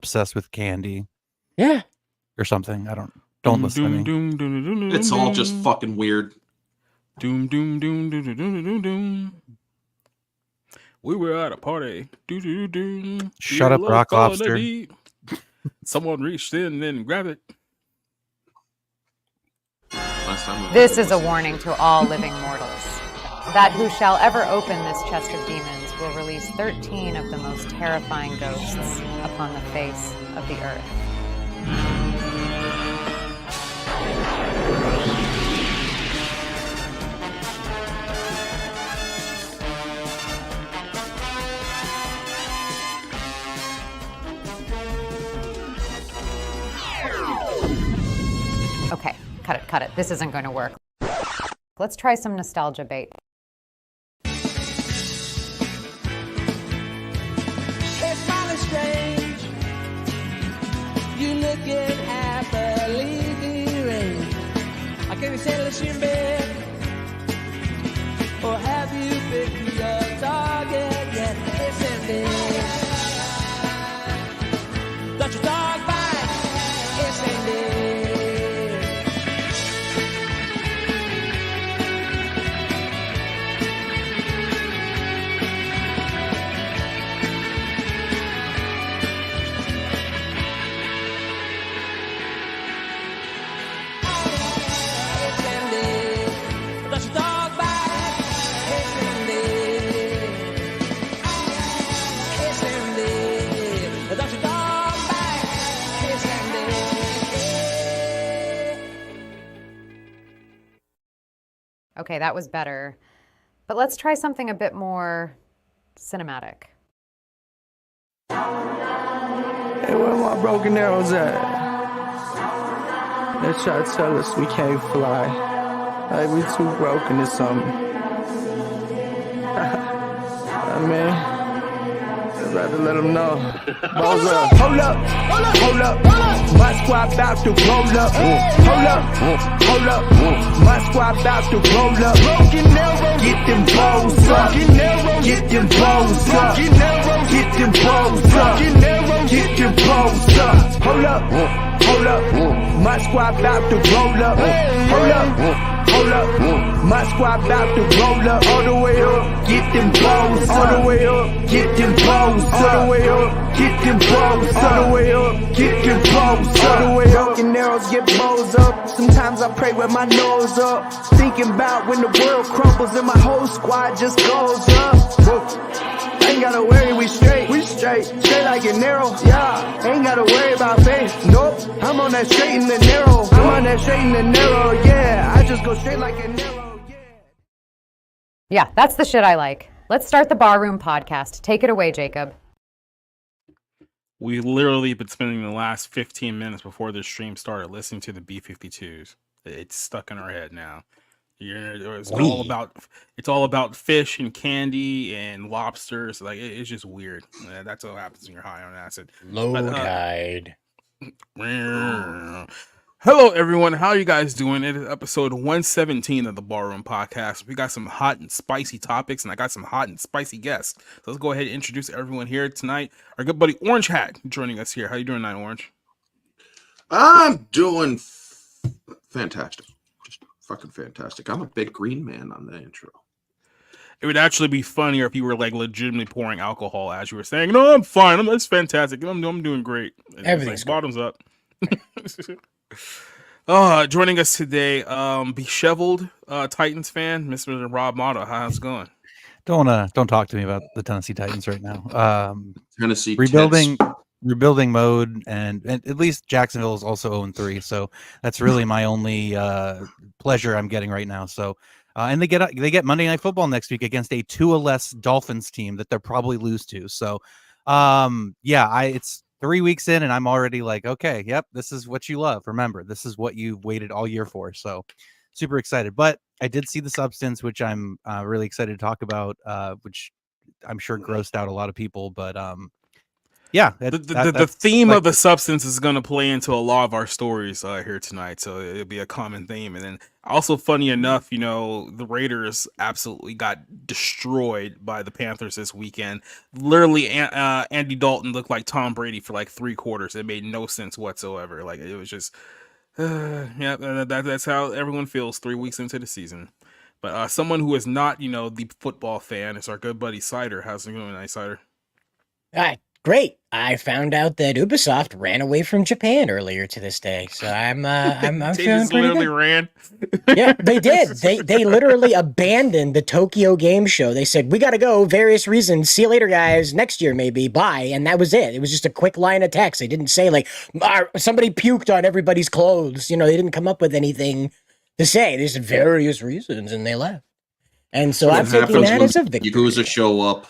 obsessed with candy. Yeah. Or something. Don't listen to me. Doom, doom, doom, doom, It's all just doom. fucking weird. Doom, doom, doom, doom, doom, doom, doom, doom. We were at a party. Doo, doo, doo, doo. Shut up, Rock Lobster. Someone reached in and grabbed it. This is a warning to all living mortals, that who shall ever open this chest of demons will release 13 of the most terrifying ghosts upon the face of the earth. Okay, cut it. This isn't going to work. Let's try some nostalgia bait. It's kind of strange. You looking happily rain. I can't tell if you're in bed. Or have you picked your target yet? It's ending. Don't you dog bite? It's ending. Okay, that was better. But let's try something a bit more cinematic. Hey, where my broken arrows at? They try to tell us we can't fly. Like we too broken or something. I mean, I'd rather let them know. Balls up. Hold up. My squad about to roll up. Hold up. My squad about to roll up. Broken arrow. Get them balls up. Get them balls up. Get them balls up. Get them balls up. Hold up. My squad about to roll up. Hold up. My squad about to roll up. All the way up. Get them balls all the way up. Get them balls all the way up. Get them balls all the way up. Get them balls all the way up. Broken arrows get bows up. Sometimes I pray with my nose up. Thinking about when the world crumbles and my whole squad just goes up. Ain't gotta worry, we straight like an arrow, yeah. Ain't gotta worry about faith, nope. I'm on that straight and the narrow, yeah. I just go straight like an arrow, yeah. Yeah, that's the shit I like. Let's start the Barroom podcast. Take it away, Jacob. We literally been spending the last 15 minutes before this stream started listening to the B-52s. It's stuck in our head now. It's all about fish and candy and lobsters. Like it's just weird. That's what happens when you're high on acid. Low tide. Hello, everyone. How are you guys doing? It is episode 117 of the Ballroom Podcast. We got some hot and spicy topics, and I got some hot and spicy guests. So let's go ahead and introduce everyone here tonight. Our good buddy Orange Hat joining us here. How you doing tonight, Orange? I'm doing fantastic. Just fucking fantastic. I'm a big green man on the intro. It would actually be funnier if you were like legitimately pouring alcohol as you were saying, "No, I'm fine. That's fantastic. I'm doing great." And everything's like, bottoms up. Joining us today, Besheveled Titans fan, Mr. Rob Motto. How's it going? Don't talk to me about the Tennessee Titans right now. Tennessee rebuilding mode, and at least Jacksonville is also 0-3, so that's really my only pleasure I'm getting right now. So, and they get Monday Night Football next week against a 2-less Dolphins team that they'll probably lose to. So, it's 3 weeks in, and I'm already like, okay, yep, this is what you love. Remember, this is what you waited all year for. So, super excited. But I did see the substance, which I'm really excited to talk about, which I'm sure grossed out a lot of people. But Yeah, The theme of the substance is going to play into a lot of our stories here tonight, so it'll be a common theme. And then also, funny enough, the Raiders absolutely got destroyed by the Panthers this weekend. Literally, Andy Dalton looked like Tom Brady for like 3 quarters. It made no sense whatsoever. Like, it was just, yeah, that's how everyone feels 3 weeks into the season. But someone who is not, the football fan is our good buddy Cider. How's it going tonight, Cider? Great. I found out that Ubisoft ran away from Japan earlier to this day, so I'm They feeling just pretty literally good. ran. Yeah, they did. They literally abandoned the Tokyo Game Show. They said, "We got to go, various reasons. See you later, guys. Next year, maybe. Bye." And that was it. It was just a quick line of text. They didn't say like somebody puked on everybody's clothes. They didn't come up with anything to say. They said various reasons, and they left. And so I'm taking that as a victory. Yakuza show up.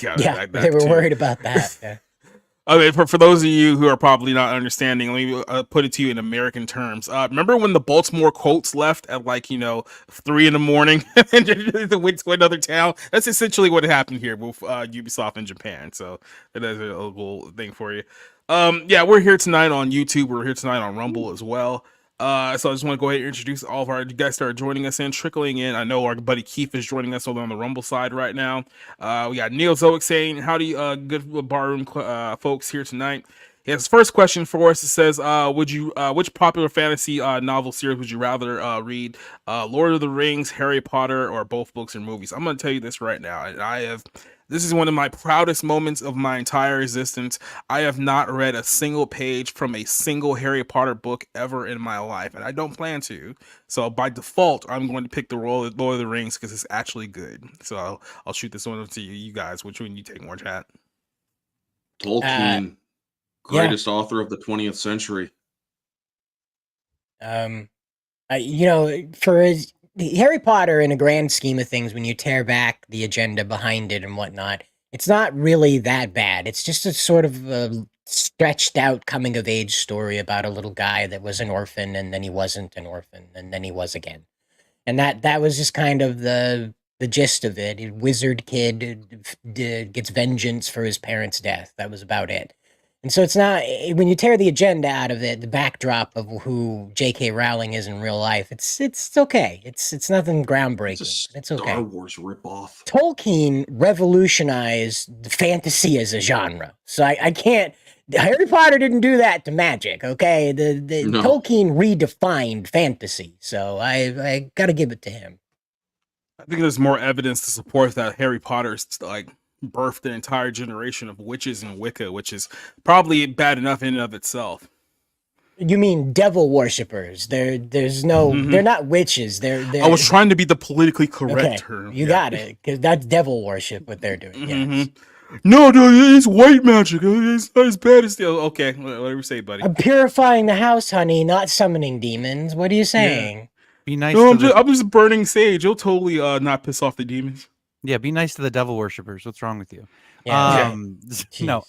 Yeah, they were worried about that. Yeah. Okay, for those of you who are probably not understanding, let me put it to you in American terms. Remember when the Baltimore Colts left at 3 in the morning and they went to another town? That's essentially what happened here with Ubisoft in Japan. So that is a little thing for you. Yeah, we're here tonight on YouTube. We're here tonight on Rumble as well. So I just want to go ahead and introduce all of our guests that are joining us in, trickling in. I know our buddy Keith is joining us over on the Rumble side right now. We got Neil Zoic saying, howdy, good barroom folks here tonight. His first question for us, it says, which popular fantasy novel series would you rather read? Lord of the Rings, Harry Potter, or both books or movies? I'm going to tell you this right now. This is one of my proudest moments of my entire existence. I have not read a single page from a single Harry Potter book ever in my life, and I don't plan to. So by default, I'm going to pick the Lord of the Rings because it's actually good. So I'll shoot this one up to you guys. Which one you take more, chat? Tolkien, greatest author of the 20th century. For Harry Potter, in a grand scheme of things, when you tear back the agenda behind it and whatnot, it's not really that bad. It's just a sort of stretched out coming of age story about a little guy that was an orphan, and then he wasn't an orphan, and then he was again. And that was just kind of the gist of it. A wizard kid gets vengeance for his parents' death. That was about it. And so it's not, when you tear the agenda out of it, the backdrop of who J.K. Rowling is in real life, it's okay. It's nothing groundbreaking. It's okay. Star Wars ripoff. Tolkien revolutionized fantasy as a genre. So I can't, Harry Potter didn't do that to magic, okay? No. Tolkien redefined fantasy. So I got to give it to him. I think there's more evidence to support that Harry Potter's birthed an entire generation of witches and Wicca, which is probably bad enough in and of itself. You mean devil worshippers? There's no, they're not witches. They're. I was trying to be the politically correct term. You got it, because that's devil worship what they're doing. Yes. No, it's white magic. It's not as bad as the. Okay, whatever you say, buddy. I'm purifying the house, honey, not summoning demons. What are you saying? Yeah. Be nice. No, I'm just burning sage. You'll totally not piss off the demons. Yeah, be nice to the devil worshippers. What's wrong with you? Yeah. No,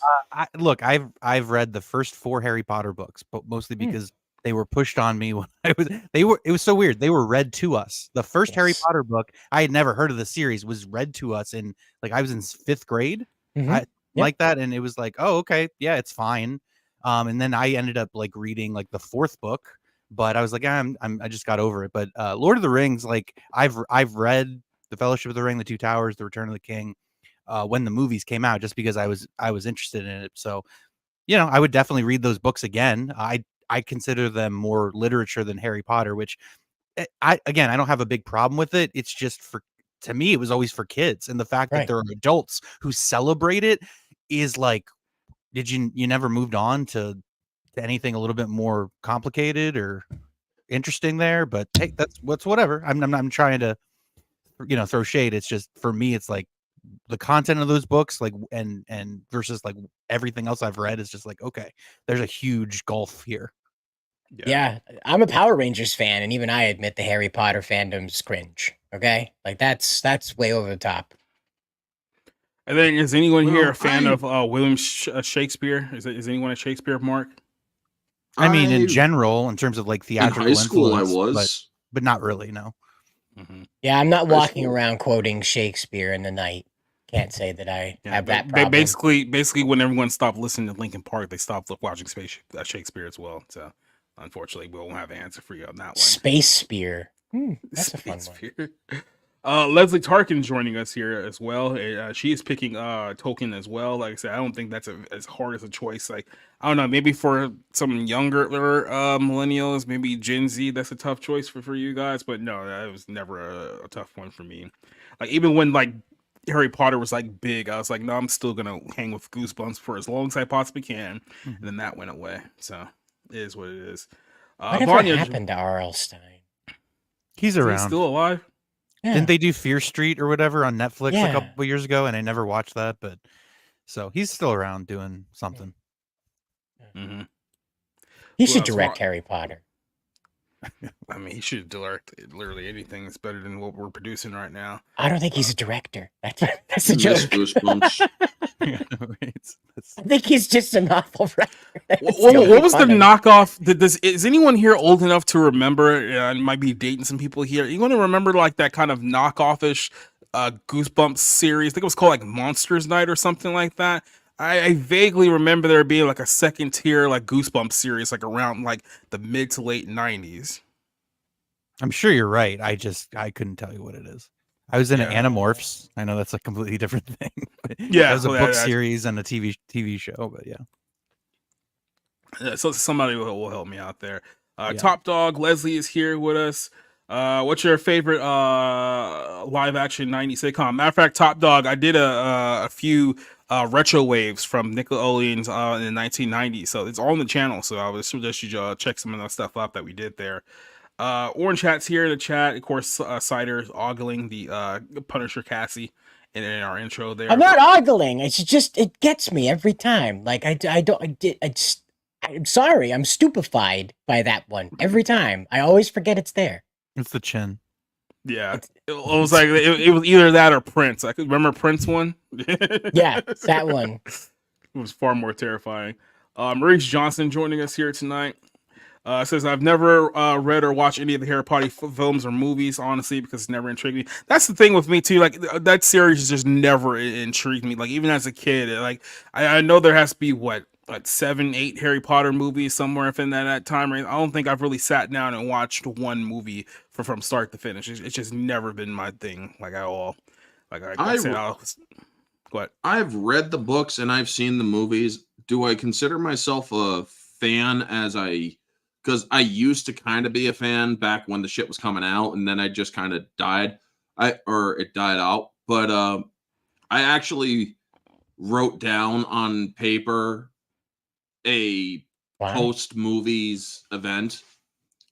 look, I've read the first 4 Harry Potter books, but mostly because they were pushed on me when it was so weird. They were read to us. The first Harry Potter book, I had never heard of the series, was read to us in I was in 5th grade. Like that, and it was like, oh, okay, yeah, it's fine. And then I ended up reading the 4th book, but I was like, I just got over it. But Lord of the Rings, I've read The Fellowship of the Ring, The Two Towers, The Return of the King, when the movies came out, just because I was interested in it. So, I would definitely read those books again. I consider them more literature than Harry Potter, which I don't have a big problem with it. It's just to me, it was always for kids, and the fact that there are adults who celebrate it is did you never moved on to anything a little bit more complicated or interesting there? But hey, that's whatever. I'm trying to throw shade. It's just, for me, it's the content of those books and versus everything else I've read is just okay, there's a huge gulf here. Yeah, I'm a Power Rangers fan, and even I admit the Harry Potter fandom's cringe. Okay, that's way over the top. And then, is anyone here a fan of William Shakespeare? Is anyone a Shakespeare mark? I mean, in general, in terms of theatrical in high school, I influence, was, but not really. No. Yeah, I'm not walking around quoting Shakespeare in the night. Can't say that I Yeah, have that but problem. basically, when everyone stopped listening to Linkin Park, they stopped watching Shakespeare as well. So, unfortunately, we won't have an answer for you on that one. Space Spear. That's a fun one. Spear. Leslie Tarkin joining us here as well. She is picking Tolkien as well. Like I said, I don't think that's as hard as a choice. Like, I don't know, maybe for some younger millennials, maybe Gen Z, that's a tough choice for you guys. But no, that was never a tough one for me. Like, even when like Harry Potter was like big, I was like, no, I'm still gonna hang with Goosebumps for as long as I possibly can. And then that went away. So it is what it is. Whatever Vanya, happened to R.L. Stein? He's is he around. still alive? Yeah. Didn't they do Fear Street or whatever on Netflix a Yeah. couple of years ago? And I never watched that, but so he's still around doing something. Mm-hmm. He Who should else? direct Harry Potter. I mean, he should direct literally anything that's better than what we're producing right now. I don't think he's a director. That's a Miss joke. Goosebumps. I think he's just an awful writer. What was the knockoff? Is anyone here old enough to remember? I might be dating some people here. You want to remember like that kind of knockoff-ish Goosebumps series? I think it was called like Monsters Night or something like that. I vaguely remember there being like a second tier like Goosebumps series like around like the mid to late 90s. I'm sure you're right. I couldn't tell you what it is. I was in Animorphs. I know that's a completely different thing. Yeah, it was a book series and a TV show, but yeah. So somebody will help me out there. Top Dog Leslie is here with us. What's your favorite live action 90s sitcom? Matter of fact, Top Dog, I did a few retro waves from Nickelodeon's in the 1990s, so it's all on the channel. So I would suggest you check some of that stuff out that we did there. Orange Hat's here in the chat. Of course, Cider is ogling the Punisher Cassie in our intro there. I'm not ogling. It's just it gets me every time. Like I'm sorry. I'm stupefied by that one every time. I always forget it's there. It's the chin. Yeah, it was like it was either that or Prince. I could remember Prince one. Yeah, that one. It was far more terrifying. Maurice Johnson joining us here tonight. Says, I've never read or watched any of the Harry Potter films or movies, honestly, because it's never intrigued me. That's the thing with me, too. Like, that series just never intrigued me. Like, even as a kid, like, I know there has to be, what, like 7, 8 Harry Potter movies somewhere within that time. I don't think I've really sat down and watched one movie from start to finish. It's just never been my thing, like, at all. Like, I said, what? I've read the books and I've seen the movies. Do I consider myself a fan because I used to kind of be a fan back when the shit was coming out, and then I just kind of died. It died out. But I actually wrote down on paper a post movies event,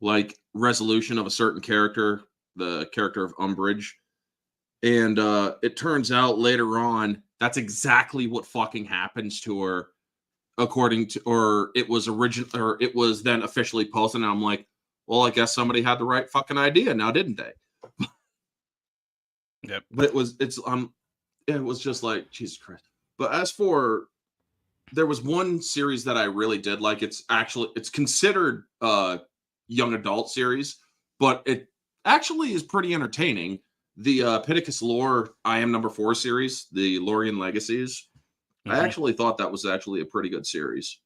like resolution of a certain character, the character of Umbridge. And it turns out later on, that's exactly what fucking happens to her. According to, or it was then officially posted, and I'm like, well, I guess somebody had the right fucking idea now, didn't they? Yep. But it was just like, Jesus Christ. But as for, there was one series that I really did like. It's considered a young adult series, but it actually is pretty entertaining. The Pittacus Lore I Am Number 4 series, the Lorien Legacies. I actually thought that was actually a pretty good series.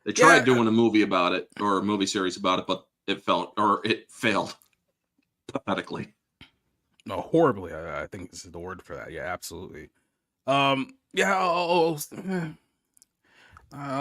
They tried doing a movie about it, or a movie series about it, but it failed pathetically. No, horribly. I think this is the word for that. Yeah, absolutely.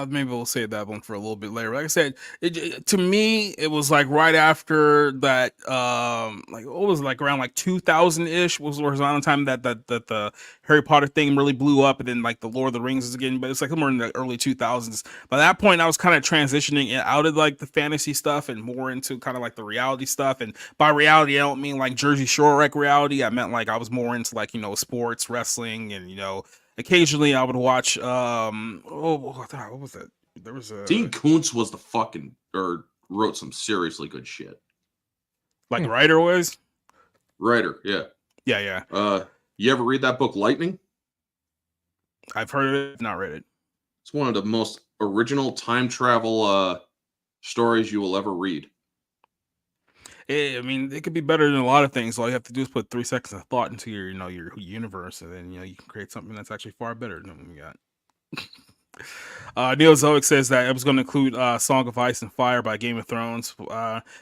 Maybe we'll save that one for a little bit later. Like I said, to me, it was like right after that, like what was it, like around like 2000-ish was around the time that the Harry Potter thing really blew up, and then like the Lord of the Rings is again, but it's like somewhere in the early 2000s. By that point, I was kind of transitioning out of like the fantasy stuff and more into kind of like the reality stuff. And by reality, I don't mean like Jersey Shore wreck reality. I meant like I was more into like, sports, wrestling, and occasionally I would watch what was it? There was a Dean Koontz was wrote some seriously good shit. Like writer was? Writer, yeah. Yeah. You ever read that book Lightning? I've heard of it, not read it. It's one of the most original time travel stories you will ever read. I mean, it could be better than a lot of things. All you have to do is put 3 seconds of thought into your, your universe, and then you can create something that's actually far better than what we got. Neil Zoic says that it was going to include "Song of Ice and Fire" by Game of Thrones.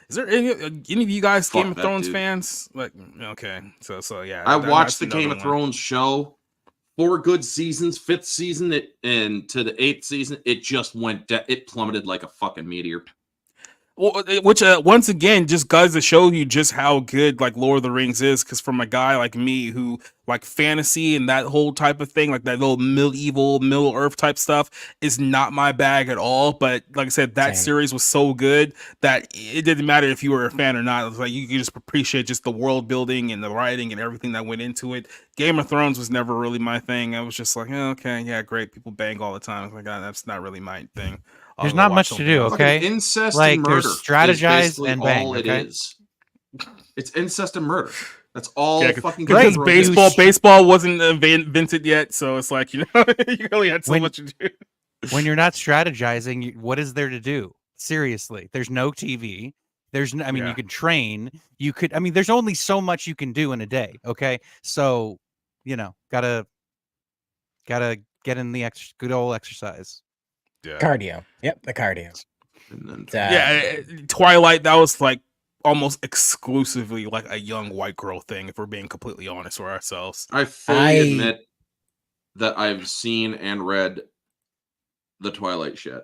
Is there any of you guys Fuck Game of that, Thrones dude. fans? Like, okay, so yeah, I that's watched the another Game of one. Thrones show, 4 good seasons, 5th season, and to the 8th season, it just went. It plummeted like a fucking meteor. Well, which once again just goes to show you just how good like Lord of the Rings is, because from a guy like me who like fantasy and that whole type of thing, like that little medieval Middle Earth type stuff, is not my bag at all. But like I said, that series was so good that it didn't matter if you were a fan or not. It was like you could just appreciate just the world building and the writing and everything that went into it. Game of Thrones was never really my thing. I was just like, okay, yeah, great, people bang all the time. I was like, that's not really my thing. There's not much to do, okay? Incest Like, and murder. there's strategize is and bang, all okay? it is. It's incest and murder. That's all fucking. Because good. baseball wasn't invented yet, so it's like you only had so much to do. When you're not strategizing, what is there to do? Seriously, there's no TV. There's no, I mean, you can train. You could. I mean, there's only so much you can do in a day. Okay, so gotta get in the good old exercise. Yeah. Cardio. Yep, the cardio. And then, Twilight, that was like almost exclusively like a young white girl thing, if we're being completely honest with ourselves. I fully admit that I've seen and read the Twilight shit.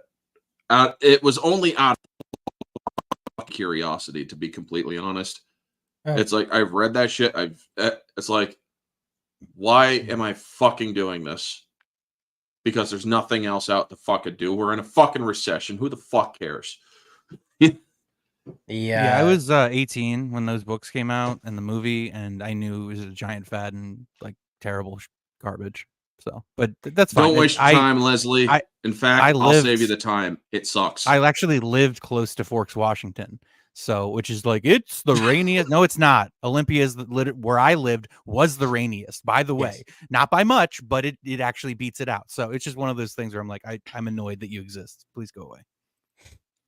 It was only out of curiosity, to be completely honest. It's like I've read that shit. It's like, why am I fucking doing this? Because there's nothing else out to fucking do. We're in a fucking recession. Who the fuck cares? Yeah, I was 18 when those books came out and the movie, and I knew it was a giant fad and like terrible garbage. So, but that's fine. Don't waste your time, Leslie. In fact, I'll save you the time. It sucks. I actually lived close to Forks, Washington. So, which is like, it's the rainiest. No, it's not. Olympia is where I lived was the rainiest, by the way. Not by much, but it actually beats it out. So it's just one of those things where I'm like, I'm annoyed that you exist. Please go away.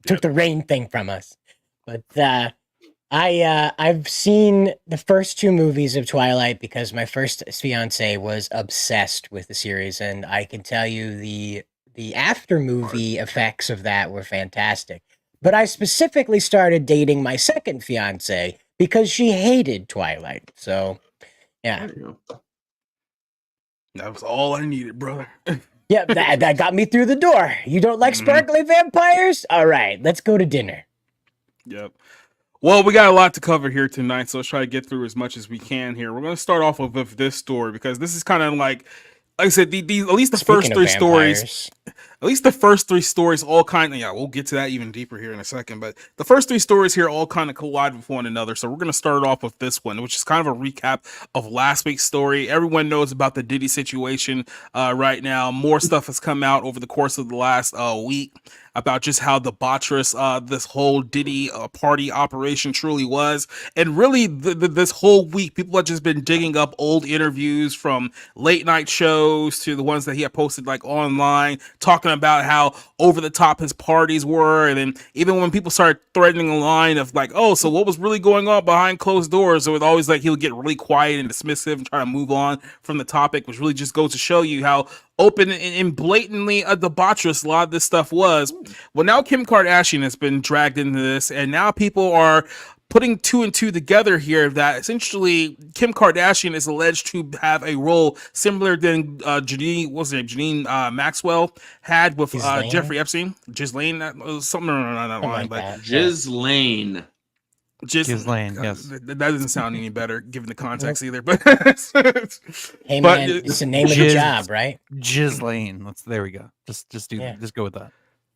Took the rain thing from us. But I've seen the first 2 movies of Twilight because my first fiance was obsessed with the series, and I can tell you the after movie effects of that were fantastic. But I specifically started dating my second fiance because she hated Twilight. So, yeah. That was all I needed, brother. Yeah, that got me through the door. You don't like sparkly vampires? All right, let's go to dinner. Yep. Well, we got a lot to cover here tonight, so let's try to get through as much as we can here. We're going to start off with this story because this is kind of like I said, at least the first 3 stories. At least the first 3 stories all kind of, we'll get to that even deeper here in a second, but the first 3 stories here all kind of collide with one another. So we're going to start off with this one, which is kind of a recap of last week's story. Everyone knows about the Diddy situation right now. More stuff has come out over the course of the last week about just how debaucherous this whole Diddy party operation truly was. And really, this whole week, people have just been digging up old interviews from late night shows to the ones that he had posted like online, talking about how over the top his parties were. And then even when people started threatening a line of like, oh, so what was really going on behind closed doors? It was always like he would get really quiet and dismissive and try to move on from the topic, which really just goes to show you how open and blatantly debaucherous a lot of this stuff was. Well, now Kim Kardashian has been dragged into this, and now people are putting 2 and 2 together here that essentially Kim Kardashian is alleged to have a role similar than Janine Maxwell had with Jeffrey Epstein. Ghislaine, that was something on that line, but Ghislaine. Ghislaine, yes. That doesn't sound any better given the context either. But hey man, it's the name of the job, right? Ghislaine. There we go. Just go with that.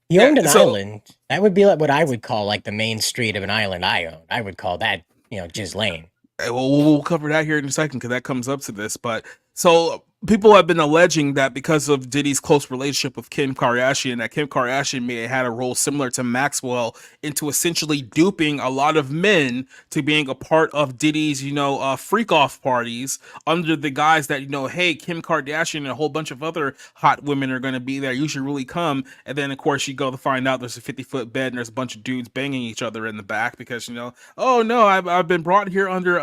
He owned an island. That would be like what I would call like the main street of an island I own. I would call that, Ghislaine. Well, we'll cover that here in a second because that comes up to this. But so people have been alleging that because of Diddy's close relationship with Kim Kardashian, that Kim Kardashian may have had a role similar to Maxwell into essentially duping a lot of men to being a part of Diddy's, freak off parties under the guise that, hey, Kim Kardashian and a whole bunch of other hot women are going to be there. You should really come. And then, of course, you go to find out there's a 50-foot bed and there's a bunch of dudes banging each other in the back because, oh no, I've been brought here under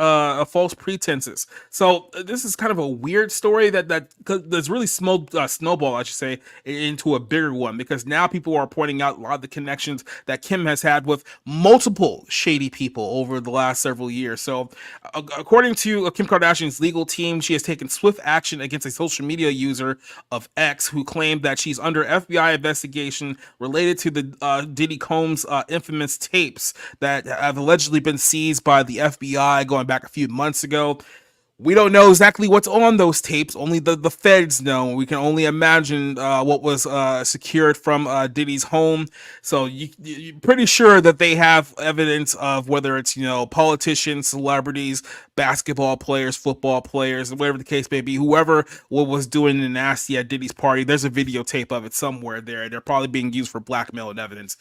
false pretenses. So this is kind of a weird story that's really snowball, I should say, into a bigger one, because now people are pointing out a lot of the connections that Kim has had with multiple shady people over the last several years. So according to Kim Kardashian's legal team, she has taken swift action against a social media user of X who claimed that she's under FBI investigation related to the Diddy Combs infamous tapes that have allegedly been seized by the FBI going back a few months ago. We don't know exactly what's on those tapes. Only the feds know. We can only imagine what was secured from Diddy's home. So you're pretty sure that they have evidence of whether it's, politicians, celebrities, basketball players, football players, whatever the case may be, whoever was doing the nasty at Diddy's party. There's a videotape of it somewhere there. They're probably being used for blackmail and evidence.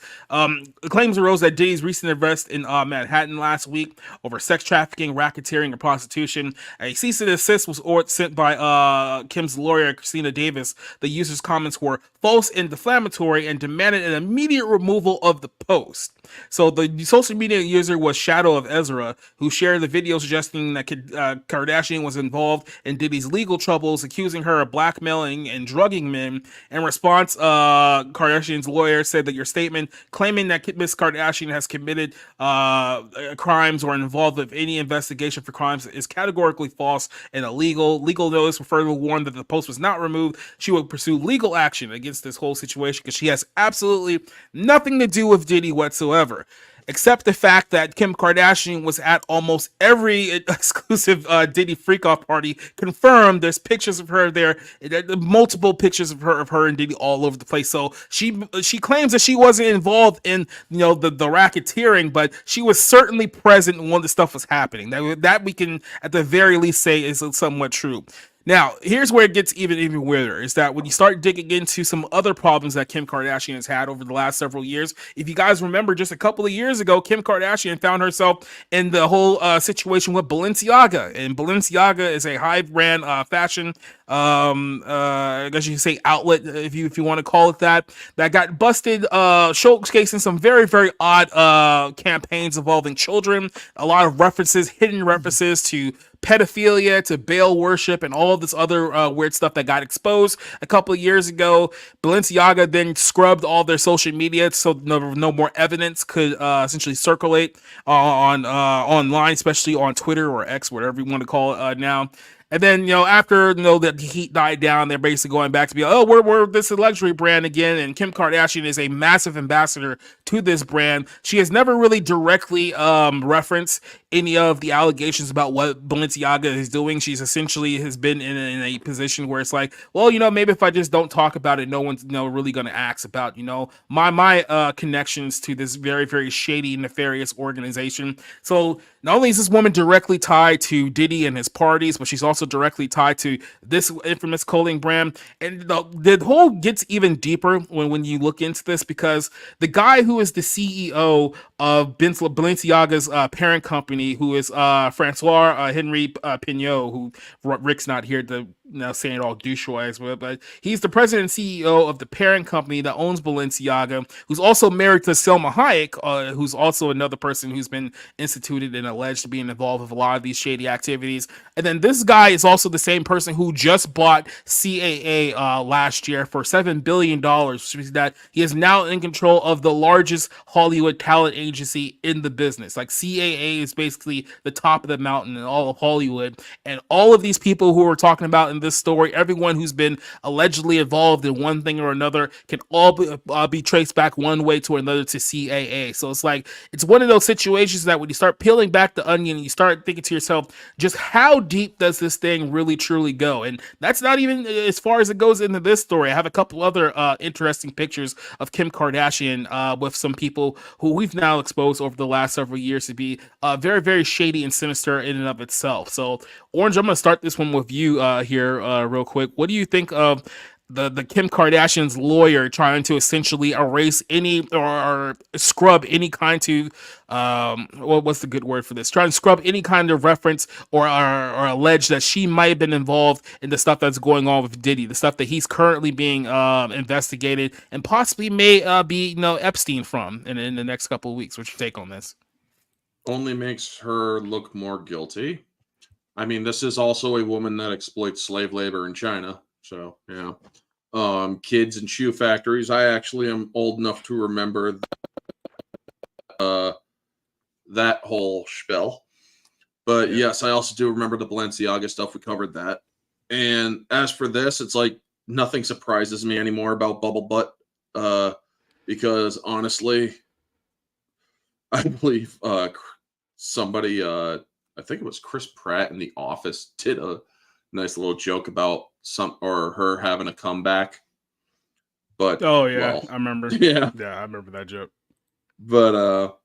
Claims arose that Diddy's recent arrest in Manhattan last week over sex trafficking, racketeering, and prostitution. A cease and desist was sent by Kim's lawyer, Christina Davis. The user's comments were false and defamatory and demanded an immediate removal of the post. So the social media user was Shadow of Ezra, who shared the video suggesting that Kardashian was involved in Diddy's legal troubles, accusing her of blackmailing and drugging men. In response, Kardashian's lawyer said that your statement claiming that Miss Kardashian has committed crimes or involved with any investigation for crimes is categorically false and illegal. Legal notice further warned that the post was not removed. She would pursue legal action against this whole situation because she has absolutely nothing to do with Diddy whatsoever, except the fact that Kim Kardashian was at almost every exclusive Diddy freak-off party. Confirmed, there's pictures of her there, multiple pictures of her and Diddy all over the place. So she claims that she wasn't involved in the racketeering, but she was certainly present when the stuff was happening. That we can at the very least say is somewhat true. Now, here's where it gets even weirder, is that when you start digging into some other problems that Kim Kardashian has had over the last several years, if you guys remember just a couple of years ago, Kim Kardashian found herself in the whole situation with Balenciaga. And Balenciaga is a high brand fashion, I guess you can say outlet, if you want to call it that got busted, showcasing some very, very odd campaigns involving children, a lot of hidden references to pedophilia, to Baal worship, and all of this other weird stuff that got exposed a couple of years ago. Balenciaga then scrubbed all their social media so no more evidence could essentially circulate online, especially on Twitter or X, whatever you want to call it now. And then, after, the heat died down, they're basically going back to be, we're this luxury brand again. And Kim Kardashian is a massive ambassador to this brand. She has never really directly referenced any of the allegations about what Balenciaga is doing. She's essentially has been in a position where it's like, well, maybe if I just don't talk about it, no one's really going to ask about, my connections to this very, very shady, nefarious organization. So not only is this woman directly tied to Diddy and his parties, but she's also directly tied to this infamous clothing brand. And the whole gets even deeper when you look into this, because the guy who is the CEO of Balenciaga's parent company, who is Francois Henry Pignot, who Rick's not here to saying it all douche-wise, but he's the president and CEO of the parent company that owns Balenciaga, who's also married to Selma Hayek, who's also another person who's been instituted and alleged to being involved with a lot of these shady activities. And then this guy is also the same person who just bought CAA last year for $7 billion, which means that he is now in control of the largest Hollywood talent agency in the business. Like, CAA is basically the top of the mountain in all of Hollywood. And all of these people who we're talking about in this story, everyone who's been allegedly involved in one thing or another, can all be traced back one way to another to CAA. So it's one of those situations that when you start peeling back the onion, you start thinking to yourself, just how deep does this thing really truly go? And that's not even as far as it goes into this story. I have a couple other interesting pictures of Kim Kardashian with some people who we've now exposed over the last several years to be very, very shady and sinister in and of itself. So, Orange, I'm going to start this one with you here. here real quick. What do you think of the Kim Kardashian's lawyer trying to essentially erase any or scrub any kind to what's the good word for this? Trying to scrub any kind of reference or allege that she might have been involved in the stuff that's going on with Diddy, the stuff that he's currently being investigated and possibly may be Epstein from in the next couple of weeks. What's your take on this? Only makes her look more guilty. I mean, this is also a woman that exploits slave labor in China. So, yeah. Kids and shoe factories. I actually am old enough to remember that whole spiel. But yes, I also do remember the Balenciaga stuff. We covered that. And as for this, it's like nothing surprises me anymore about Bubble Butt. Because honestly, I believe somebody, I think it was Chris Pratt in The Office, did a nice little joke about her having a comeback. But oh yeah, well, I remember. Yeah, I remember that joke. But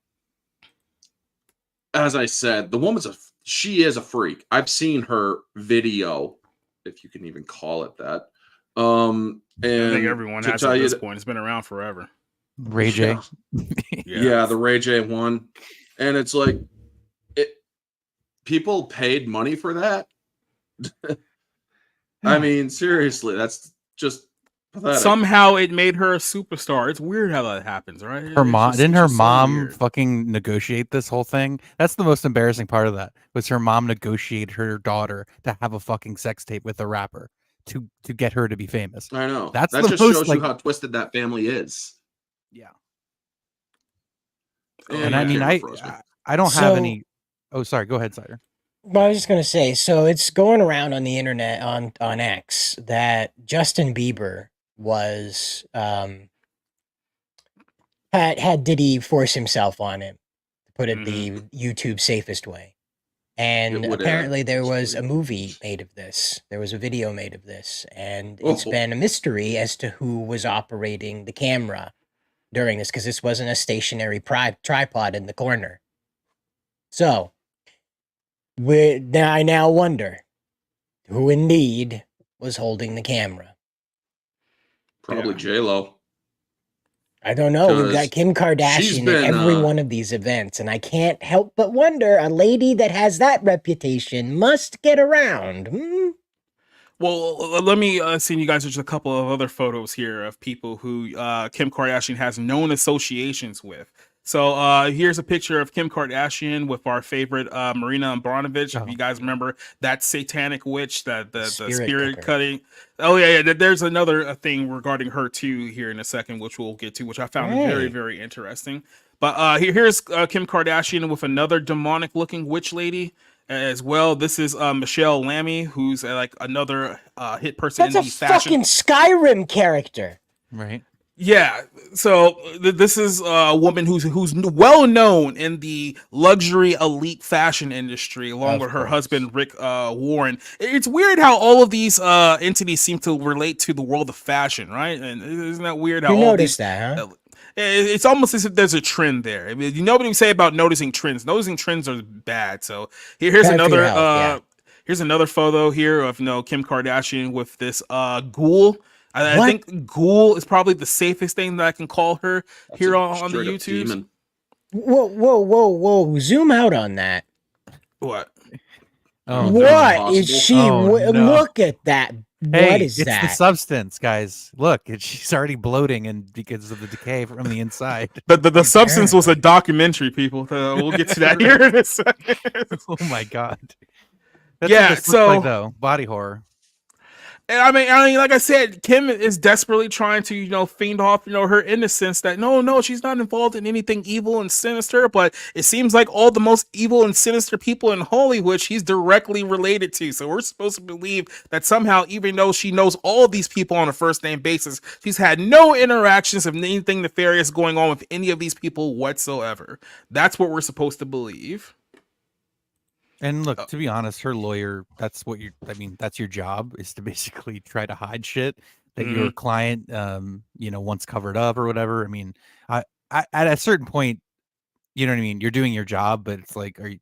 as I said, the woman's she is a freak. I've seen her video, if you can even call it that. And I think everyone has at this point. It's been around forever. Ray J. Yeah, the Ray J one. And it's like people paid money for that. I mean, seriously, that's just pathetic. Somehow it made her a superstar. It's weird how that happens, right? Her mom didn't her mom so fucking negotiate this whole thing? That's the most embarrassing part of that. Was her mom negotiate her daughter to have a fucking sex tape with a rapper to get her to be famous? I know. That just shows you how twisted that family is. Yeah. And I mean, I don't have any. Oh, sorry. Go ahead, Cider. Well, I was just gonna say, so it's going around on the internet on X that Justin Bieber was had Diddy force himself on him, to put it the YouTube safest way. And apparently there was a movie made of this. There was a video made of this, and it's been a mystery as to who was operating the camera during this, because this wasn't a stationary tripod in the corner. So I now wonder who indeed was holding the camera. Probably J-Lo. I don't know. We've got Kim Kardashian at every one of these events, and I can't help but wonder, a lady that has that reputation must get around. Well, let me send you guys just a couple of other photos here of people who Kim Kardashian has known associations with. So here's a picture of Kim Kardashian with our favorite Marina Abramovich. If you guys remember that satanic witch, that the spirit cutting. Oh yeah. There's another thing regarding her too here in a second, which we'll get to, which I found very, very interesting. But here's Kim Kardashian with another demonic looking witch lady as well. This is Michelle Lamy, who's like another hit person in the fashion. That's a fucking Skyrim character. Right. Yeah, so this is a woman who's well known in the luxury elite fashion industry, along with her husband Rick Warren. It's weird how all of these entities seem to relate to the world of fashion, right? And isn't that weird? How you all noticed these, that, huh? It's almost as if there's a trend there. I mean, you know what we say about noticing trends. Noticing trends are bad. So here's another here's another photo here of Kim Kardashian with this ghoul. I think ghoul is probably the safest thing that I can call her. That's here on the YouTube. Whoa. Zoom out on that. What? Oh, what is she? No. Look at that. Hey, what is that? It's the substance, guys. Look, she's already bloating and because of the decay from the inside. The substance was a documentary, people. We'll get to that here in a second. Oh my god. That's what this looks like, though. Body horror. And I mean, like I said, Kim is desperately trying to, feign off, her innocence that no, she's not involved in anything evil and sinister. But it seems like all the most evil and sinister people in Hollywood, she's directly related to. So we're supposed to believe that somehow, even though she knows all of these people on a first name basis, she's had no interactions of anything nefarious going on with any of these people whatsoever. That's what we're supposed to believe. And look, to be honest, her lawyer, that's your job, is to basically try to hide shit that your client, once covered up or whatever. I mean, I at a certain point, you know what I mean? You're doing your job, but it's like, it's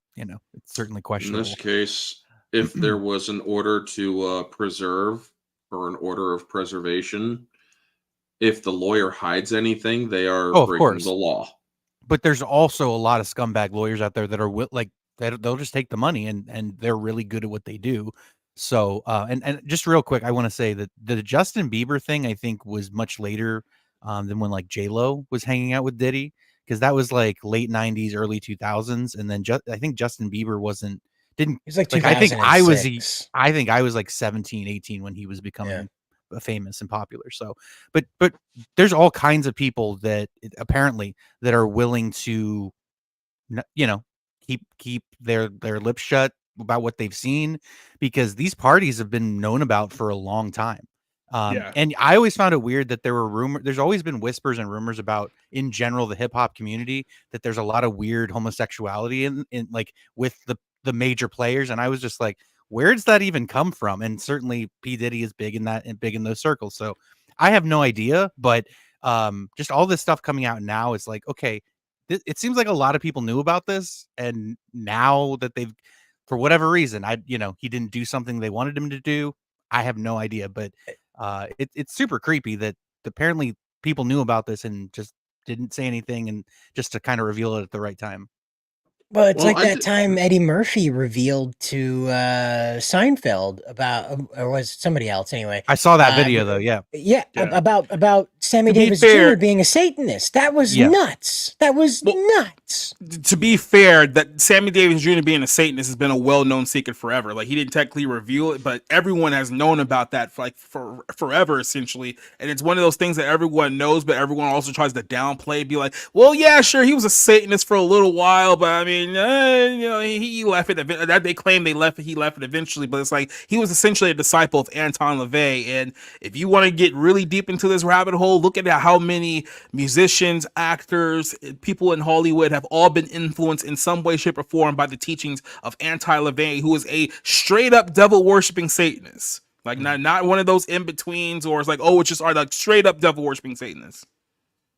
certainly questionable. In this case, if there was an order to preserve or an order of preservation, if the lawyer hides anything, they are Oh, of breaking course. the law. But there's also a lot of scumbag lawyers out there that are like that they'll just take the money and they're really good at what they do. So and just real quick, I want to say that the Justin Bieber thing I think was much later than when like J-Lo was hanging out with Diddy, because that was like late 90s, early 2000s, and then I think Justin Bieber didn't It's like like I think I was 2006. I think I was like 17, 18 when he was becoming famous and popular. So but there's all kinds of people that apparently that are willing to keep their lips shut about what they've seen, because these parties have been known about for a long time. And I always found it weird that there's always been whispers and rumors about, in general, the hip hop community, that there's a lot of weird homosexuality in like with the major players. And I was just like, where does that even come from? And certainly P. Diddy is big in that and big in those circles. So I have no idea, but just all this stuff coming out now is like, okay, it seems like a lot of people knew about this, and now that they've, for whatever reason, he didn't do something they wanted him to do. I have no idea, but it's super creepy that apparently people knew about this and just didn't say anything, and just to kind of reveal it at the right time. Well, it's like that time Eddie Murphy revealed to Seinfeld about, or was it somebody else anyway? I saw that video though. Yeah. About Sammy Davis Jr. being a Satanist. That was nuts. That was nuts. To be fair, that Sammy Davis Jr. being a Satanist has been a well-known secret forever. Like, he didn't technically reveal it, but everyone has known about that for forever, essentially. And it's one of those things that everyone knows, but everyone also tries to downplay, be like, well, yeah, sure, he was a Satanist for a little while, but I mean, he left it. That they claim he left it eventually, but it's like he was essentially a disciple of Anton LaVey. And if you want to get really deep into this rabbit hole, look at how many musicians, actors, people in Hollywood have all been influenced in some way, shape, or form by the teachings of Anton LaVey, who is a straight up devil worshipping Satanist. Like, not one of those in betweens, or it's like, oh, it's just like straight up devil worshipping Satanists.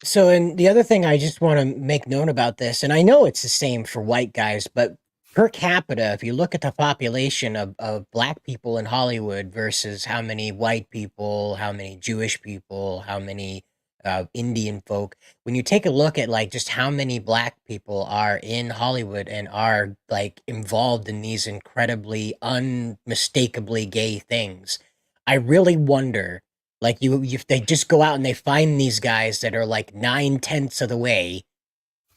So, and the other thing I just want to make known about this, and I know it's the same for white guys, but per capita, if you look at the population of black people in Hollywood versus how many white people, how many Jewish people, how many Indian folk, when you take a look at like just how many black people are in Hollywood and are like involved in these incredibly unmistakably gay things, I really wonder, like, if they just go out and they find these guys that are like 9/10 of the way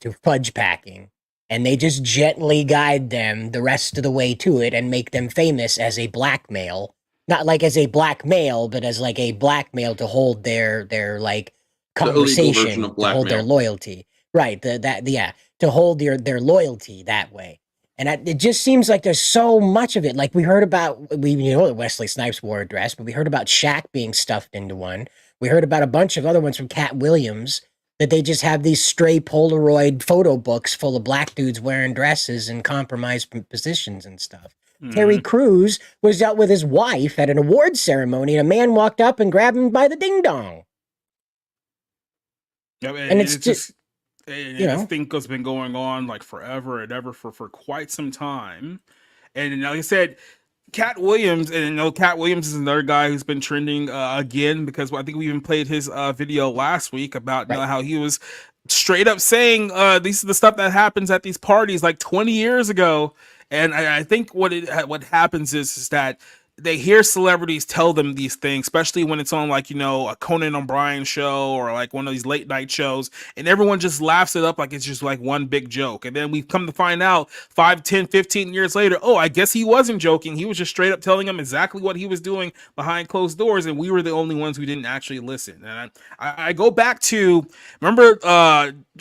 to fudge packing, and they just gently guide them the rest of the way to it and make them famous as a black male, not like as a black male, but as like a black male to hold their like conversation, to hold their loyalty, right? To hold their loyalty that way. And it just seems like there's so much of it. Like, we heard about, that Wesley Snipes wore a dress, but we heard about Shaq being stuffed into one. We heard about a bunch of other ones from Cat Williams, that they just have these stray Polaroid photo books full of black dudes wearing dresses in compromised positions and stuff. Mm-hmm. Terry Crews was out with his wife at an awards ceremony, and a man walked up and grabbed him by the ding dong. Yeah, and it's just... This thing has been going on like forever and ever for quite some time. And like I said, Cat Williams, and Cat Williams is another guy who's been trending again, because I think we even played his video last week about how he was straight up saying this is the stuff that happens at these parties like 20 years ago. And I think what happens is that they hear celebrities tell them these things, especially when it's on like, a Conan O'Brien show or like one of these late night shows, and everyone just laughs it up like it's just like one big joke. And then we've come to find out 5, 10, 15 years later, oh, I guess he wasn't joking. He was just straight up telling them exactly what he was doing behind closed doors, and we were the only ones who didn't actually listen. And I go back to, remember,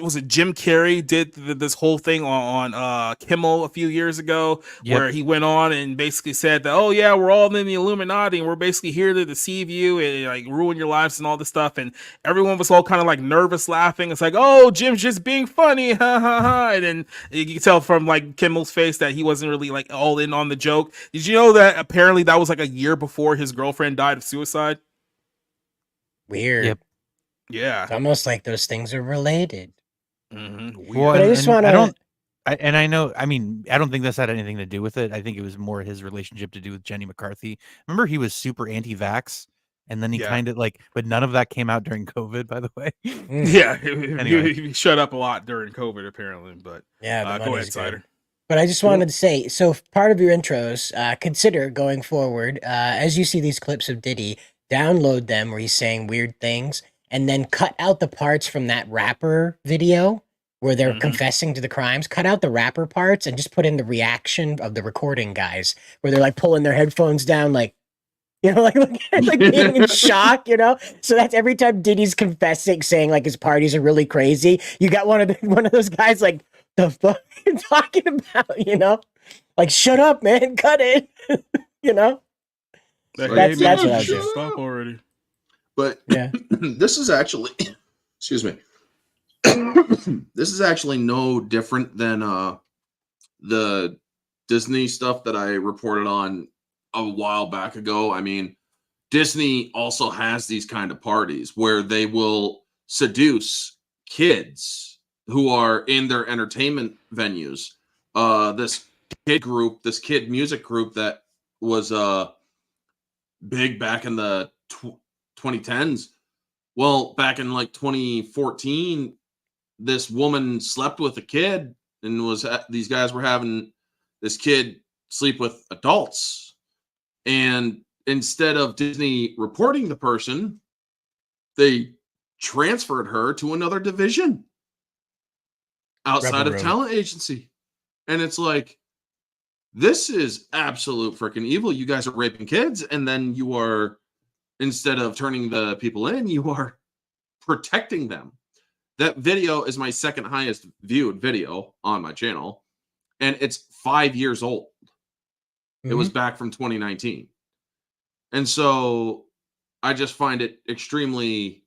was it Jim Carrey did this whole thing on Kimmel a few years ago, where he went on and basically said that, oh yeah, we're all in the Illuminati and we're basically here to deceive you and like ruin your lives and all this stuff, and everyone was all kind of like nervous laughing. It's like, oh, Jim's just being funny, ha ha ha. And then you can tell from like Kimmel's face that he wasn't really like all in on the joke. Did you know that apparently that was like a year before his girlfriend died of suicide? Weird. Yep. Yeah, it's almost like those things are related. Mm-hmm. Well, but I just want to. I know. I mean, I don't think this had anything to do with it. I think it was more his relationship to do with Jenny McCarthy. Remember, he was super anti-vax, and then he kind of like, but none of that came out during COVID, by the way. Yeah, Anyway. he shut up a lot during COVID, apparently. But Yeah, go ahead, Cider. But I just wanted to say, so part of your intros, consider going forward, as you see these clips of Diddy, download them where he's saying weird things, and then cut out the parts from that rapper video where they're confessing to the crimes. Cut out the rapper parts and just put in the reaction of the recording guys, where they're like pulling their headphones down, like, you know, like being in shock, you know. So that's every time Diddy's confessing, saying like his parties are really crazy. You got one of those guys like, the fuck are you talking about? You know, like shut up, man, cut it. You know, that's what I do. Stop already. But yeah, this is actually, excuse me. This is actually no different than the Disney stuff that I reported on a while back ago. I mean, Disney also has these kind of parties where they will seduce kids who are in their entertainment venues. This kid music group that was big back in the 2010s. Well, back in like 2014, this woman slept with a kid, and these guys were having this kid sleep with adults. And instead of Disney reporting the person, they transferred her to another division outside of talent agency. And it's like, this is absolute freaking evil. You guys are raping kids, and then you are, instead of turning the people in, you are protecting them. That video is my second highest viewed video on my channel, and it's 5 years old. It was back from 2019. And so I just find it extremely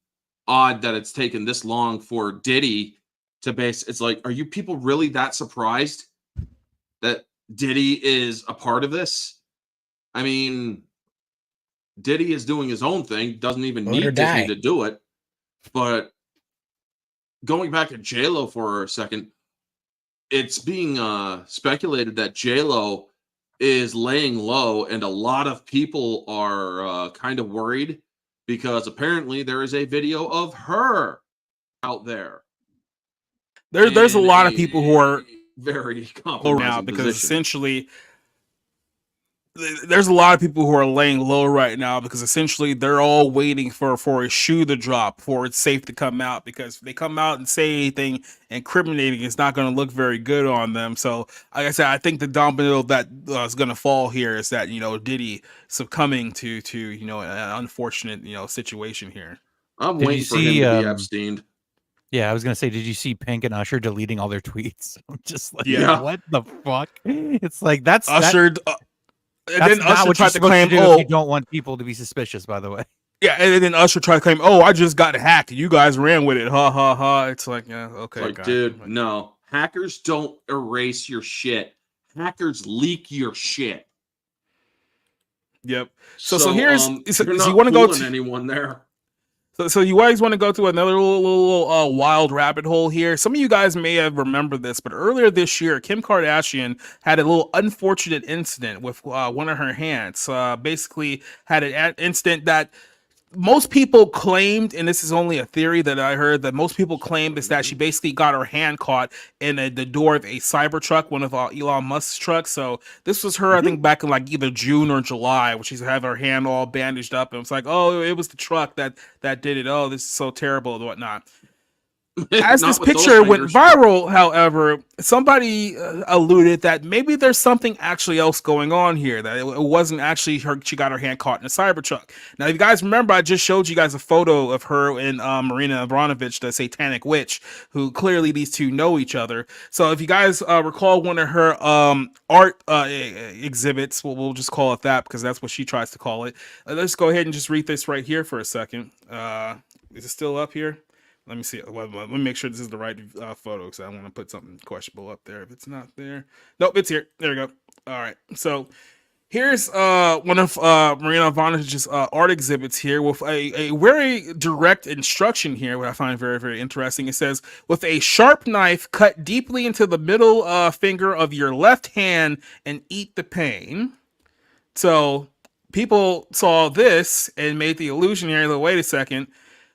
odd that it's taken this long for Diddy to base. It's like, are you people really that surprised that Diddy is a part of this? I mean, Diddy is doing his own thing, doesn't even need Disney to do it. But going back to J-Lo for a second, it's being speculated that J-Lo is laying low, and a lot of people are kind of worried because apparently there is a video of her out there. There's a lot of people who are very compromising now because position. essentially there's a lot of people who are laying low right now because essentially they're all waiting for a shoe to drop before it's safe to come out, because if they come out and say anything incriminating, it's not going to look very good on them. So like I said, I think the domino that is going to fall here is that, you know, Diddy succumbing to you know, an unfortunate, you know, situation here. I'm waiting for him to be Epsteined. Yeah, I was gonna say, did you see Pink and Usher deleting all their tweets? I'm just like, what the fuck? It's like that's Usher. And that's then not Usher what tried you're to supposed claim, to do oh, if you don't want people to be suspicious, by the way. Yeah, and then Usher tried to claim, oh, I just got hacked. You guys ran with it. Ha, ha, ha. It's like, yeah, okay. It's like, dude, no. Hackers don't erase your shit. Hackers leak your shit. Yep. So here's, so you're not you want to go to anyone there. So you guys want to go to another little wild rabbit hole here. Some of you guys may have remembered this, but earlier this year, Kim Kardashian had a little unfortunate incident with one of her hands. Basically had an incident that most people claimed, and this is only a theory that I heard, that most people claimed is that she basically got her hand caught in the door of a Cybertruck, one of Elon Musk's trucks. So this was her, I think, back in like either June or July, where she's have her hand all bandaged up, and it's like, oh, it was the truck that did it. Oh, this is so terrible and whatnot. As this picture went viral, however, somebody alluded that maybe there's something actually else going on here, that it wasn't actually her. She got her hand caught in a Cybertruck. Now, if you guys remember, I just showed you guys a photo of her and Marina Abramovich, the satanic witch, who clearly these two know each other. So if you guys recall one of her art exhibits, we'll just call it that because that's what she tries to call it. Let's go ahead and just read this right here for a second. Is it still up here? Let me see. Let me make sure this is the right photo, because I want to put something questionable up there. If it's not there, nope, it's here. There we go. All right. So Here's one of Marina Ivanovich's art exhibits here with a very direct instruction here, what I find very, very interesting. It says, with a sharp knife, cut deeply into the middle finger of your left hand and eat the pain. So people saw this and made the illusion here, like, wait a second.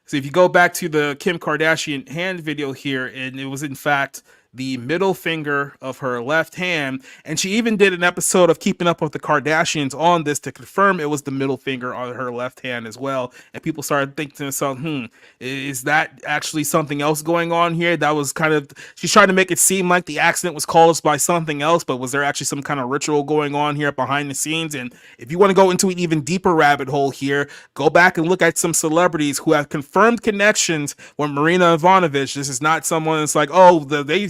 So if you go back to the Kim Kardashian hand video here, and it was in fact the middle finger of her left hand, and she even did an episode of Keeping Up with the Kardashians on this to confirm it was the middle finger on her left hand as well. And people started thinking to themselves, is that actually something else going on here? That was kind of, she's trying to make it seem like the accident was caused by something else, but was there actually some kind of ritual going on here behind the scenes? And if you want to go into an even deeper rabbit hole here, go back and look at some celebrities who have confirmed connections with Marina Ivanovic. This is not someone that's like, oh, they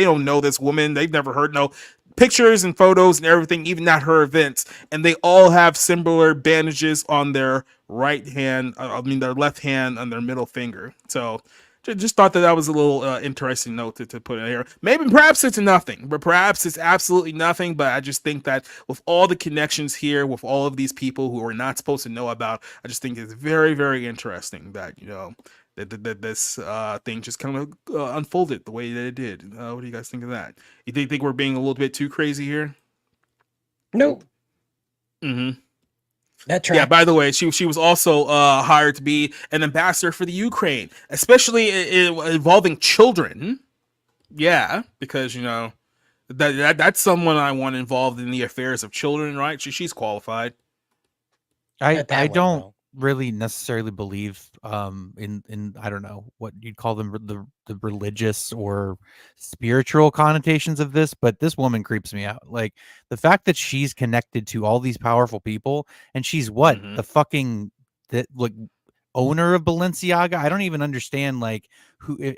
don't know this woman. They've never heard no pictures and photos and everything, even at her events. And they all have similar bandages on their right hand. Their left hand and their middle finger. So just thought that was a little interesting note to put in here. Maybe perhaps it's nothing, but perhaps it's absolutely nothing. But I just think that with all the connections here, with all of these people who are not supposed to know about, I just think it's very, very interesting that, that this thing just kind of unfolded the way that it did. What do you guys think of that? You think we're being a little bit too crazy here? Nope. Mm-hmm. That's right. Yeah, by the way, she was also hired to be an ambassador for the Ukraine, especially involving children. Yeah, because that's someone I want involved in the affairs of children, right? She's qualified. I don't really necessarily believe in I don't know what you'd call them, the religious or spiritual connotations of this, but this woman creeps me out. Like the fact that she's connected to all these powerful people, and she's the fucking owner of Balenciaga. I don't even understand like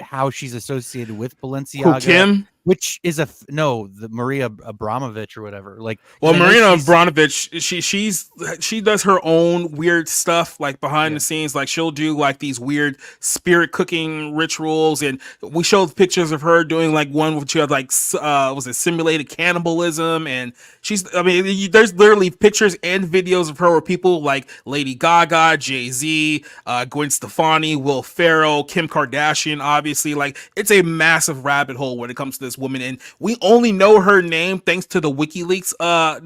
how she's associated with Balenciaga. Who, Kim? Which is the Maria Abramovich or whatever. Like, well, Marina Abramovich, she does her own weird stuff like behind the scenes. Like she'll do like these weird spirit cooking rituals, and we showed pictures of her doing like one which had like was it simulated cannibalism, and there's literally pictures and videos of her where people like Lady Gaga, Jay-Z, Gwen Stefani, Will Ferrell, Kim Kardashian, obviously. Like it's a massive rabbit hole when it comes to this woman, and we only know her name thanks to the WikiLeaks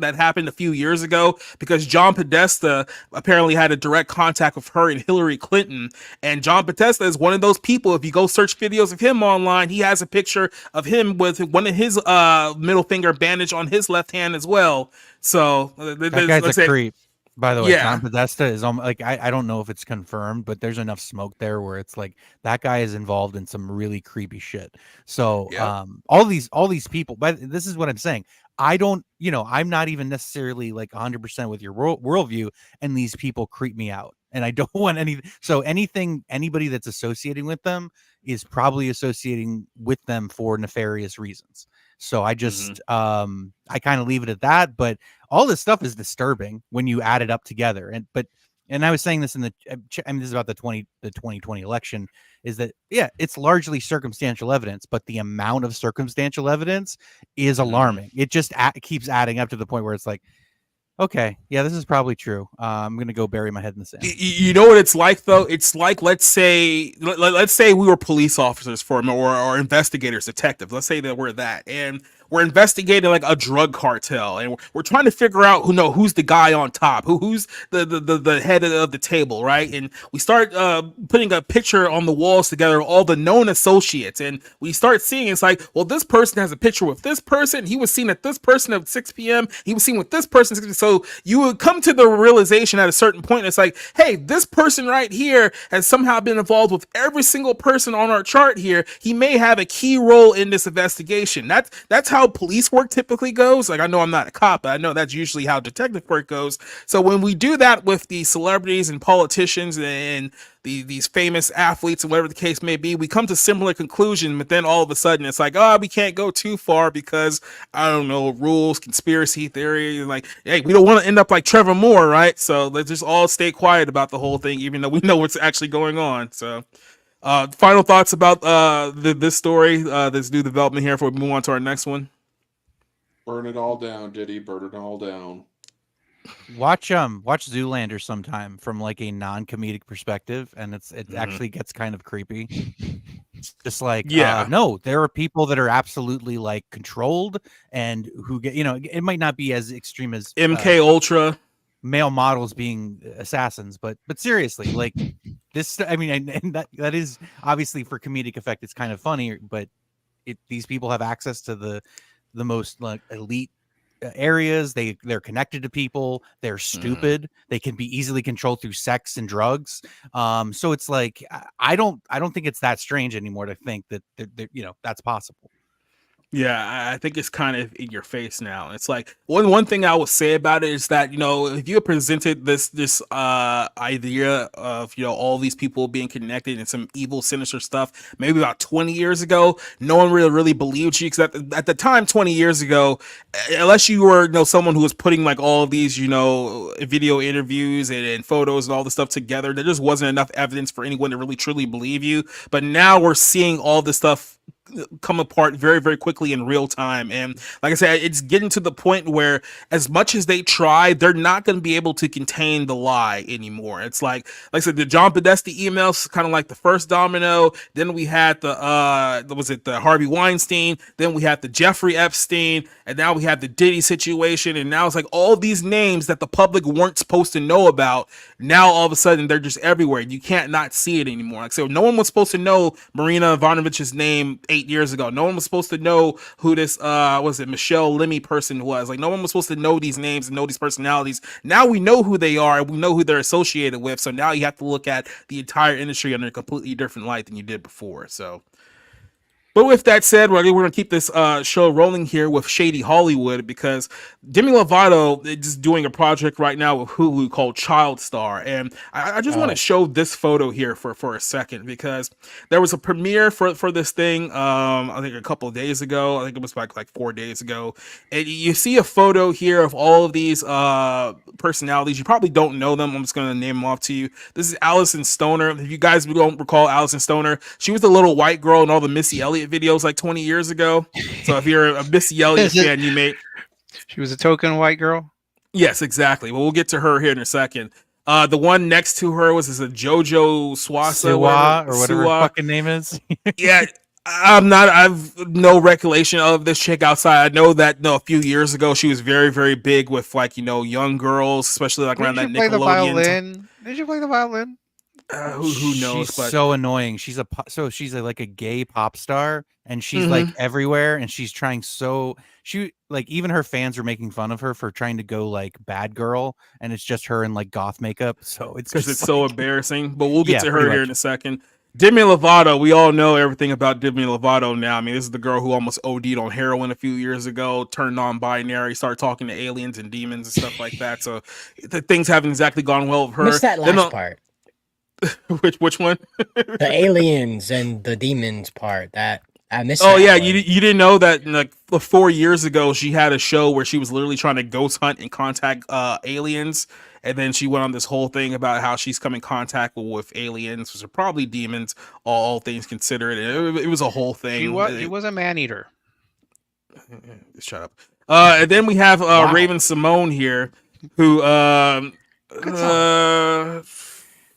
that happened a few years ago, because John Podesta apparently had a direct contact with her and Hillary Clinton. And John Podesta is one of those people, if you go search videos of him online, he has a picture of him with one of his middle finger bandage on his left hand as well. So that guy's a creep. By the way, John Podesta is like, I don't know if it's confirmed, but there's enough smoke there where it's like that guy is involved in some really creepy shit. So all these people, but this is what I'm saying. I don't, I'm not even necessarily like 100% with your worldview, and these people creep me out, and I don't want anybody that's associating with them is probably associating with them for nefarious reasons. So I just, I kind of leave it at that, but all this stuff is disturbing when you add it up together. And I was saying this this is about the 2020 election, is that, it's largely circumstantial evidence, but the amount of circumstantial evidence is alarming. It just keeps adding up to the point where it's like, okay, this is probably true. I'm gonna go bury my head in the sand. You know what it's like, though? It's like, let's say we were police officers for him, or investigators, detectives. Let's say that we're that, and we're investigating like a drug cartel, and we're trying to figure out who's the guy on top, who's the head of the table, right? And we start putting a picture on the walls together, all the known associates, and we start seeing it's like, well, this person has a picture with this person. He was seen at this person at 6 p.m. He was seen with this person. So you would come to the realization at a certain point, it's like, hey, this person right here has somehow been involved with every single person on our chart here. He may have a key role in this investigation. That's how police work typically goes. Like, I know I'm not a cop, but I know that's usually how detective work goes. So when we do that with the celebrities and politicians and these famous athletes and whatever the case may be, we come to similar conclusion, but then all of a sudden it's like, we can't go too far because, I don't know, rules, conspiracy theory, like, hey, we don't want to end up like Trevor Moore, right? So let's just all stay quiet about the whole thing, even though we know what's actually going on. So final thoughts about this story, this new development here before we move on to our next one. Burn it all down, Diddy. Burn it all down. Watch Zoolander sometime from like a non-comedic perspective, and it actually gets kind of creepy. It's just like, no, there are people that are absolutely like controlled and who get, it might not be as extreme as MK Ultra male models being assassins, but seriously, like this, I mean, and that is obviously for comedic effect. It's kind of funny, but these people have access to the most like elite areas. They're connected to people. They're stupid. They can be easily controlled through sex and drugs. So it's like I don't think it's that strange anymore to think that that's possible. Yeah, I think it's kind of in your face now. It's like one thing I will say about it is that, if you had presented this idea of, all these people being connected and some evil, sinister stuff, maybe about 20 years ago, no one really believed you. Because at the time, 20 years ago, unless you were, someone who was putting like all of these, video interviews and photos and all the stuff together, there just wasn't enough evidence for anyone to really truly believe you. But now we're seeing all this stuff come apart very, very quickly in real time. And like I said, it's getting to the point where as much as they try, they're not going to be able to contain the lie anymore. It's like I said, the John Podesta emails, kind of like the first domino. Then we had the Harvey Weinstein. Then we had the Jeffrey Epstein. And now we have the Diddy situation. And now it's like all these names that the public weren't supposed to know about. Now all of a sudden they're just everywhere. You can't not see it anymore. Like, so no one was supposed to know Marina Ivanovich's name 8 years ago. No one was supposed to know who this Michelle Lemmy person was. Like, no one was supposed to know these names and know these personalities. Now we know who they are and we know who they're associated with. So now you have to look at the entire industry under a completely different light than you did before. So, but with that said, we're going to keep this show rolling here with Shady Hollywood, because Demi Lovato is doing a project right now with Hulu called Child Star. And I just want to show this photo here for a second, because there was a premiere for this thing, I think a couple of days ago. I think it was like 4 days ago. And you see a photo here of all of these personalities. You probably don't know them. I'm just going to name them off to you. This is Allison Stoner. If you guys don't recall Allison Stoner, she was the little white girl in all the Missy Elliott videos like 20 years ago. So if you're a Missy Elliott fan, you may... She was a token white girl? Yes, exactly. Well, we'll get to her here in a second. The one next to her was a JoJo Swasa or whatever her fucking name is. Yeah, I've no recollection of this chick outside. I know that a few years ago she was very, very big with young girls, especially around that Nickelodeon. Did you play the violin? Who knows? She's so annoying. She's like a gay pop star, and she's like everywhere, and she's trying even her fans are making fun of her for trying to go like bad girl, and it's just her in like goth makeup. So it's because it's so embarrassing. But we'll get to her here in a second. Demi Lovato, we all know everything about Demi Lovato now. I mean, this is the girl who almost OD'd on heroin a few years ago, turned non-binary, started talking to aliens and demons and stuff like that. So things haven't exactly gone well with her. Missed that last part. Which one? The aliens and the demons part. That I missed. Oh yeah, you didn't know that like 4 years ago she had a show where she was literally trying to ghost hunt and contact aliens, and then she went on this whole thing about how she's come in contact with aliens, which are probably demons, all things considered. It was a whole thing. He was a man eater. Shut up. And then we have Raven Simone here, who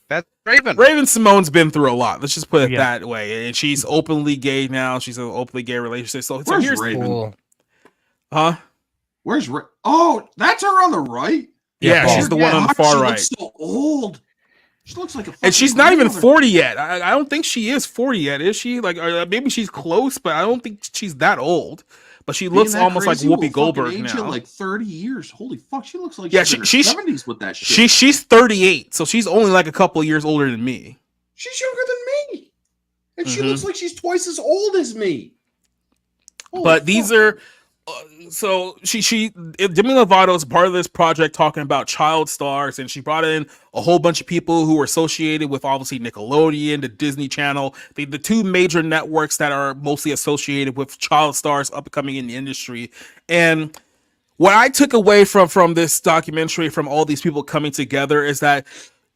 That's Raven. Raven Simone's been through a lot. Let's just put it that way. And she's openly gay now. She's an openly gay relationship. So where's Raven? Cool. Huh? Where's Oh, that's her on the right. Yeah, she's the one on the far right. She looks so old. She looks like and she's not even 40 yet. I don't think she is 40 yet, is she? Like maybe she's close, but I don't think she's that old. But she looks almost like Whoopi Goldberg now. Like 30 years. Holy fuck, she looks like she's in her 70s with that shit. She's 38, so she's only like a couple of years older than me. She's younger than me. And she looks like she's twice as old as me. Holy but fuck. These are so Demi Lovato is part of this project talking about child stars, and she brought in a whole bunch of people who were associated with obviously Nickelodeon, the Disney Channel, the two major networks that are mostly associated with child stars up and coming in the industry. And what I took away from this documentary, from all these people coming together, is that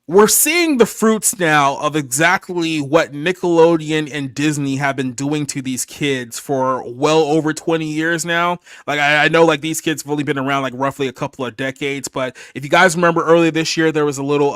we're seeing the fruits now of exactly what Nickelodeon and Disney have been doing to these kids for well over 20 years now. Like I know like these kids have only been around like roughly a couple of decades, but if you guys remember earlier this year, there was a little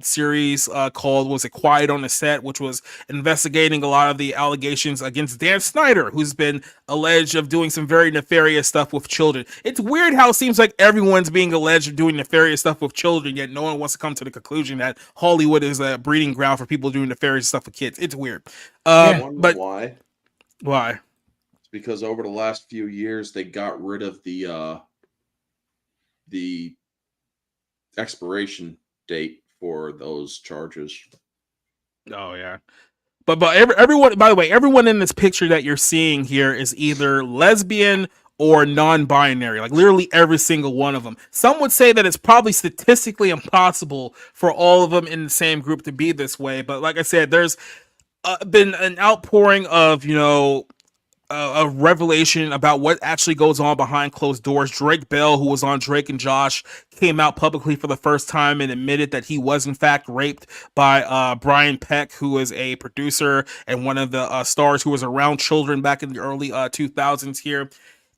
series called, was it Quiet on the Set, which was investigating a lot of the allegations against Dan Snyder, who's been alleged of doing some very nefarious stuff with children. It's weird how it seems like everyone's being alleged of doing nefarious stuff with children, yet no one wants to come to the conclusion that Hollywood is a breeding ground for people doing nefarious stuff with kids. It's weird. But why? Why? It's because over the last few years they got rid of the expiration date for those charges. Oh yeah. But everyone, by the way, everyone in this picture that you're seeing here is either lesbian or non-binary, like literally every single one of them. Some would say that it's probably statistically impossible for all of them in the same group to be this way. But like I said, there's been an outpouring of, a revelation about what actually goes on behind closed doors. Drake Bell, who was on Drake and Josh, came out publicly for the first time and admitted that he was in fact raped by Brian Peck, who is a producer and one of the stars who was around children back in the early 2000s here.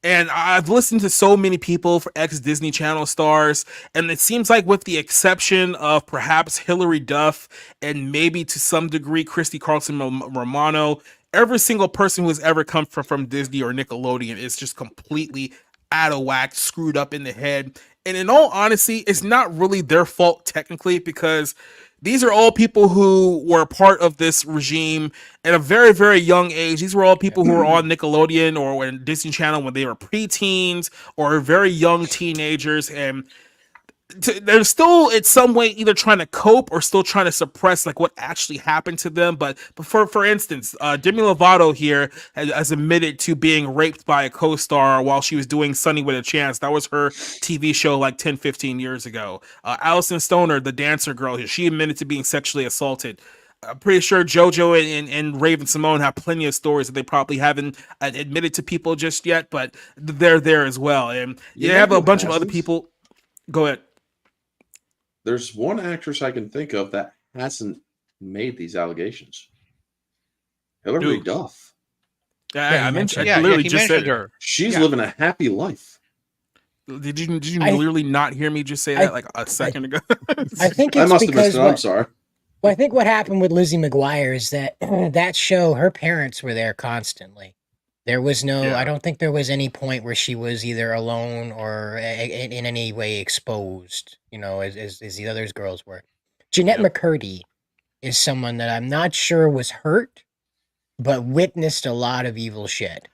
And I've listened to so many people for ex-Disney Channel stars, and it seems like with the exception of perhaps Hilary Duff and maybe to some degree Christy Carlson Romano, every single person who has ever come from Disney or Nickelodeon is just completely out of whack, screwed up in the head. And in all honesty, it's not really their fault technically, because these are all people who were part of this regime at a very, very young age. These were all people who were on Nickelodeon or in Disney Channel when they were preteens or very young teenagers. And they're still in some way either trying to cope or still trying to suppress like what actually happened to them. But for instance, Demi Lovato here has admitted to being raped by a co-star while she was doing Sunny with a Chance. That was her TV show like 10-15 years ago. Allison Stoner, the dancer girl, she admitted to being sexually assaulted. I'm pretty sure JoJo and Raven Simone have plenty of stories that they probably haven't admitted to people just yet, but they're there as well. And you have a bunch of other people. Go ahead. There's one actress I can think of that hasn't made these allegations. Hilary Duff. I mentioned. I literally just said her. She's living a happy life. Did you literally not hear me just say that like a second ago? I think it's I must have because missed it. I'm sorry. Well, I think what happened with Lizzie McGuire is that that show, her parents were there constantly. There was no, I don't think there was any point where she was either alone or in any way exposed, as the other girls were. Jeanette McCurdy is someone that I'm not sure was hurt, but witnessed a lot of evil shit.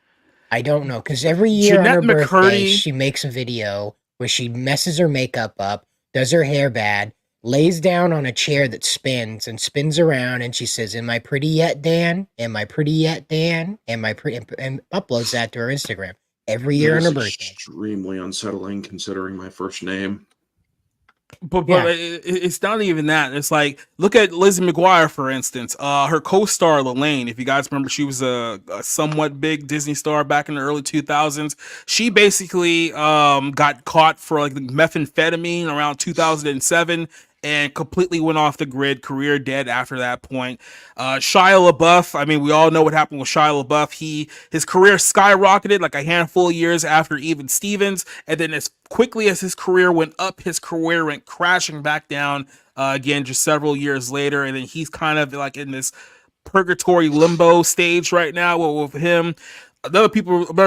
I don't know, because every year on her birthday, she makes a video where she messes her makeup up, does her hair bad, lays down on a chair that spins and spins around, and she says, "Am I pretty yet, Dan? Am I pretty yet, Dan? Am I pretty?" And uploads that to her Instagram every year on her birthday. Extremely unsettling, considering my first name. But it's not even that. It's like, look at Lizzie McGuire, for instance. Her co-star Lelaine, if you guys remember, she was a somewhat big Disney star back in the early 2000s. She basically got caught for like methamphetamine around 2007 and completely went off the grid, career dead after that point. Shia LaBeouf, I mean, we all know what happened with Shia LaBeouf. His career skyrocketed like a handful of years after Even Stevens, and then as quickly as his career went up, his career went crashing back down again just several years later, and then he's kind of like in this purgatory limbo stage right now with him. Another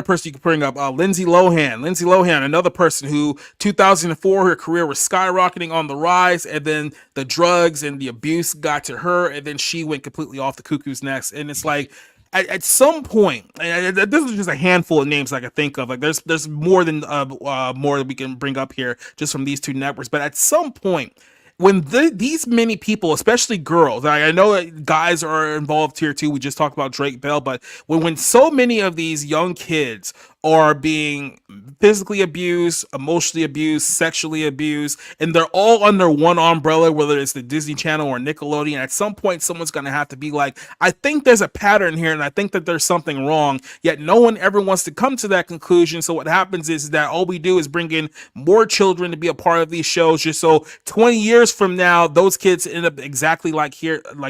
person you can bring up, Lindsay Lohan. Lindsay Lohan, another person who 2004, her career was skyrocketing on the rise, and then the drugs and the abuse got to her, and then she went completely off the cuckoo's nest. And it's like, at some point, and this is just a handful of names I can think of. Like there's more than more that we can bring up here just from these two networks. But at some point, when these many people, especially girls, I know that guys are involved here too. We just talked about Drake Bell, but when so many of these young kids are being physically abused, emotionally abused, sexually abused, and they're all under one umbrella, whether it's the Disney Channel or Nickelodeon. At some point, someone's going to have to be like, I think there's a pattern here, and I think that there's something wrong, yet no one ever wants to come to that conclusion. So what happens is that all we do is bring in more children to be a part of these shows, just so 20 years from now, those kids end up exactly like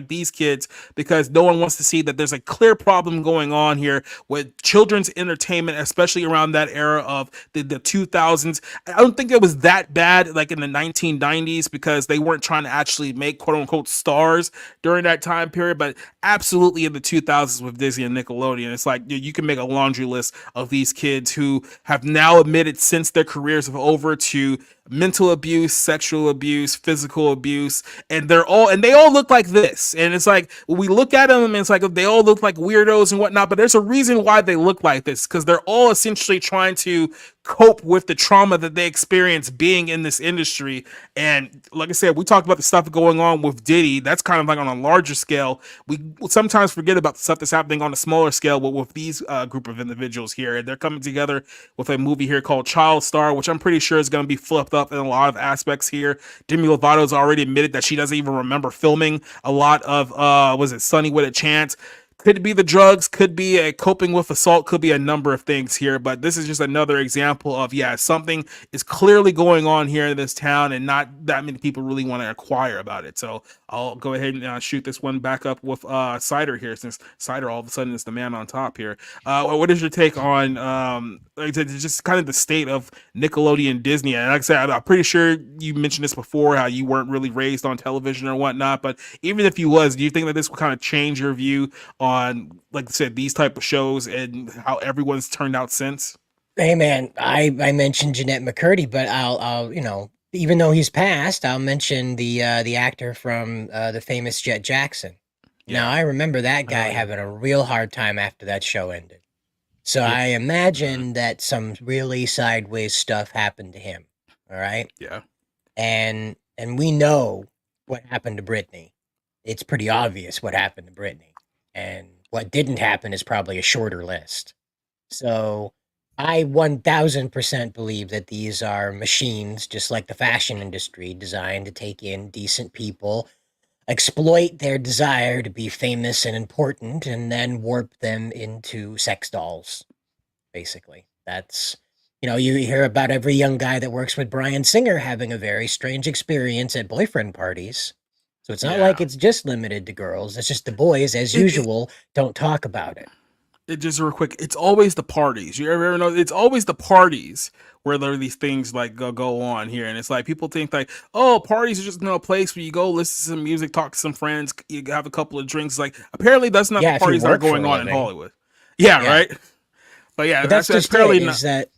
these kids, because no one wants to see that there's a clear problem going on here with children's entertainment, especially around that era of the 2000s. I don't think it was that bad like in the 1990s, because they weren't trying to actually make quote unquote stars during that time period, but absolutely in the 2000s with Disney and Nickelodeon, it's like you can make a laundry list of these kids who have now admitted since their careers are over to mental abuse, sexual abuse, physical abuse, and they all look like this. And it's like we look at them and it's like they all look like weirdos and whatnot, but there's a reason why they look like this, because they're all essentially trying to cope with the trauma that they experience being in this industry. And like I said, we talked about the stuff going on with Diddy. That's kind of like on a larger scale. We sometimes forget about the stuff that's happening on a smaller scale, but with these group of individuals here, and they're coming together with a movie here called Child Star, which I'm pretty sure is going to be flipped up in a lot of aspects here. Demi Lovato's already admitted that she doesn't even remember filming a lot of was it Sunny with a Chance. Could be the drugs, could be a coping with assault, could be a number of things here, but this is just another example of, yeah, something is clearly going on here in this town and not that many people really want to inquire about it. So I'll go ahead and shoot this one back up with Cider here, since Cider all of a sudden is the man on top here. What is your take on just kind of the state of Nickelodeon Disney? And like I said, I'm pretty sure you mentioned this before, how you weren't really raised on television or whatnot, but even if you was, do you think that this will kind of change your view on, like I said, these type of shows and how everyone's turned out since? Hey man, I mentioned Jeanette McCurdy, but I'll even though he's passed, I'll mention the actor from the famous Jet Jackson. Yeah. Now I remember that guy having a real hard time after that show ended. So I imagine that some really sideways stuff happened to him. All right. Yeah. And we know what happened to Britney. It's pretty obvious what happened to Britney. And what didn't happen is probably a shorter list. So I 1000% believe that these are machines, just like the fashion industry, designed to take in decent people, exploit their desire to be famous and important, and then warp them into sex dolls, basically. That's, you hear about every young guy that works with Bryan Singer having a very strange experience at boyfriend parties. So it's not like it's just limited to girls. It's just the boys, as usual, don't talk about it. It just real quick. It's always the parties. You ever know? It's always the parties where there are these things like go on here, and it's like people think like, oh, parties are just a place where you go listen to some music, talk to some friends, you have a couple of drinks. Like apparently that's not the parties that are going on in Hollywood. Yeah, right. But yeah, but that's just apparently it,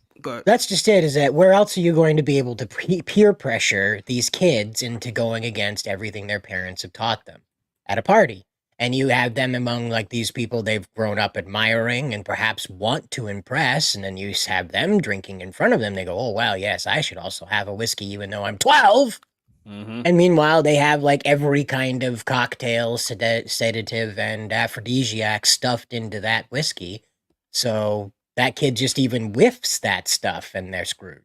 that's just it, is that where else are you going to be able to peer pressure these kids into going against everything their parents have taught them at a party? And you have them among like these people they've grown up admiring and perhaps want to impress, and then you have them drinking in front of them. They go, oh, wow, yes, I should also have a whiskey even though I'm 12. Mm-hmm. And meanwhile, they have like every kind of cocktail, sedative, and aphrodisiac stuffed into that whiskey. So that kid just even whiffs that stuff and they're screwed.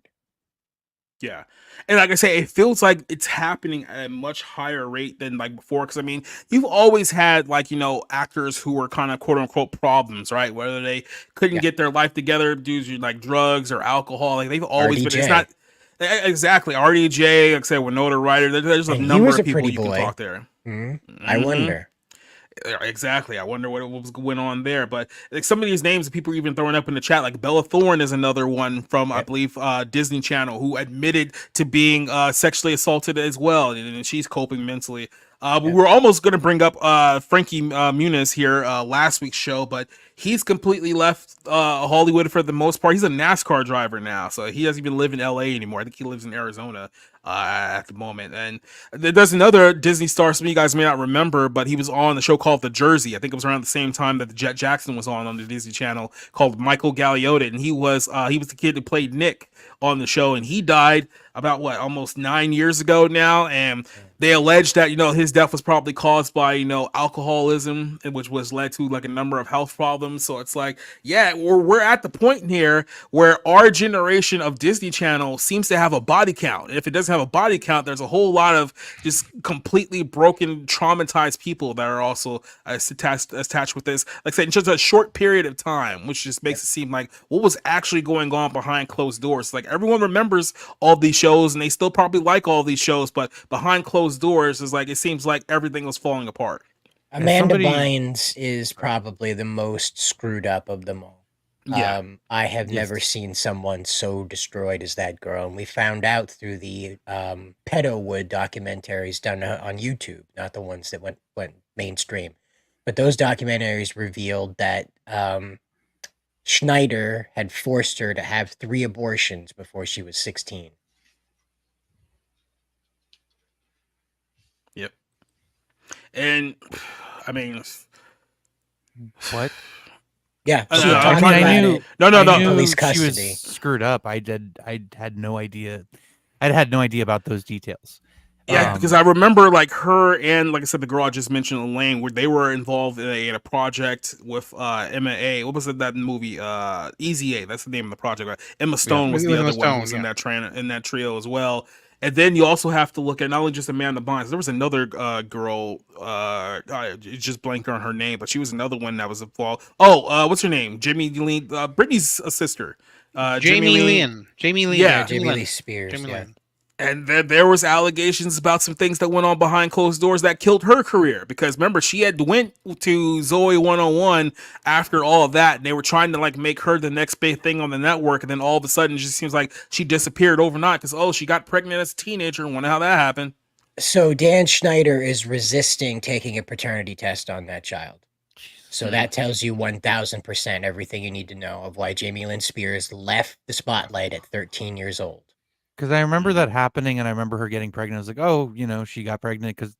Yeah. And like I say, it feels like it's happening at a much higher rate than like before. Cause I mean, you've always had like, actors who were kind of quote unquote problems, right? Whether they couldn't get their life together due to like drugs or alcohol. Like they've always been, it's not exactly RDJ, like I said, Winona Ryder. There's a number of people you can talk there. Mm-hmm. I wonder. Exactly. I wonder what was going on there. But like some of these names that people are even throwing up in the chat, like Bella Thorne is another one from, I believe, Disney Channel, who admitted to being sexually assaulted as well. And she's coping mentally. We were almost going to bring up Frankie Muniz here last week's show, but he's completely left Hollywood for the most part. He's a NASCAR driver now, so he doesn't even live in LA anymore. I think he lives in Arizona at the moment. And there's another Disney star, some of you guys may not remember, but he was on the show called The Jersey. I think it was around the same time that the Jet Jackson was on the Disney Channel, called Michael Galliotta, and he was the kid who played Nick on the show, and he died about almost 9 years ago now, and they alleged that his death was probably caused by alcoholism, which was led to like a number of health problems them. So it's like, yeah, we're at the point here where our generation of Disney Channel seems to have a body count. And if it doesn't have a body count, there's a whole lot of just completely broken, traumatized people that are also attached with this. Like I said, in just a short period of time, which just makes it seem like what was actually going on behind closed doors. Like everyone remembers all these shows and they still probably like all these shows, but behind closed doors is like, it seems like everything was falling apart. Amanda Bynes is probably the most screwed up of them all. Yeah. I have never seen someone so destroyed as that girl. And we found out through the Pedowood documentaries done on YouTube, not the ones that went mainstream. But those documentaries revealed that Schneider had forced her to have 3 abortions before she was 16. Yep. And I mean, what? Yeah, I knew. No. Police She was custody. screwed up. I had no idea. I had no idea about those details. Yeah, because I remember like her and like I said, the girl I just mentioned, Elaine, where they were involved in a project with Emma A. What was it, that movie? Easy A. That's the name of the project. Right? Emma Stone was the other one who was in that trio as well. And then you also have to look at not only just Amanda Bynes. There was another girl. Just blank on her name, but she was another one that was involved. Oh, what's her name? Jamie Lee, Brittany's sister. Jamie Lynn. Yeah, Jamie Lee Spears. Lynn. And then there was allegations about some things that went on behind closed doors that killed her career. Because remember, she had went to Zoe 101 after all of that. And they were trying to like make her the next big thing on the network. And then all of a sudden, it just seems like she disappeared overnight because, she got pregnant as a teenager. And wonder how that happened. So Dan Schneider is resisting taking a paternity test on that child. So that tells you 1000% everything you need to know of why Jamie Lynn Spears left the spotlight at 13 years old. Because I remember that happening, and I remember her getting pregnant. I was like, she got pregnant because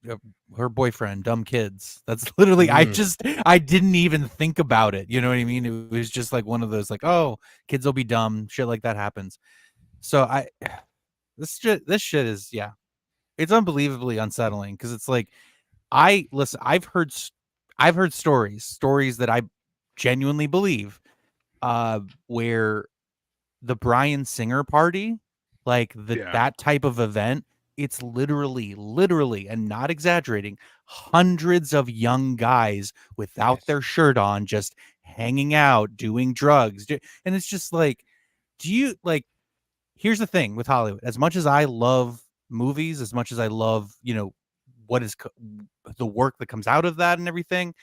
her boyfriend, dumb kids. That's literally, I didn't even think about it. You know what I mean? It was just like one of those, like, kids will be dumb. Shit like that happens. So this shit is, it's unbelievably unsettling because it's like, I've heard stories that I genuinely believe, where the Bryan Singer party, like that type of event, it's literally, and not exaggerating, hundreds of young guys without their shirt on, just hanging out, doing drugs. And it's just like, here's the thing with Hollywood. As much as I love movies, as much as I love, what is the work that comes out of that and everything,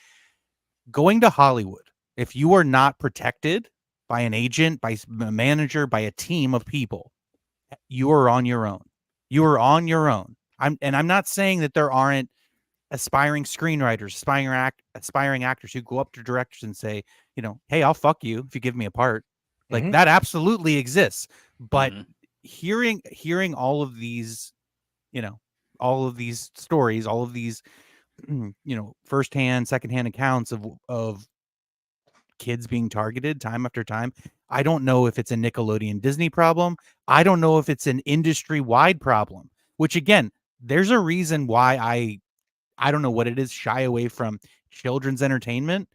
going to Hollywood, if you are not protected by an agent, by a manager, by a team of people, you are on your own. You are on your own. I'm not saying that there aren't aspiring screenwriters, aspiring actors who go up to directors and say, hey, I'll fuck you if you give me a part. Like that absolutely exists. But hearing all of these, all of these stories, all of these, firsthand, secondhand accounts of kids being targeted time after time. I don't know if it's a Nickelodeon Disney problem. I don't know if it's an industry-wide problem, which again, there's a reason why I don't know what it is, shy away from children's entertainment.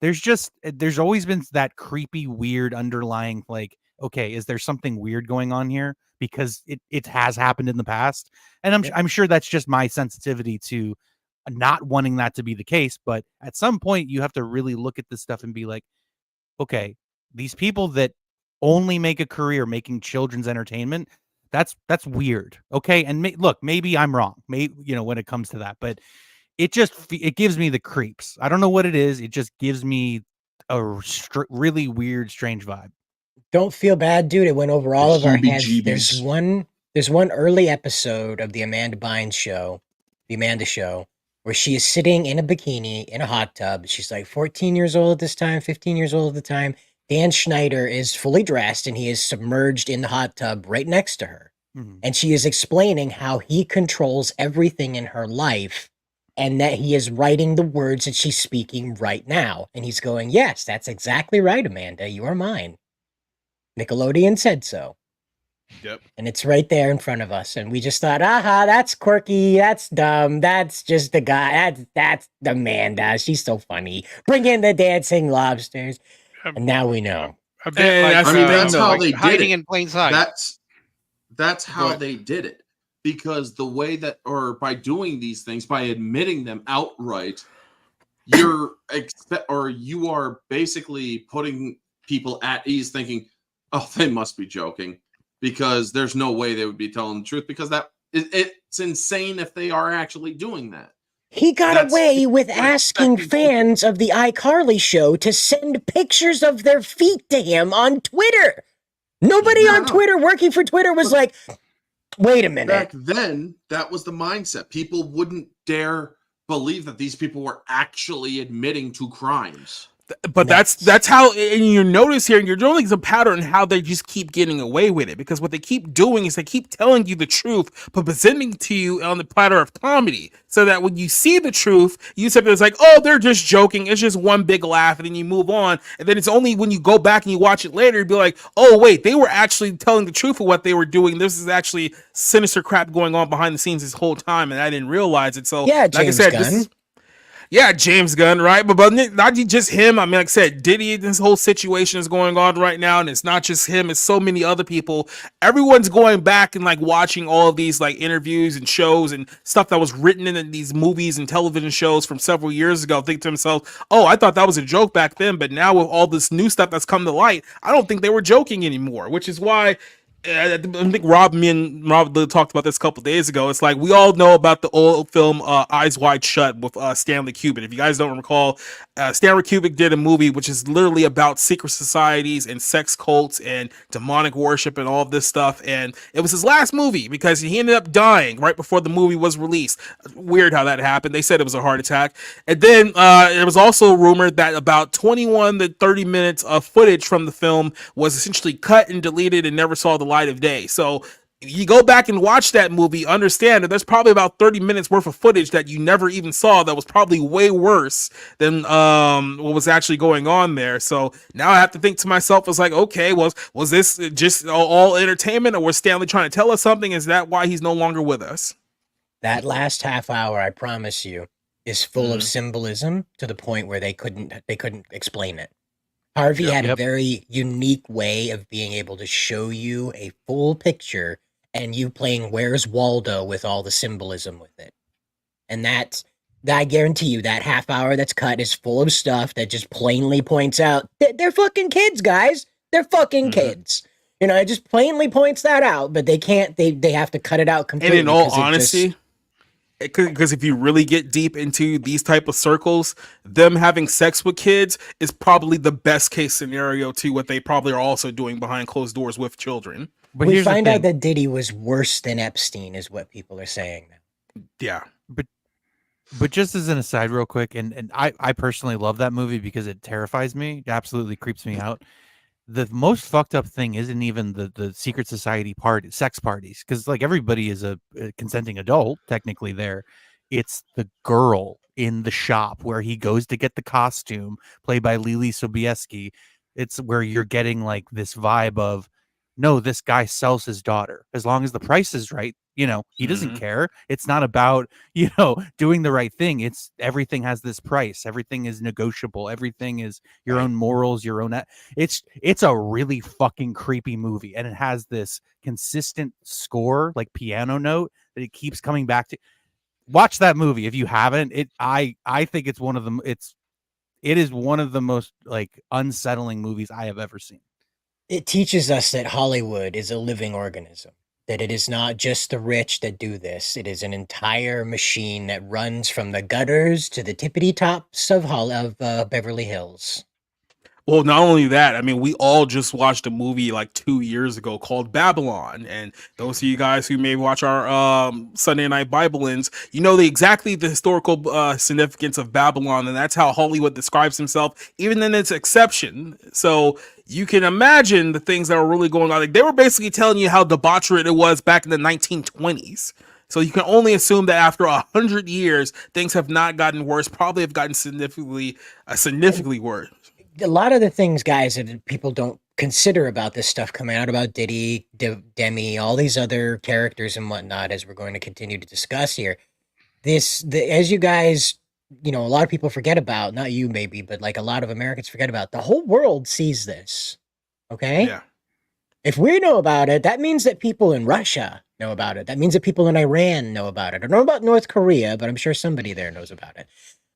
There's always been that creepy, weird underlying, like, okay, is there something weird going on here? Because it has happened in the past. And I'm sure that's just my sensitivity to not wanting that to be the case. But at some point you have to really look at this stuff and be like, okay, these people that only make a career making children's entertainment, that's weird. Okay. And look, maybe I'm wrong, when it comes to that, but it gives me the creeps. I don't know what it is. It just gives me a really weird, strange vibe. Don't feel bad, dude. It went over all of our heads. There's one early episode of the Amanda Bynes show, the Amanda Show, where she is sitting in a bikini in a hot tub. She's like 14 years old at this time, 15 years old at the time. Dan Schneider is fully dressed and he is submerged in the hot tub right next to her. Mm-hmm. And she is explaining how he controls everything in her life and that he is writing the words that she's speaking right now. And he's going, yes, that's exactly right, Amanda. You are mine. Nickelodeon said so. Yep. And it's right there in front of us. And we just thought, aha, that's quirky. That's dumb. That's just the guy. That's Amanda. She's so funny. Bring in the dancing lobsters. And now we know. A bit And like, that's the thing, that's though, how like they did hiding it. in plain sight. That's how But- they did it. Because the way that, or by doing these things, by admitting them outright, you are basically putting people at ease, thinking, "Oh, they must be joking," because there's no way they would be telling the truth. Because it's insane if they are actually doing that. He got That's- away with we're asking expecting fans of the iCarly show to send pictures of their feet to him on Twitter. Nobody on No. Twitter working for Twitter was like, wait a minute. Back then, that was the mindset. People wouldn't dare believe that these people were actually admitting to crimes. But that's how, and you notice here, and you're noticing a pattern how they just keep getting away with it, because what they keep doing is they keep telling you the truth, but presenting to you on the platter of comedy, so that when you see the truth, you sit there, it's like, oh, they're just joking, it's just one big laugh, and then you move on, and then it's only when you go back and you watch it later, you'd be like, oh wait, they were actually telling the truth of what they were doing. This is actually sinister crap going on behind the scenes this whole time, and I didn't realize it. So, Yeah, like I James said, Gunn. yeah, James Gunn, right? But not just him. I mean, like I said, Diddy, this whole situation is going on right now, and it's not just him, it's so many other people. Everyone's going back and like watching all of these like interviews and shows and stuff that was written in these movies and television shows from several years ago, think to themselves, oh, I thought that was a joke back then, but now with all this new stuff that's come to light, I don't think they were joking anymore, which is why I think me and Rob talked about this a couple days ago. It's like we all know about the old film Eyes Wide Shut with Stanley Kubrick. If you guys don't recall, Stanley Kubrick did a movie which is literally about secret societies and sex cults and demonic worship and all of this stuff. And it was his last movie because he ended up dying right before the movie was released. Weird how that happened. They said it was a heart attack. And then it was also rumored that about 21 to 30 minutes of footage from the film was essentially cut and deleted and never saw the light of day. So you go back and watch that movie, understand that there's probably about 30 minutes worth of footage that you never even saw that was probably way worse than what was actually going on there. So now I have to think to myself, it's like, okay, was this just all entertainment, or was Stanley trying to tell us something? Is that why he's no longer with us? That last half hour, I promise you, is full of symbolism to the point where they couldn't explain it. Harvey had a very unique way of being able to show you a full picture and you playing Where's Waldo with all the symbolism with it. And I guarantee you that half hour that's cut is full of stuff that just plainly points out they're fucking kids, guys. They're fucking kids. You know, it just plainly points that out, but they can't, they have to cut it out completely. And in all honesty, because if you really get deep into these type of circles, them having sex with kids is probably the best case scenario to what they probably are also doing behind closed doors with children. But we here's the find out thing. that Diddy was worse than Epstein is what people are saying now. Yeah. But just as an aside real quick, and I personally love that movie because it terrifies me. It absolutely creeps me out. The most fucked up thing isn't even the secret society party, sex parties, because like everybody is a consenting adult technically there. It's the girl in the shop where he goes to get the costume, played by Lily Sobieski. It's where you're getting like this vibe of, no, this guy sells his daughter as long as the price is right. You know, he doesn't care. It's not about, you know, doing the right thing. It's everything has this price. Everything is negotiable. Everything is your own morals, your own. It's a really fucking creepy movie. And it has this consistent score, like piano note that it keeps coming back to. Watch that movie if you haven't. I think it's one of them. It is one of the most like unsettling movies I have ever seen. It teaches us that Hollywood is a living organism, that it is not just the rich that do this. It is an entire machine that runs from the gutters to the tippity tops of Beverly Hills. Well, not only that, I mean, we all just watched a movie like 2 years ago called Babylon. And those of you guys who may watch our Sunday Night Bible-ins, you know exactly the historical significance of Babylon. And that's how Hollywood describes himself, even in its exception. So you can imagine the things that were really going on. Like, they were basically telling you how debaucherate it was back in the 1920s. So you can only assume that after 100 years, things have not gotten worse, probably have gotten significantly worse. A lot of the things, guys, that people don't consider about this stuff coming out about Diddy, Demi, all these other characters and whatnot, as we're going to continue to discuss here. As you guys, a lot of people forget about, not you maybe, but like a lot of Americans forget about, the whole world sees this. Okay? Yeah. If we know about it, that means that people in Russia know about it. That means that people in Iran know about it. I don't know about North Korea, but I'm sure somebody there knows about it.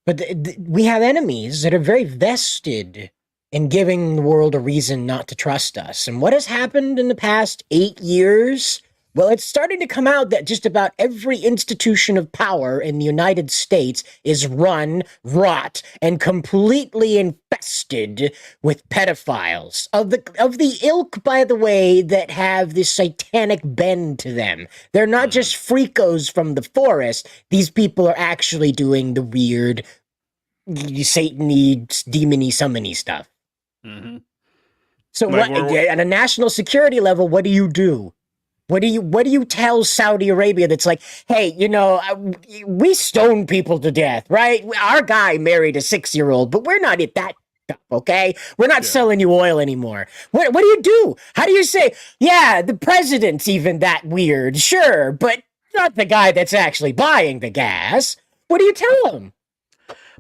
But we have enemies that are very vested in giving the world a reason not to trust us. And what has happened in the past 8 years? Well, it's starting to come out that just about every institution of power in the United States is run, rot, and completely infested with pedophiles of the ilk, by the way, that have this satanic bend to them. They're not just freakos from the forest. These people are actually doing the weird, Satan-y, demon-y, summon-y stuff. Mm-hmm. So Like, what, at a national security level, what do you do? What do you tell Saudi Arabia that's like, hey, we stone people to death, right? Our guy married a 6-year-old, but we're not at that stuff, okay? We're not selling you oil anymore. What do you do? How do you say, yeah, the president's even that weird, sure, but not the guy that's actually buying the gas? What do you tell him?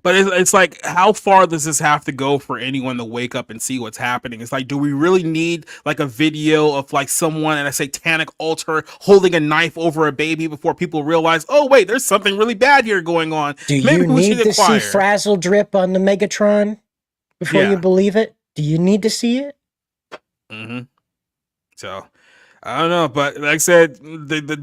But it's like, how far does this have to go for anyone to wake up and see what's happening? It's like, do we really need like a video of like someone at a satanic altar holding a knife over a baby before people realize, oh wait, there's something really bad here going on? Do you need to see frazzle drip on the Megatron before you believe it? Do you need to see it? Mm-hmm. So I don't know, but like I said,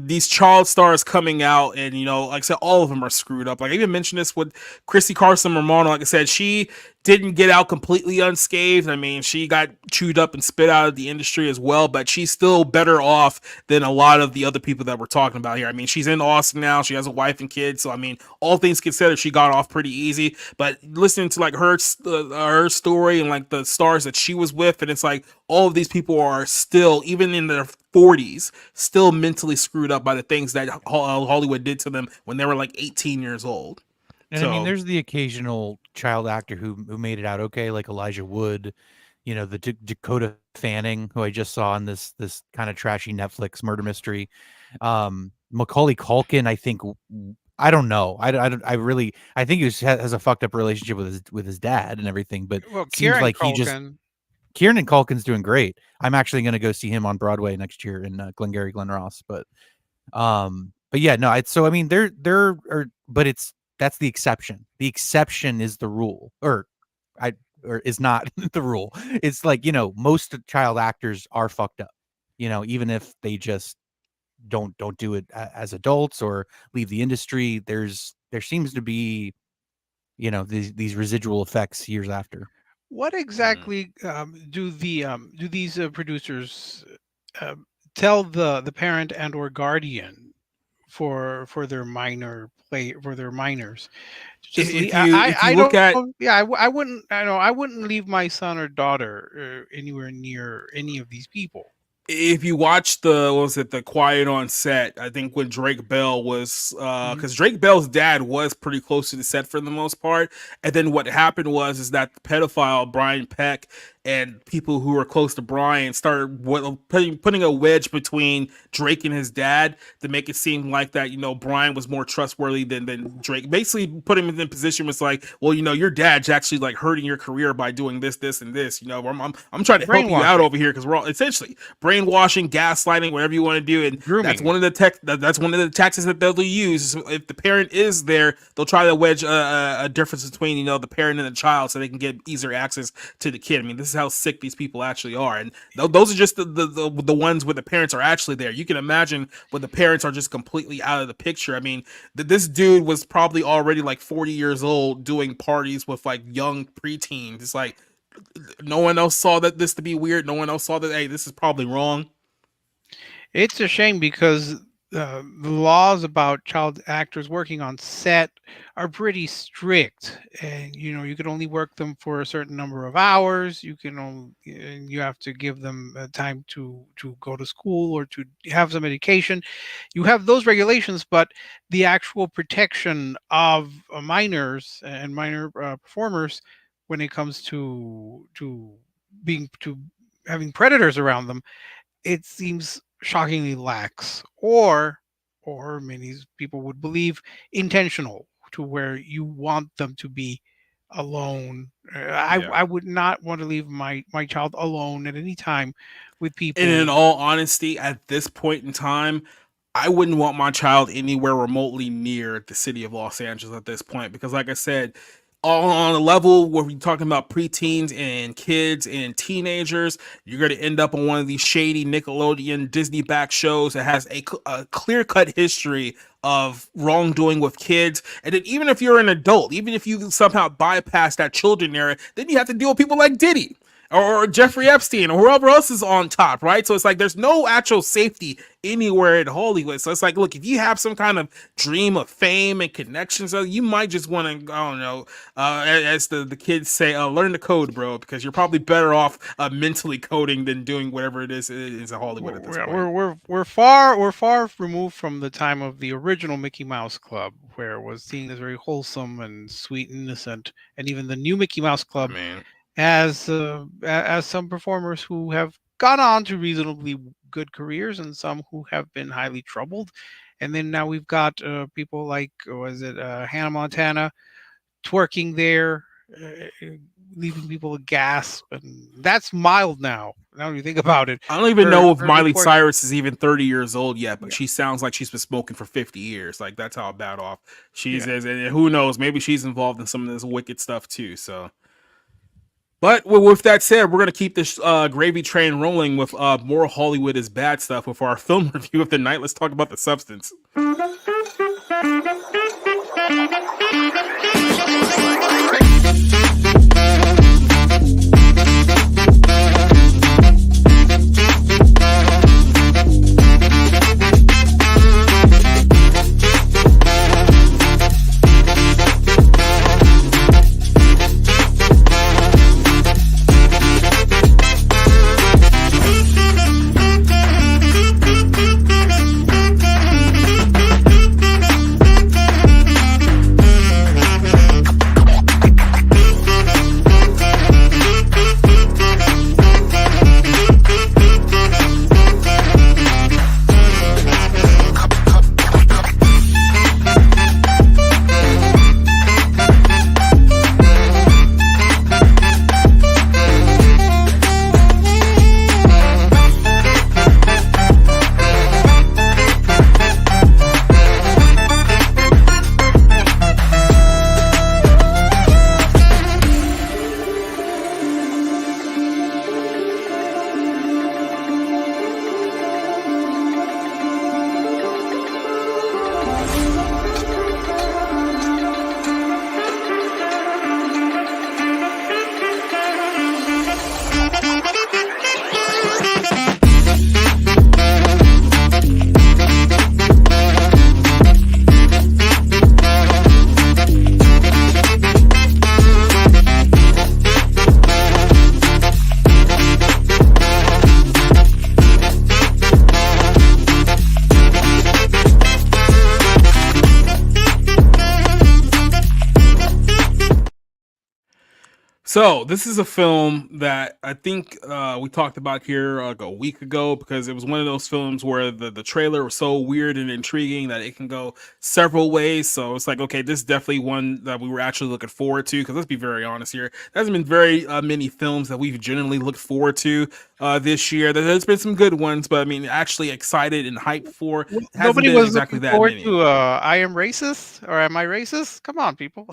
these child stars coming out, and like I said, all of them are screwed up. Like I even mentioned this with Christy Carson Romano. Like I said, she didn't get out completely unscathed. I mean, she got chewed up and spit out of the industry as well, but she's still better off than a lot of the other people that we're talking about here. I mean, she's in Austin now. She has a wife and kids. So, I mean, all things considered, she got off pretty easy. But listening to like her story and like the stars that she was with, and it's like all of these people are still, even in their 40s, still mentally screwed up by the things that Hollywood did to them when they were like 18 years old. And I mean, there's the occasional child actor who made it out okay, like Elijah Wood, the Dakota Fanning, who I just saw in this kind of trashy Netflix murder mystery. Macaulay Culkin, I think, I don't know. I think he has a fucked up relationship with his dad and everything, but it seems like Kieran Culkin's doing great. I'm actually going to go see him on Broadway next year in Glengarry Glen Ross, but yeah, no, so I mean, but that's the exception. The exception is the rule, or is not the rule. It's like, most child actors are fucked up, even if they just don't do it as adults or leave the industry. There seems to be, these residual effects years after. What exactly do these producers tell the parent and or guardian for their minors? Just I wouldn't leave my son or daughter anywhere near any of these people. If you watch the Quiet on Set, I think when Drake Bell was, because Drake Bell's dad was pretty close to the set for the most part, and then what happened is that the pedophile Brian Peck and people who were close to Brian started putting a wedge between Drake and his dad to make it seem like that, Brian was more trustworthy than Drake. Basically put him in the position was like, well, your dad's actually like hurting your career by doing this, and this, I'm trying to help you out over here because we're all essentially brainwashing, gaslighting, whatever you want to do. And grooming. That's one of the tactics that they'll use. If the parent is there, they'll try to wedge a difference between, the parent and the child so they can get easier access to the kid. I mean, this is how sick these people actually are, and those are just the ones where the parents are actually there. You can imagine when the parents are just completely out of the picture. I mean, this dude was probably already like 40 years old doing parties with like young preteens. It's like no one else saw this to be weird. No one else saw that, hey, this is probably wrong. It's a shame because the laws about child actors working on set are pretty strict, and you can only work them for a certain number of hours. You have to give them time to go to school or to have some education. You have those regulations, but the actual protection of minors and minor performers when it comes to having predators around them, it seems shockingly lax, or many people would believe intentional, to where you want them to be alone. I would not want to leave my child alone at any time with people. And in all honesty, at this point in time, I wouldn't want my child anywhere remotely near the city of Los Angeles at this point, because like I said, on a level where we're talking about preteens and kids and teenagers, you're going to end up on one of these shady Nickelodeon Disney back shows that has a clear-cut history of wrongdoing with kids. And then even if you're an adult, even if you somehow bypass that children era, then you have to deal with people like Diddy or Jeffrey Epstein or whoever else is on top, right? So it's like there's no actual safety anywhere in Hollywood. So it's like, look, if you have some kind of dream of fame and connections, you might just want to, I don't know, as the kids say, learn the code, bro, because you're probably better off mentally coding than doing whatever it is in Hollywood at this point. We're far removed from the time of the original Mickey Mouse Club, where it was seen as very wholesome and sweet and innocent, and even the new Mickey Mouse Club as some performers who have gone on to reasonably good careers and some who have been highly troubled. And then now we've got people like, Hannah Montana twerking there, leaving people aghast. And that's mild now that you think about it. I don't even know if Miley Cyrus is even 30 years old yet, but she sounds like she's been smoking for 50 years. Like, that's how bad off she is. And who knows, maybe she's involved in some of this wicked stuff too. So, but with that said, we're going to keep this gravy train rolling with more Hollywood is bad stuff with our film review of the night. Let's talk about The Substance. So this is a film that I think we talked about here like a week ago, because it was one of those films where the trailer was so weird and intriguing that it can go several ways. So it's like, okay, this is definitely one that we were actually looking forward to, because let's be very honest here, there hasn't been very many films that we've generally looked forward to this year. There's been some good ones, but I mean, actually excited and hyped for. Nobody was exactly looking forward to I Am Racist or Am I Racist? Come on, people.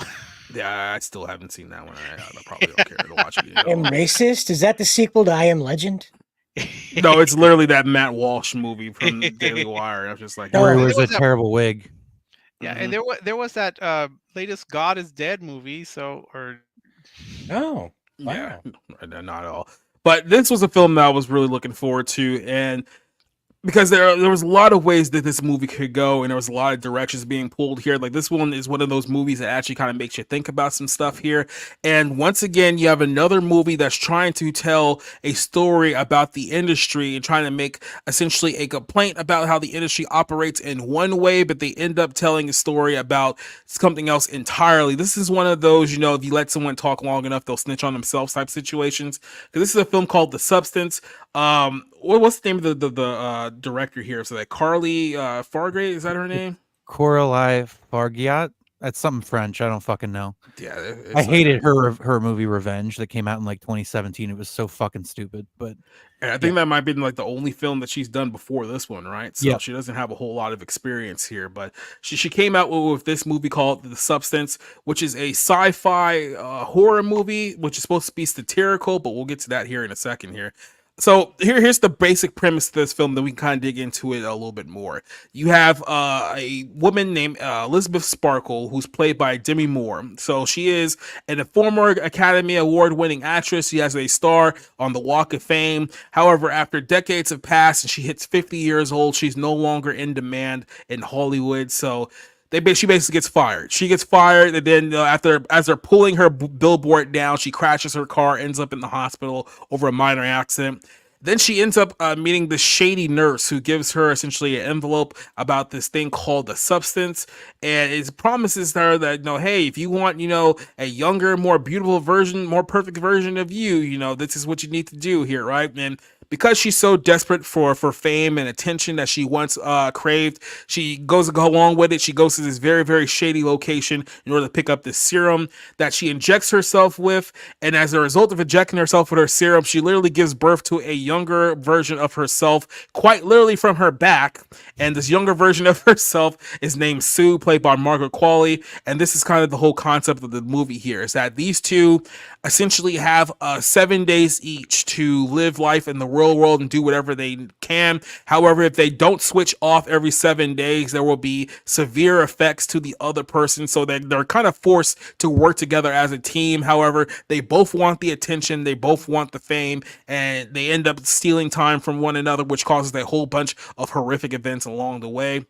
Yeah, I still haven't seen that one. I probably don't care to watch it. I Am Racist? Is that the sequel to I Am Legend? No, it's literally that Matt Walsh movie from Daily Wire. I was just like, where it was a terrible wig. Yeah, and there was that latest God is Dead movie. Wow. Yeah, not at all. But this was a film that I was really looking forward to, and because there was a lot of ways that this movie could go, and there was a lot of directions being pulled here. Like, this one is one of those movies that actually kind of makes you think about some stuff here. And once again, you have another movie that's trying to tell a story about the industry and trying to make essentially a complaint about how the industry operates in one way, but they end up telling a story about something else entirely. This is one of those, if you let someone talk long enough, they'll snitch on themselves type situations. Because this is a film called The Substance. What's the name of the director here? So that Carly Fargate, is that her name? Coralie Fargiat. That's something French. I don't fucking know. Yeah, I hated her movie Revenge that came out in like 2017. It was so fucking stupid. But I think that might be like the only film that she's done before this one, right? So she doesn't have a whole lot of experience here, but she came out with this movie called The Substance, which is a sci-fi horror movie, which is supposed to be satirical, but we'll get to that here in a second here. So here's the basic premise of this film, then we can kind of dig into it a little bit more. You have a woman named Elizabeth Sparkle, who's played by Demi Moore. So she is a former Academy Award-winning actress. She has a star on the Walk of Fame. However, after decades have passed and she hits 50 years old, she's no longer in demand in Hollywood. So she basically gets fired. She gets fired, and then as they're pulling her billboard down, she crashes her car, ends up in the hospital over a minor accident. Then she ends up meeting this shady nurse who gives her essentially an envelope about this thing called The Substance, and it promises her that, hey, if you want, a younger, more beautiful version, more perfect version of you, this is what you need to do here, right? And because she's so desperate for fame and attention that she once craved, she goes to go along with it. She goes to this very, very shady location in order to pick up this serum that she injects herself with. And as a result of injecting herself with her serum, she literally gives birth to a younger version of herself, quite literally from her back. And this younger version of herself is named Sue, played by Margaret Qualley. And this is kind of the whole concept of the movie here, is that these two essentially have 7 days each to live life in the real world and do whatever they can. However, if they don't switch off every 7 days, there will be severe effects to the other person, so that they're kind of forced to work together as a team. However, they both want the attention, they both want the fame, and they end up stealing time from one another, which causes a whole bunch of horrific events along the way.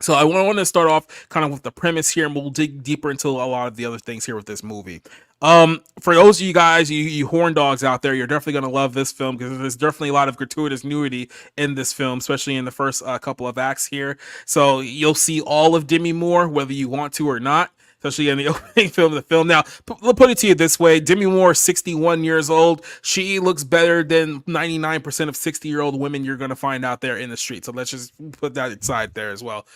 So I want to start off kind of with the premise here, and we'll dig deeper into a lot of the other things here with this movie. For those of you guys, you horn dogs out there, you're definitely going to love this film, because there's definitely a lot of gratuitous nudity in this film, especially in the first couple of acts here. So you'll see all of Demi Moore, whether you want to or not, especially in the opening film of the film. Now, let's put it to you this way. Demi Moore is 61 years old. She looks better than 99% of 60-year-old women you're going to find out there in the street. So let's just put that aside there as well.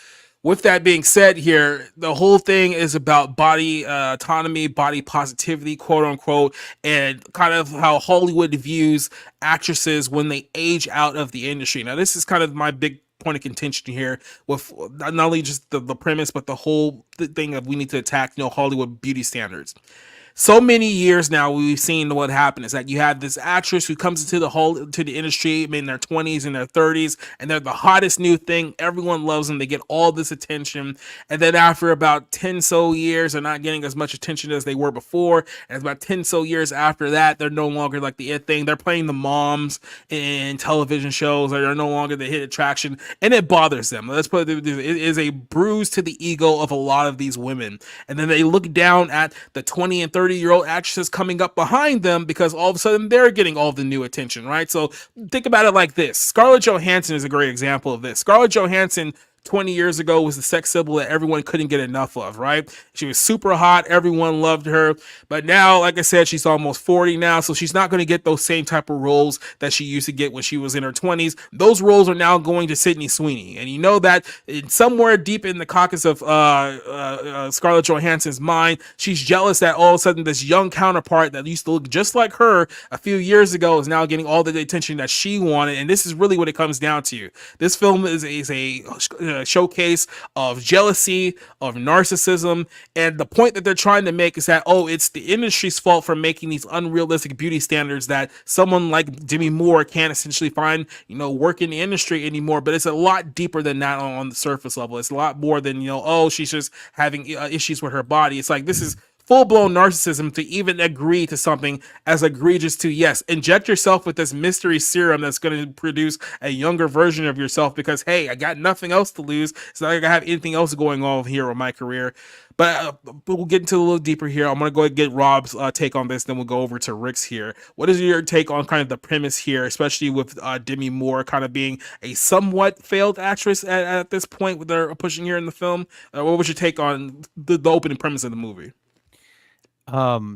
With that being said here, the whole thing is about body autonomy, body positivity, quote unquote, and kind of how Hollywood views actresses when they age out of the industry. Now, this is kind of my big point of contention here, with not only just the premise, but the whole thing of we need to attack, Hollywood beauty standards. So many years now, we've seen what happened is that you have this actress who comes into the industry in their 20s and their 30s, and they're the hottest new thing. Everyone loves them. They get all this attention. And then after about 10 so years, they're not getting as much attention as they were before. And about 10 so years after that, they're no longer like the it thing. They're playing the moms in television shows. They're no longer the hit attraction. And it bothers them. Let's put it is a bruise to the ego of a lot of these women. And then they look down at the 20 and 30-year-old actresses coming up behind them, because all of a sudden they're getting all the new attention, right? So think about it like this. Scarlett Johansson is a great example of this. Scarlett Johansson 20 years ago was the sex symbol that everyone couldn't get enough of, right? She was super hot. Everyone loved her. But now, like I said, she's almost 40 now, so she's not going to get those same type of roles that she used to get when she was in her 20s. Those roles are now going to Sydney Sweeney. And you know that somewhere deep in the caucus of Scarlett Johansson's mind, she's jealous that all of a sudden this young counterpart that used to look just like her a few years ago is now getting all the attention that she wanted. And this is really what it comes down to. This film is a showcase of jealousy, of narcissism, and the point that they're trying to make is that, it's the industry's fault for making these unrealistic beauty standards that someone like Demi Moore can't essentially find, work in the industry anymore. But it's a lot deeper than that on the surface level. It's a lot more than, she's just having issues with her body. It's like, this is full-blown narcissism to even agree to something as egregious to, yes, inject yourself with this mystery serum that's going to produce a younger version of yourself because, hey, I got nothing else to lose. It's not like I have anything else going on here with my career. But we'll get into a little deeper here. I'm going to go ahead and get Rob's take on this, then we'll go over to Rick's here. What is your take on kind of the premise here, especially with Demi Moore kind of being a somewhat failed actress at this point with their pushing here in the film? What was your take on the opening premise of the movie?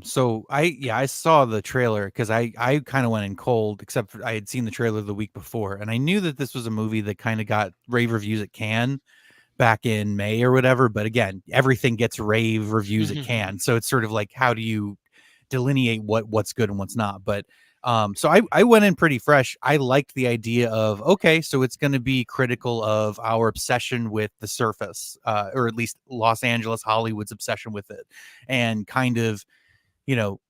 So I saw the trailer because I kind of went in cold, except for I had seen the trailer the week before, and I knew that this was a movie that kind of got rave reviews at Cannes back in May or whatever. But again, everything gets rave reviews at Cannes, so it's sort of like, how do you delineate what's good and what's not? But so I went in pretty fresh. I liked the idea of, okay, so it's going to be critical of our obsession with the surface, or at least Los Angeles, Hollywood's obsession with it, and kind of, you know,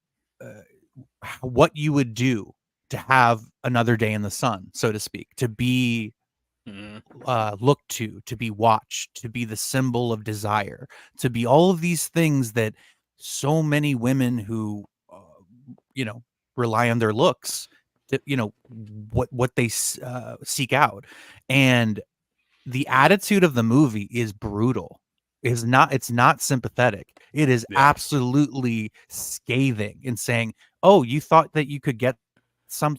what you would do to have another day in the sun, so to speak, to be looked to be watched, to be the symbol of desire, to be all of these things that so many women who, rely on their looks, to, what they seek out. And the attitude of the movie is brutal. It's not sympathetic. It is absolutely scathing in saying, oh, you thought that you could get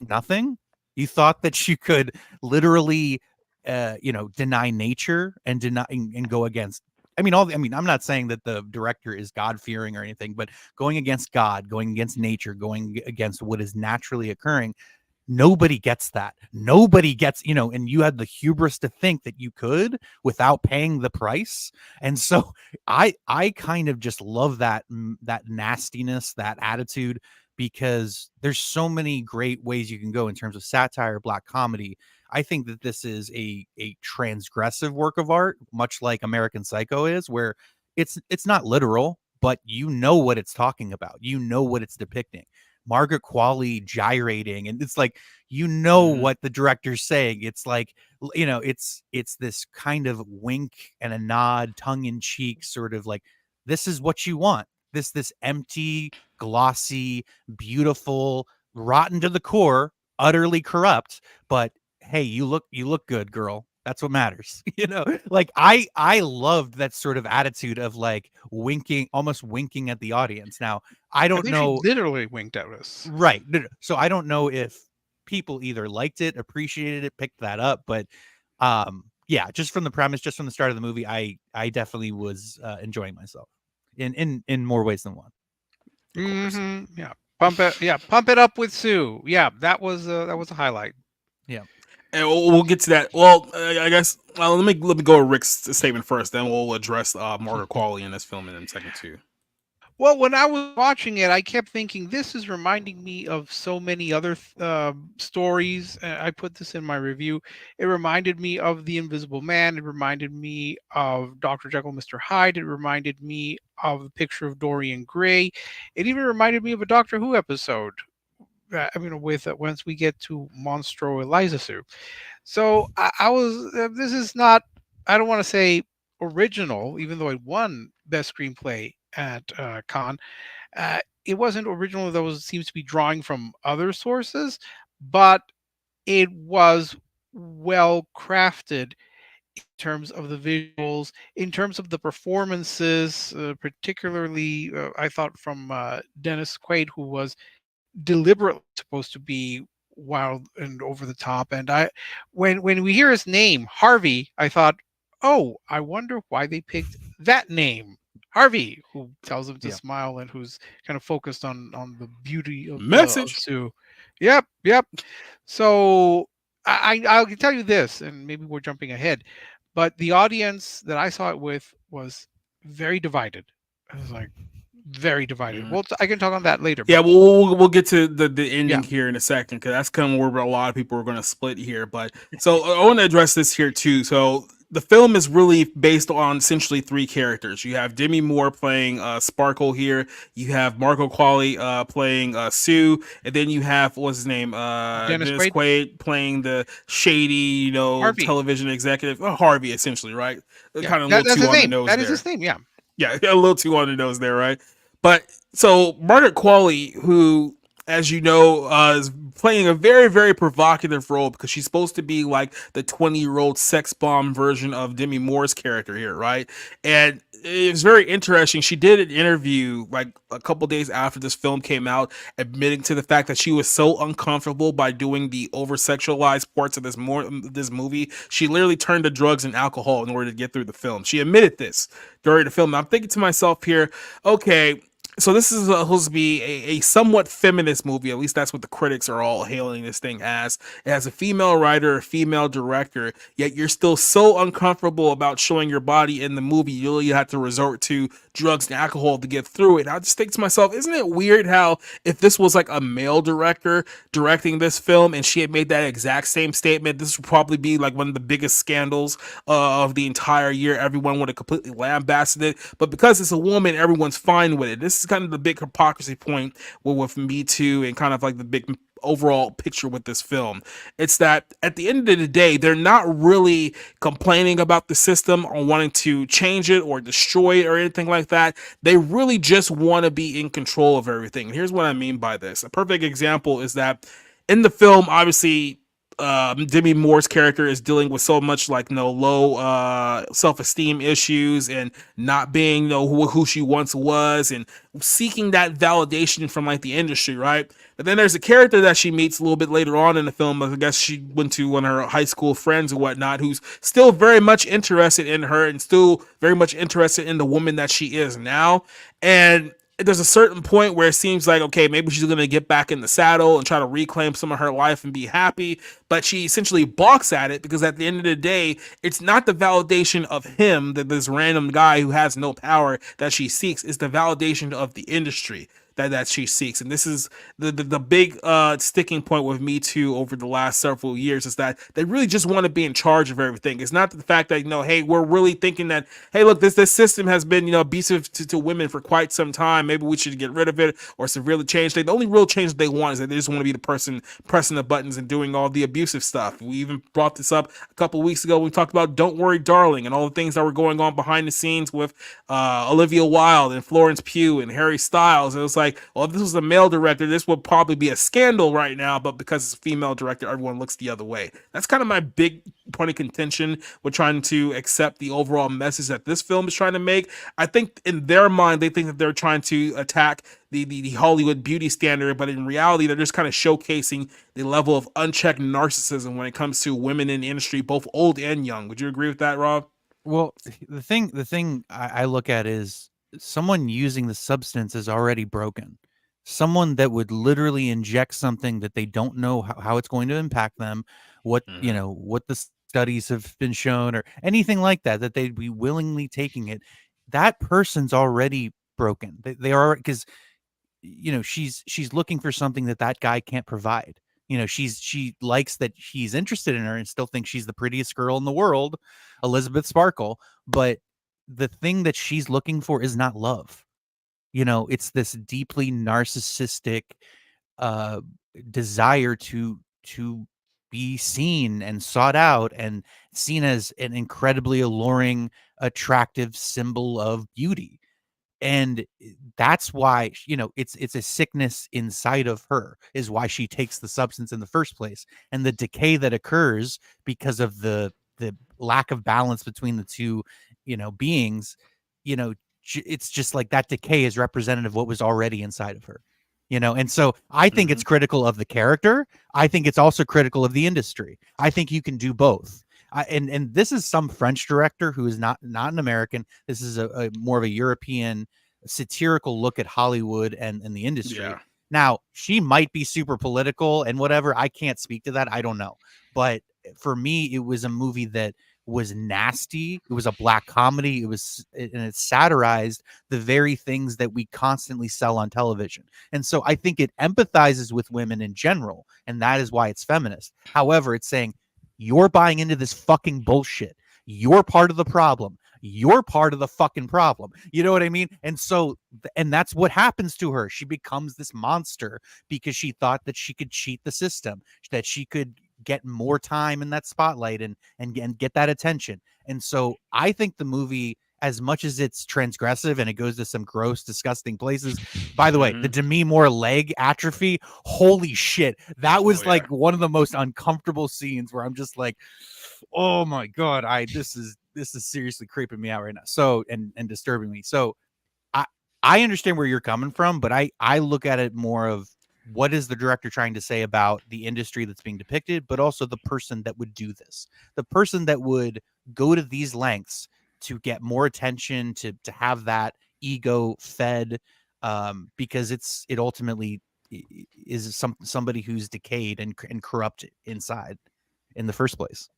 nothing? You thought that you could literally deny nature and deny and go against. I'm not saying that the director is God-fearing or anything, but going against God, going against nature, going against what is naturally occurring, nobody gets that. Nobody gets, and you had the hubris to think that you could without paying the price. And so I kind of just love that nastiness, that attitude, because there's so many great ways you can go in terms of satire, black comedy. I think that this is a transgressive work of art, much like American Psycho is, where it's not literal, but you know what it's talking about. You know what it's depicting. Margaret Qualley gyrating, and it's like, what the director's saying. It's like, it's this kind of wink and a nod, tongue in cheek, sort of like, this is what you want. This empty, glossy, beautiful, rotten to the core, utterly corrupt, but hey, you look good, girl. That's what matters. Like I loved that sort of attitude of like winking, almost winking at the audience. Now, I don't know. She literally winked at us. Right. So I don't know if people either liked it, appreciated it, picked that up, but just from the premise, just from the start of the movie, I definitely was enjoying myself in more ways than one. Yeah. Pump it up with Sue. Yeah, that was a highlight. Yeah. And we'll get to that. Well, I guess let me go with Rick's statement first, then we'll address Margaret Qualley in this film in a second too. Well, when I was watching it, I kept thinking, this is reminding me of so many other stories. I put this in my review. It reminded me of The Invisible Man. It reminded me of Dr. Jekyll, Mr. Hyde. It reminded me of A Picture of Dorian Gray. It even reminded me of a Doctor Who episode. With once we get to Monstro Eliza Sue. So I was, this is not, I don't want to say original, even though it won Best Screenplay at Cannes. It wasn't original, though it seems to be drawing from other sources, but it was well crafted in terms of the visuals, in terms of the performances, particularly I thought from Dennis Quaid, who was deliberately supposed to be wild and over the top. And when we hear his name, Harvey, I thought, oh, I wonder why they picked that name, Harvey, who tells him to smile and who's kind of focused on the beauty of message. Sue. Yep. So I'll tell you this, and maybe we're jumping ahead, but the audience that I saw it with was very divided. I was like, very divided. Well, I can talk on that later. Yeah, we'll get to the ending here in a second, because that's kind of where a lot of people are going to split here. But so I want to address this here too. So the film is really based on essentially three characters. You have Demi Moore playing Sparkle here. You have Margot Qualley playing Sue, and then you have, what's his name, Dennis Quaid playing the shady, Harvey. Television executive, Harvey, essentially, right? Kind of a little too on the nose. That is his name. Yeah. Yeah, a little too on the nose there, right? But so Margaret Qualley, who, as you know, is playing a very, very provocative role because she's supposed to be like the 20-year-old sex bomb version of Demi Moore's character here, right? And it was very interesting. She did an interview like a couple days after this film came out, admitting to the fact that she was so uncomfortable by doing the over sexualized parts of this movie. She literally turned to drugs and alcohol in order to get through the film. She admitted this during the film. I'm thinking to myself here, okay, so this is supposed to be a somewhat feminist movie. At least that's what the critics are all hailing this thing as. It has a female writer, a female director, yet you're still so uncomfortable about showing your body in the movie, you really have to resort to drugs and alcohol to get through it. I just think to myself, isn't it weird how if this was like a male director directing this film and she had made that exact same statement, this would probably be like one of the biggest scandals of the entire year. Everyone would have completely lambasted it. But because it's a woman, everyone's fine with it. This is kind of the big hypocrisy point with Me Too and kind of like the big overall picture with this film. It's that at the end of the day, they're not really complaining about the system or wanting to change it or destroy it or anything like that. They really just want to be in control of everything. And here's what I mean by this. A perfect example is that in the film, obviously, Demi Moore's character is dealing with so much like low self-esteem issues and not being who she once was and seeking that validation from like the industry, right? But then there's a character that she meets a little bit later on in the film. I guess she went to one of her high school friends and whatnot, who's still very much interested in her and still very much interested in the woman that she is now. And there's a certain point where it seems like, okay, maybe she's going to get back in the saddle and try to reclaim some of her life and be happy, but she essentially balks at it because at the end of the day, it's not the validation of him, that this random guy who has no power, that she seeks. It's the validation of the industry that she seeks. And this is the big sticking point with Me Too over the last several years, is that they really just want to be in charge of everything. It's not the fact that, hey, we're really thinking that, hey, look, this system has been, abusive to women for quite some time. Maybe we should get rid of it or severely change it. The only real change they want is that they just want to be the person pressing the buttons and doing all the abusive stuff. We even brought this up a couple of weeks ago. We talked about Don't Worry, Darling, and all the things that were going on behind the scenes with Olivia Wilde and Florence Pugh and Harry Styles. It was like, well, if this was a male director, this would probably be a scandal right now, but because it's a female director, everyone looks the other way. That's kind of my big point of contention with trying to accept the overall message that this film is trying to make. I think in their mind, they think that they're trying to attack the Hollywood beauty standard, but in reality, they're just kind of showcasing the level of unchecked narcissism when it comes to women in the industry, both old and young. Would you agree with that, Rob? Well, the thing I look at is someone using the substance is already broken. Someone that would literally inject something that they don't know how it's going to impact them, what what the studies have been shown or anything like that they'd be willingly taking it. That person's already broken. They are, because she's looking for something that guy can't provide. She likes that he's interested in her and still thinks she's the prettiest girl in the world, Elizabeth Sparkle. But the thing that she's looking for is not love. It's this deeply narcissistic desire to be seen and sought out and seen as an incredibly alluring, attractive symbol of beauty. And that's why, it's a sickness inside of her, is why she takes the substance in the first place. And the decay that occurs because of the lack of balance between the two, beings, it's just like that decay is representative of what was already inside of her, and so I think it's critical of the character. I think it's also critical of the industry. I think you can do both. And this is some French director who is not an American. This is a more of a European satirical look at Hollywood and the industry. Yeah. Now, she might be super political and whatever. I can't speak to that. I don't know. But for me, it was a movie that was nasty. It was a black comedy. And it satirized the very things that we constantly sell on television. And so I think it empathizes with women in general, and that is why it's feminist. However, it's saying, you're buying into this fucking bullshit. You're part of the problem. You're part of the fucking problem. You know what I mean? And so, and that's what happens to her. She becomes this monster because she thought that she could cheat the system, that she could get more time in that spotlight and get that attention. And so I think the movie as much as it's transgressive and it goes to some gross, disgusting places. By the way, the Demi Moore leg atrophy, holy shit. That was like one of the most uncomfortable scenes where I'm just like, oh my God, this is seriously creeping me out right now. So, and disturbing me. So I understand where you're coming from, but I look at it more of what is the director trying to say about the industry that's being depicted, but also the person that would do this, the person that would go to these lengths to get more attention, to have that ego fed, because it ultimately is somebody who's decayed and corrupt inside in the first place.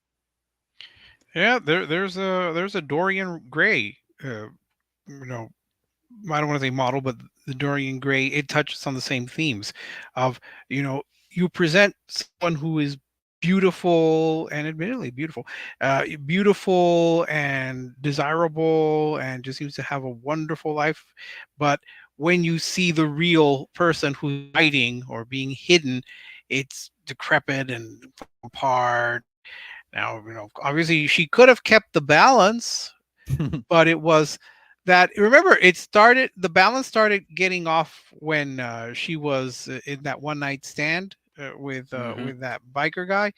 Yeah, there's a Dorian Gray, I don't want to say model, but the Dorian Gray, it touches on the same themes of, you present someone who is beautiful and admittedly beautiful and desirable and just seems to have a wonderful life. But when you see the real person who's hiding or being hidden, it's decrepit and apart. Now, obviously she could have kept the balance, but it was that, remember, the balance started getting off when she was in that one night stand with that biker guy,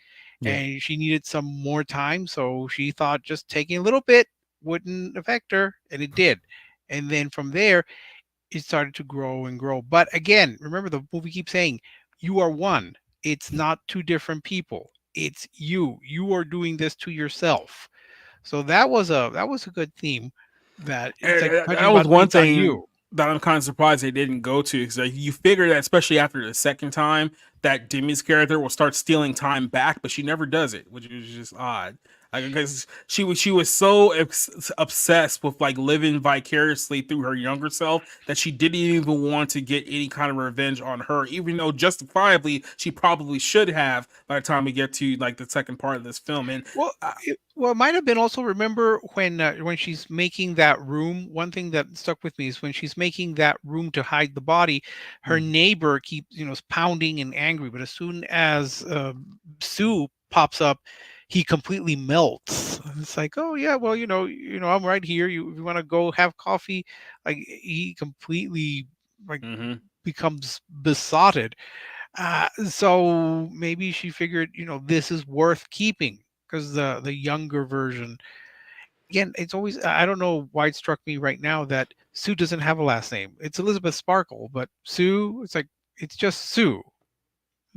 and she needed some more time. So she thought just taking a little bit wouldn't affect her, and it did. And then from there, it started to grow and grow. But again, remember, the movie keeps saying, you are one. It's not two different people. It's you. You are doing this to yourself. So that was a good theme. That was one thing that I'm kind of surprised they didn't go to, because you figure that, especially after the second time, that Demi's character will start stealing time back, but she never does it, which is just odd. Because she was so obsessed with like living vicariously through her younger self that she didn't even want to get any kind of revenge on her, even though justifiably she probably should have by the time we get to like the second part of this film. And it might have been also, remember when she's making that room, one thing that stuck with me is when she's making that room to hide the body, her neighbor keeps pounding and angry, but as soon as Sue pops up, he completely melts. It's like, oh yeah, well, I'm right here. You want to go have coffee? Like, he completely becomes besotted. So maybe she figured, this is worth keeping, because the younger version, again, it's always, I don't know why it struck me right now that Sue doesn't have a last name. It's Elizabeth Sparkle, but Sue, it's just Sue.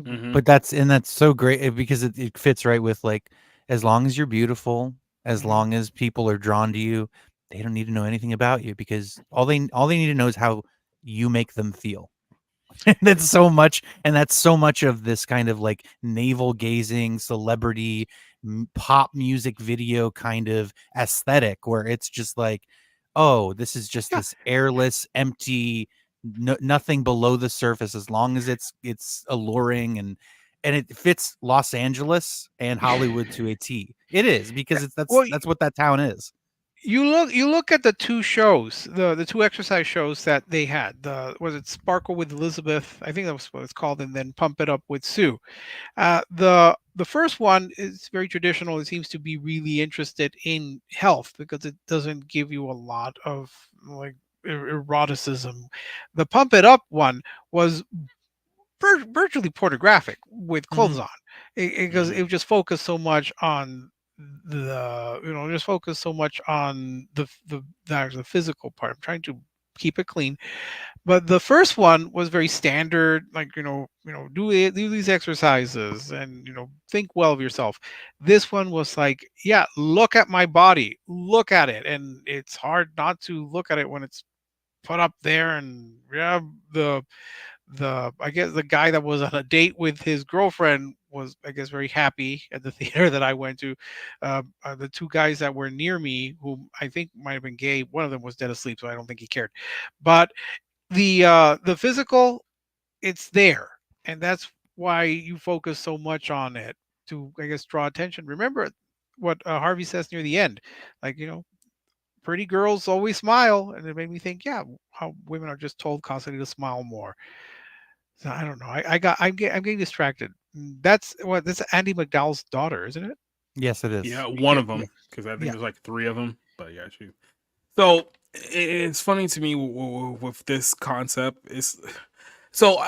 But that's so great, because it fits right with, like, as long as you're beautiful, as long as people are drawn to you, they don't need to know anything about you, because all they need to know is how you make them feel. That's so much of this kind of like navel gazing celebrity pop music video kind of aesthetic, where it's just like, oh, this is just this airless, empty, nothing below the surface, as long as it's alluring and it fits Los Angeles and Hollywood to a T. It is, because that's what that town is. You look at the two shows, the two exercise shows that they had. Was it Sparkle with Elizabeth? I think that was what it's called, and then Pump It Up with Sue. The first one is very traditional. It seems to be really interested in health, because it doesn't give you a lot of like eroticism. The Pump It Up one was virtually pornographic with clothes on, because it just focused so much on the physical part. I'm trying to keep it clean, but the first one was very standard, like do these exercises and think well of yourself. This one was like, yeah, look at my body, look at it, and it's hard not to look at it when it's put up there. And yeah, I guess the guy that was on a date with his girlfriend was, I guess, very happy at the theater that I went to. The two guys that were near me, who I think might have been gay, one of them was dead asleep, so I don't think he cared. But the physical, it's there, and that's why you focus so much on it, to, I guess, draw attention. Remember what Harvey says near the end, like, pretty girls always smile, and it made me think, yeah, how women are just told constantly to smile more. So I don't know. I'm getting distracted. That's Andy McDowell's daughter, isn't it? Yes, it is. Yeah, one of them, because I think there's like three of them. But yeah, So it's funny to me with this concept is, so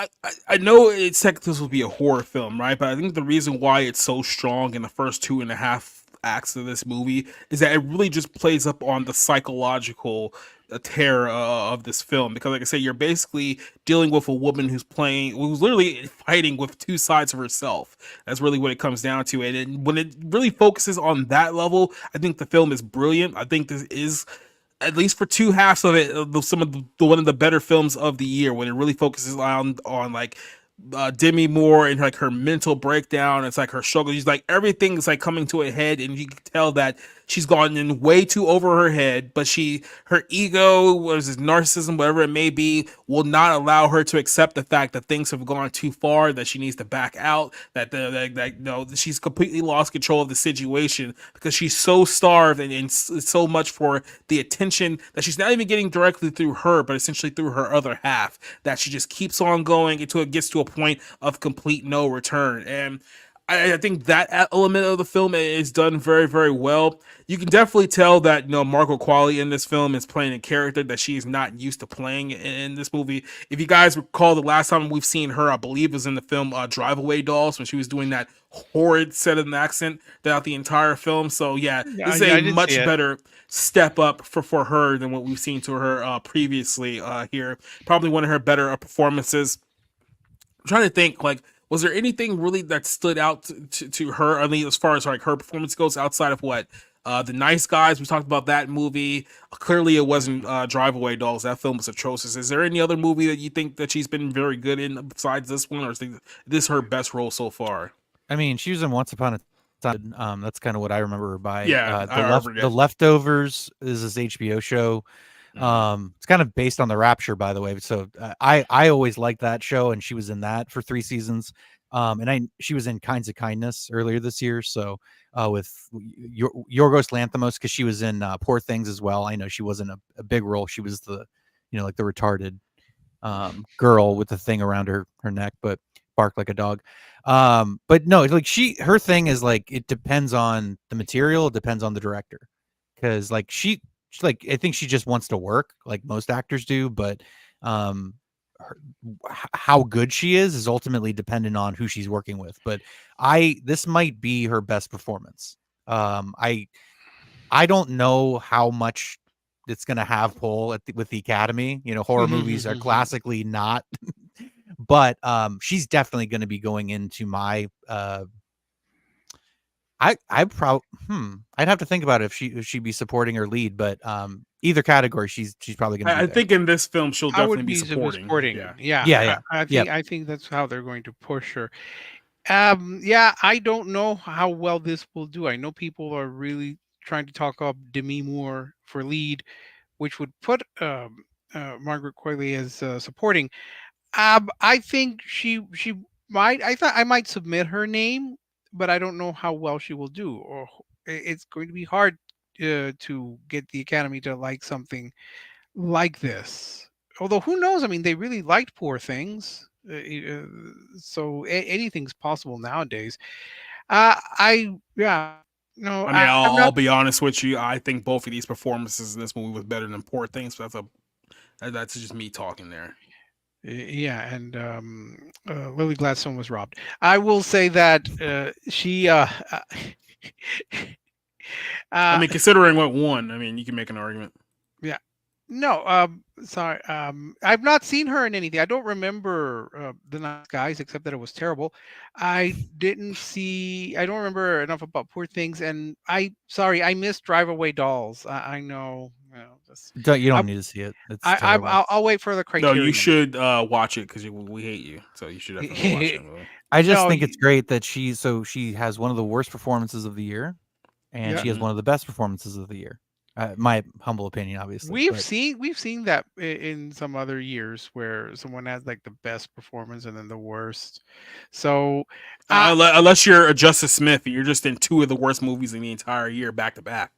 I know it's technically supposed to be a horror film, right? But I think the reason why it's so strong in the first 2.5 acts of this movie is that it really just plays up on the psychological terror of this film. Because, like I said, you're basically dealing with a woman who's literally fighting with two sides of herself. That's really what it comes down to. And when it really focuses on that level, I think the film is brilliant. I think this is, at least for two halves of it, some of the one of the better films of the year, when it really focuses on like Demi Moore and like her mental breakdown. It's like her struggle. She's like, everything is like coming to a head, and you can tell that she's gone in way too over her head. But her ego, what is this, narcissism, whatever it may be, will not allow her to accept the fact that things have gone too far, that she needs to back out, that she's completely lost control of the situation because she's so starved and so much for the attention that she's not even getting directly through her, but essentially through her other half, that she just keeps on going until it gets to a point of complete no return. And I think that element of the film is done very, very well. You can definitely tell that, Margaret Qualley in this film is playing a character that she is not used to playing in this movie. If you guys recall, the last time we've seen her, I believe, was in the film Drive Away Dolls, when she was doing that horrid Southern accent throughout the entire film. So yeah, this is a much better step up for her than what we've seen to her previously here. Probably one of her better performances. I'm trying to think, like, was there anything really that stood out to her? I mean, as far as like her performance goes, outside of what The Nice Guys, we talked about that movie. Clearly, it wasn't Drive Away Dolls. That film was atrocious. Is there any other movie that you think that she's been very good in besides this one, or is this her best role so far? I mean, she was in Once Upon a Time. That's kind of what I remember her by. Yeah, The Leftovers is this HBO show. It's kind of based on The Rapture, by the way. So I always liked that show, and she was in that for 3 seasons. And she was in Kinds of Kindness earlier this year. So with Yorgos Lanthimos, because she was in Poor Things as well. I know she wasn't a big role. She was the, like the retarded girl with the thing around her neck, but bark like a dog. But no, like her thing is like, it depends on the material, it depends on the director, because like she's like, I think she just wants to work like most actors do, but how good she is ultimately dependent on who she's working with. But this might be her best performance. I don't know how much it's going to have pull with the Academy. Horror movies are classically not, but she's definitely going to be going into my I'd have to think about it if she'd be supporting or lead, but either category she's probably going to be I think in this film she'll definitely be supporting. Yeah. I think that's how they're going to push her. I don't know how well this will do. I know people are really trying to talk up Demi Moore for lead, which would put Margaret Qualley as supporting. I think she might. I might submit her name, but I don't know how well she will do. Or it's going to be hard to get the Academy to like something like this. Although who knows? I mean, they really liked Poor Things, so anything's possible nowadays. I'll be honest with you. I think both of these performances in this movie was better than Poor Things. But that's just me talking there. Yeah, and Lily Gladstone was robbed. I will say that she. I mean, considering what won, I mean, you can make an argument. Yeah. No, sorry. I've not seen her in anything. I don't remember The Nice Guys, except that it was terrible. I don't remember enough about Poor Things, and I missed Drive Away Dolls. I know. You don't need to see it. It's I'll wait for the criteria. No, you should watch it because we hate you, so you should definitely watch it. I just think it's great that she has one of the worst performances of the year, and she has one of the best performances of the year. My humble opinion, obviously. We've seen that in some other years where someone has like the best performance and then the worst. So unless you're Justice Smith, you're just in 2 of the worst movies in the entire year back to back.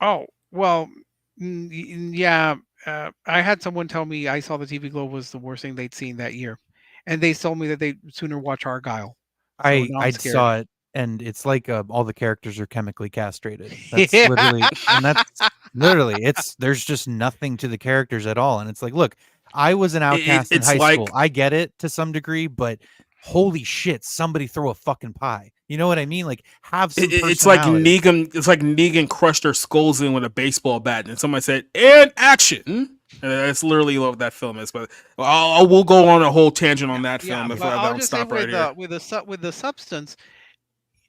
Oh well, yeah. I had someone tell me I Saw the TV Globe was the worst thing they'd seen that year, and they told me that they'd sooner watch Argyle. So I saw it and it's like all the characters are chemically castrated. That's literally, and that's literally, there's just nothing to the characters at all. And it's like, look, I was an outcast in it's high like school. I get it to some degree, but holy shit, somebody throw a fucking pie. You know what I mean? Like, have some it's like personality. Negan crushed their skulls in with a baseball bat, and somebody said, "And action." And that's literally what that film is. But we'll go on a whole tangent on that film if but I I'll don't just say stop right here. with the substance,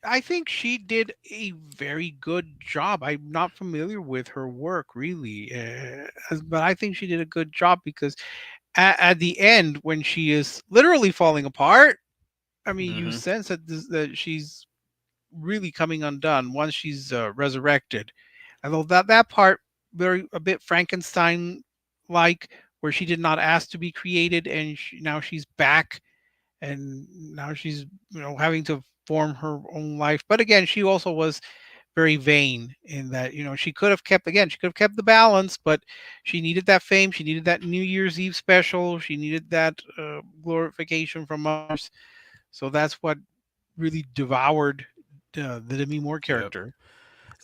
I think she did a very good job. I'm not familiar with her work really, but I think she did a good job because at the end, when she is literally falling apart, I mean, you sense that she's really coming undone once she's resurrected. Although that part very a bit Frankenstein like, where she did not ask to be created, and now she's back, and now she's having to form her own life. But again, she also was very vain in that she could have kept the balance, but she needed that fame, she needed that New Year's Eve special, she needed that glorification from others. So that's what really devoured the Demi Moore character.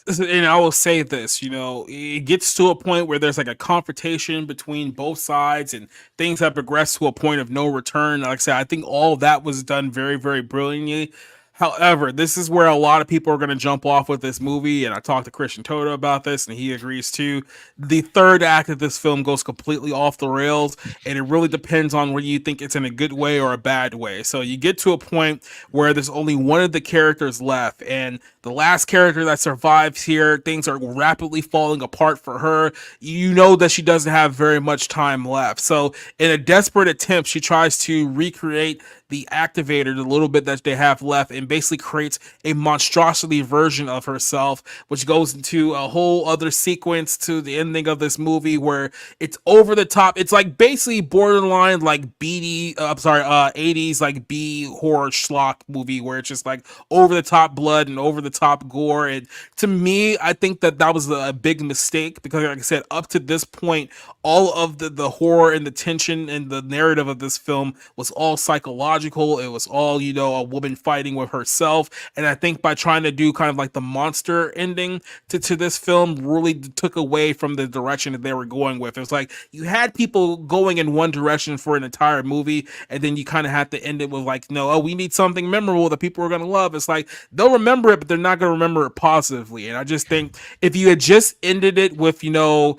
And I will say this, it gets to a point where there's like a confrontation between both sides and things have progressed to a point of no return. Like I said, I think all of that was done very, very brilliantly. However, this is where a lot of people are going to jump off with this movie, and I talked to Christian Toto about this, and he agrees too. The third act of this film goes completely off the rails, and it really depends on whether you think it's in a good way or a bad way. So you get to a point where there's only one of the characters left, and the last character that survives here, things are rapidly falling apart for her. You know that she doesn't have very much time left. So in a desperate attempt, she tries to recreate the activator, the little bit that they have left, and basically creates a monstrosity version of herself, which goes into a whole other sequence to the ending of this movie where it's over the top. It's like basically borderline like 80s like B horror schlock movie where it's just like over the top blood and over the top gore. And to me, I think that was a big mistake because, like I said, up to this point, all of the horror and the tension and the narrative of this film was all psychological. It was all, a woman fighting with herself. And I think by trying to do kind of like the monster ending to this film really took away from the direction that they were going with. It was like you had people going in one direction for an entire movie, and then you kind of had to end it with like, no, we need something memorable that people are going to love. It's like they'll remember it, but they're not going to remember it positively. And I just think if you had just ended it with, what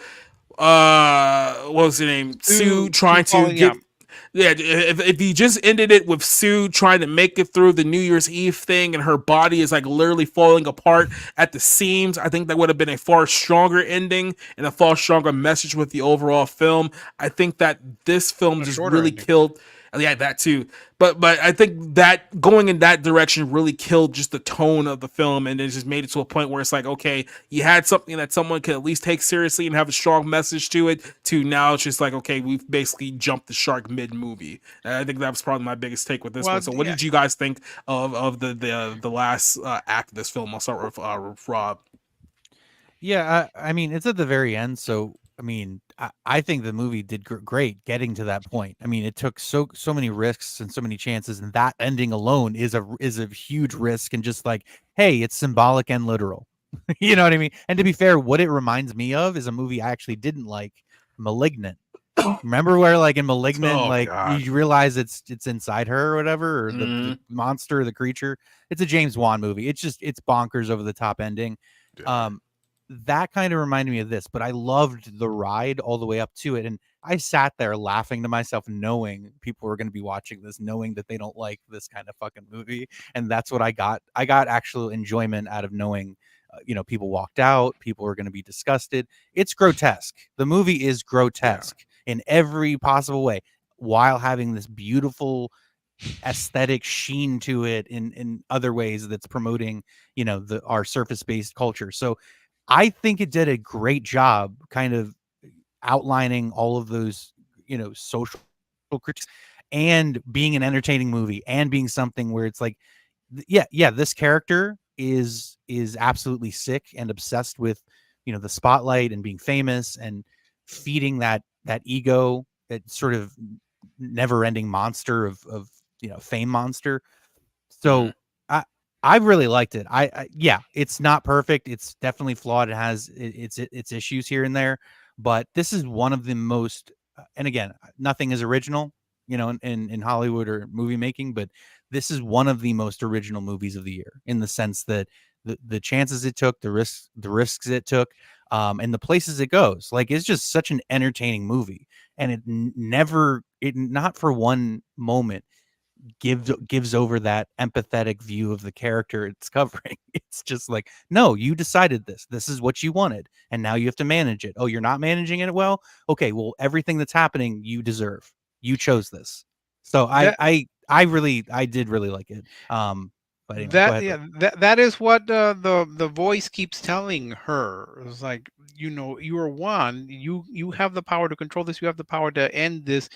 was the name? Sue trying to get. Yeah, if you just ended it with Sue trying to make it through the New Year's Eve thing and her body is like literally falling apart at the seams, I think that would have been a far stronger ending and a far stronger message with the overall film. I think that this film just really killed. Yeah, that too. But I think that going in that direction really killed just the tone of the film, and it just made it to a point where it's like, okay, you had something that someone could at least take seriously and have a strong message to it, to now it's just like, okay, we've basically jumped the shark mid-movie. And I think that was probably my biggest take with this one. So what did you guys think of the last act of this film? I'll start with Rob. Yeah, I mean, it's at the very end, so I mean, I think the movie did great getting to that point. I mean, it took so many risks and so many chances, and that ending alone is a huge risk. And just like, hey, it's symbolic and literal. You know what I mean? And to be fair, what it reminds me of is a movie I actually didn't like, Malignant. Remember where like in Malignant, God, you realize it's inside her or whatever, or the monster, the creature. It's a James Wan movie. It's bonkers over the top ending. Yeah. That kind of reminded me of this, but I loved the ride all the way up to it. And I sat there laughing to myself, knowing people were going to be watching this, knowing that they don't like this kind of fucking movie. And that's what I got. I got actual enjoyment out of knowing, people walked out, people were going to be disgusted. It's grotesque. The movie is grotesque in every possible way, while having this beautiful aesthetic sheen to it in other ways that's promoting, our surface-based culture. So I think it did a great job kind of outlining all of those, social critiques and being an entertaining movie and being something where it's like, this character is absolutely sick and obsessed with, the spotlight and being famous and feeding that ego, that sort of never ending monster of fame monster. So I really liked it. Yeah, it's not perfect. It's definitely flawed. It has its issues here and there, but this is one of the most. And again, nothing is original, in Hollywood or movie making, but this is one of the most original movies of the year in the sense that the chances it took, the risks it took, and the places it goes. Like, it's just such an entertaining movie, and it not for one moment gives over that empathetic view of the character it's covering. It's just like, no, you decided this is what you wanted, and now you have to manage it. Oh, you're not managing it well. Okay, well, everything that's happening you deserve. You chose this. So That I did really like it. But anyway, go ahead. that is what the voice keeps telling her. It's like, you are one. You have the power to control this. You have the power to end this.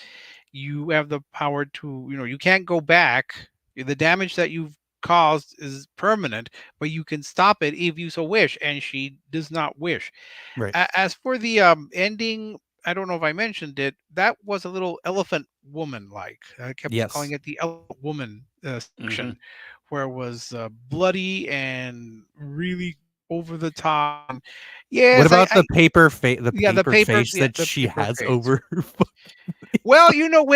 You have the power to, you can't go back. The damage that you've caused is permanent, but you can stop it if you so wish. And she does not wish. Right. As for the ending, I don't know if I mentioned it. That was a little elephant woman like. I kept calling it the elephant woman section, where it was bloody and really over the top. Yes, what about the paper face? The paper face yeah, that she has face. over her. Well,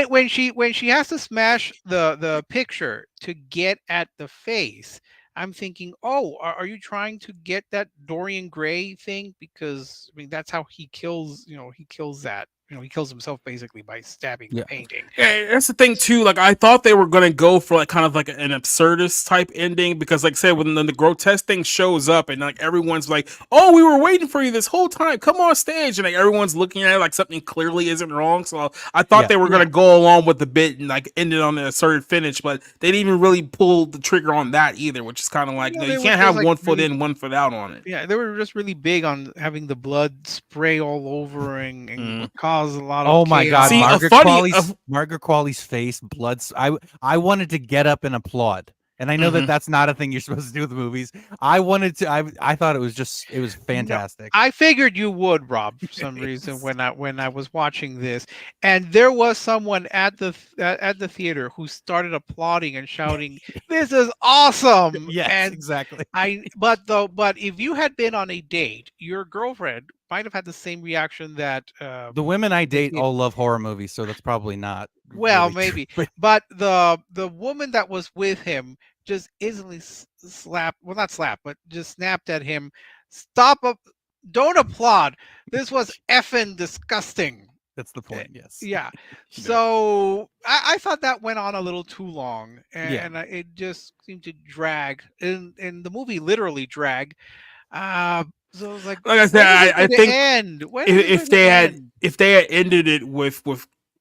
when she has to smash the picture to get at the face, I'm thinking, oh, are you trying to get that Dorian Gray thing? Because I mean, that's how he kills. He kills that. He kills himself basically by stabbing the painting. Yeah, that's the thing too. Like, I thought they were gonna go for like kind of like an absurdist type ending, because like I said, when the grotesque thing shows up and like everyone's like, "Oh, we were waiting for you this whole time. Come on stage," and like everyone's looking at it like something clearly isn't wrong. So I thought they were gonna go along with the bit and like end it on an absurd finish, but they didn't even really pull the trigger on that either, which is kind of like, you can't have one foot in, one foot out on it. Yeah, they were just really big on having the blood spray all over and cause a lot of. Oh my God, See, Margaret Qualley's face, I wanted to get up and applaud. And I know that that's not a thing you're supposed to do with movies. I thought it was fantastic. No, I figured you would, Rob, for some reason when I was watching this, and there was someone at the theater who started applauding and shouting, "This is awesome!" Yes, exactly. But if you had been on a date, your girlfriend might have had the same reaction that the women I date all love horror movies, so that's probably not. Well, really maybe, true. but the woman that was with him just instantly not slapped, but just snapped at him. Stop up! Don't applaud. This was effing disgusting. That's the point. Yes. Yeah. So I thought that went on a little too long, and it just seemed to drag. And the movie literally drag. So it was like I said, I think if they had ended it with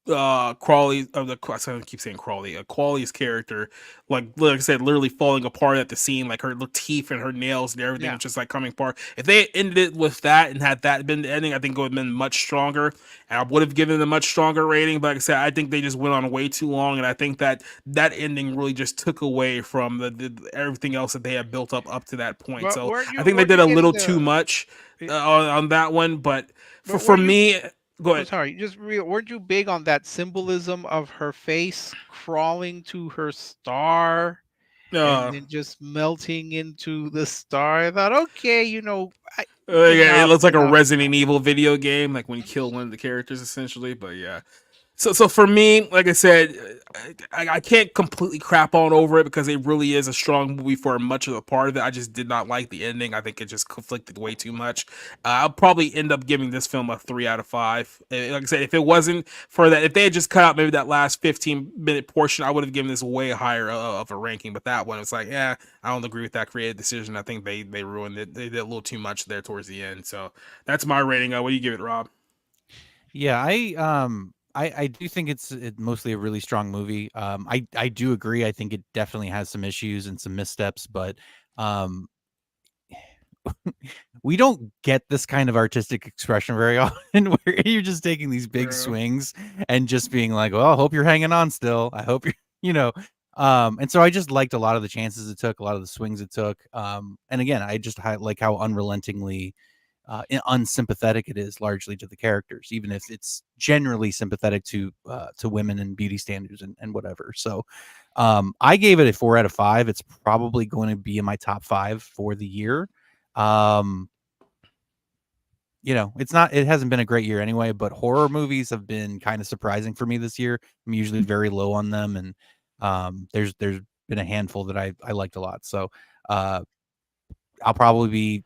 Qualley, I keep saying Qualley, Qualley's character, like I said, literally falling apart at the scene, like her teeth and her nails and everything was just like coming apart. If they had ended it with that and had that been the ending, I think it would have been much stronger, and I would have given it a much stronger rating. But like I said, I think they just went on way too long, and I think that ending really just took away from the everything else that they had built up to that point. But so I think they did a little too much on that one. But for me. Go ahead. Sorry, weren't you big on that symbolism of her face crawling to her star and then just melting into the star? I thought, okay, it looks like a Resident Evil video game, like when you kill one of the characters, essentially. But yeah. So for me, like I said, I can't completely crap on over it because it really is a strong movie for much of the part of it. I just did not like the ending. I think it just conflicted way too much. I'll probably end up giving this film a 3 out of 5. Like I said, if it wasn't for that, if they had just cut out maybe that last 15-minute portion, I would have given this way higher of a ranking. But that one, it's like, I don't agree with that creative decision. I think they ruined it. They did a little too much there towards the end. So that's my rating. What do you give it, Rob? Yeah, I do think it's mostly a really strong movie. I do agree. I think it definitely has some issues and some missteps, but we don't get this kind of artistic expression very often where you're just taking these big swings and just being like, well, I hope you're hanging on still. I hope you're, and so I just liked a lot of the chances it took, a lot of the swings it took. And again, I just like how unrelentingly unsympathetic it is largely to the characters, even if it's generally sympathetic to women and beauty standards and whatever. So I gave it a 4 out of 5. It's probably going to be in my top 5 for the year. It hasn't been a great year anyway, but horror movies have been kind of surprising for me this year. I'm usually very low on them, and there's been a handful that I liked a lot. So I'll probably be,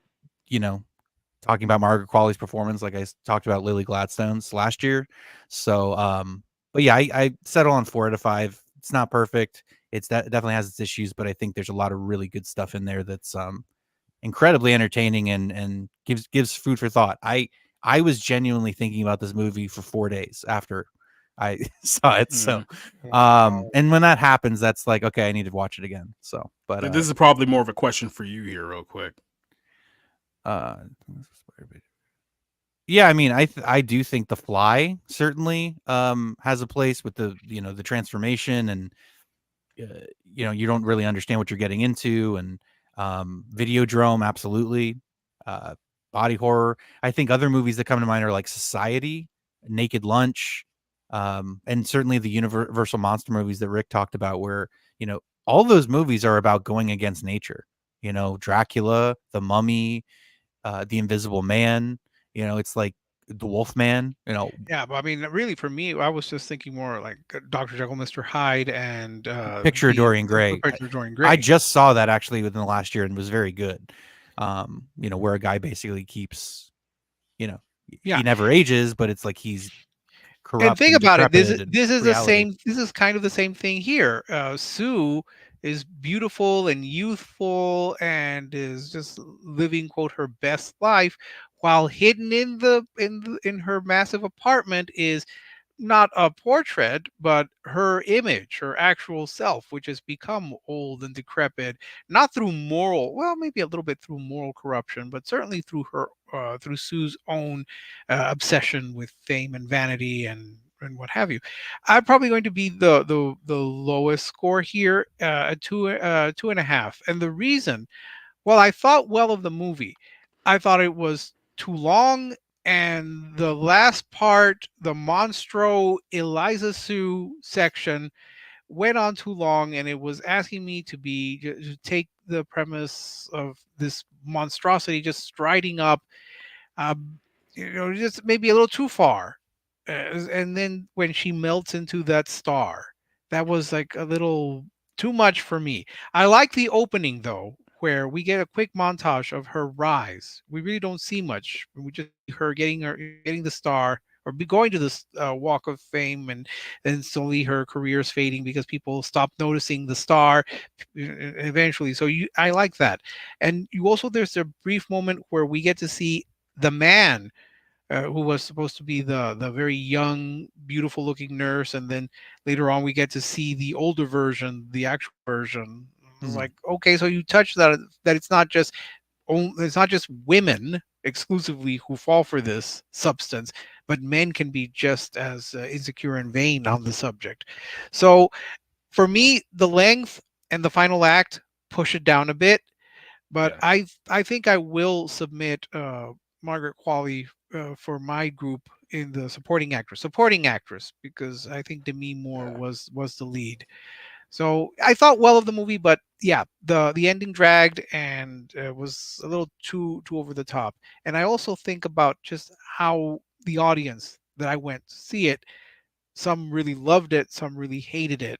talking about Margaret Qualley's performance, like I talked about Lily Gladstone's last year. So, but yeah, I settle on 4 out of 5. It's not perfect. It definitely has its issues, but I think there's a lot of really good stuff in there that's incredibly entertaining and gives food for thought. I was genuinely thinking about this movie for 4 days after I saw it. So, and when that happens, that's like, okay, I need to watch it again. So, but this is probably more of a question for you here, real quick. Yeah, I mean, I do think The Fly certainly has a place with the the transformation, and you don't really understand what you're getting into, and Videodrome, absolutely. Body horror. I think other movies that come to mind are like Society, Naked Lunch, and certainly the Universal monster movies that Rick talked about, where all those movies are about going against nature. Dracula, The Mummy, The Invisible Man. It's like the Wolfman. Yeah, but I mean, really, for me, I was just thinking more like Dr. Jekyll, Mr. Hyde, and Picture of Dorian Gray. Picture of Dorian Gray. I just saw that actually within the last year and was very good. Where a guy basically keeps, he never ages, but it's like he's corrupt. And think about it. This is reality. the same. This is kind of the same thing here. Sue is beautiful and youthful and is just living, quote, her best life, while hidden in her massive apartment is not a portrait, but her image, her actual self, which has become old and decrepit, not through maybe a little bit through moral corruption, but certainly through through Sue's own obsession with fame and vanity and what have you. I'm probably going to be the lowest score here, at 2.5. And the reason, well, I thought well of the movie. I thought it was too long, and the last part, the Monstro Eliza Sue section, went on too long, and it was asking me to take the premise of this monstrosity just striding up, just maybe a little too far. And then when she melts into that star, that was like a little too much for me. I like the opening though, where we get a quick montage of her rise. We really don't see much. We just see her getting the star, or be going to this walk of fame, and then slowly her career is fading because people stop noticing the star eventually. So I like that. And there's a brief moment where we get to see the man who was supposed to be the very young, beautiful looking nurse, and then later on we get to see the older version, the actual version. It's like, okay, so you touch that it's not just women exclusively who fall for this substance, but men can be just as insecure and vain on the subject. So for me, the length and the final act push it down a bit, but yeah. I think I will submit Margaret Qualley for my group in the supporting actress, because I think Demi Moore was the lead. So I thought well of the movie, but yeah, the ending dragged and was a little too over the top. And I also think about just how the audience that I went to see it, some really loved it, some really hated it.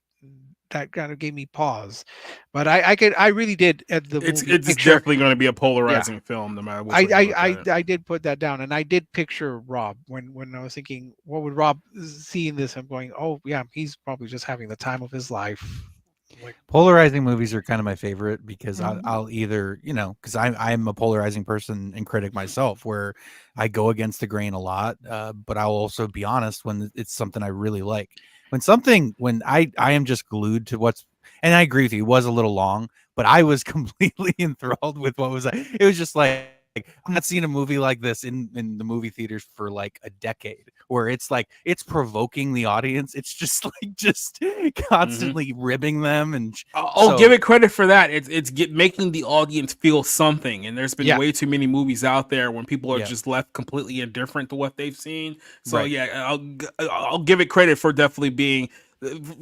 That kind of gave me pause, but I really did at the it's picture, definitely going to be a polarizing film no matter what. I did put that down, and I did picture Rob when I was thinking, what would Rob see in this? I'm going, oh yeah, he's probably just having the time of his life. Like, polarizing movies are kind of my favorite because I'll either, because I'm a polarizing person and critic myself, where I go against the grain a lot, but I'll also be honest when it's something I really like. When I am just glued to and I agree with you, it was a little long, but I was completely enthralled with what was. It was just like, I'm not seeing a movie like this in the movie theaters for like a decade, where it's like it's provoking the audience. It's just constantly ribbing them, and I'll give it credit for that. It's making the audience feel something, and there's been way too many movies out there when people are just left completely indifferent to what they've seen. So I'll give it credit for definitely being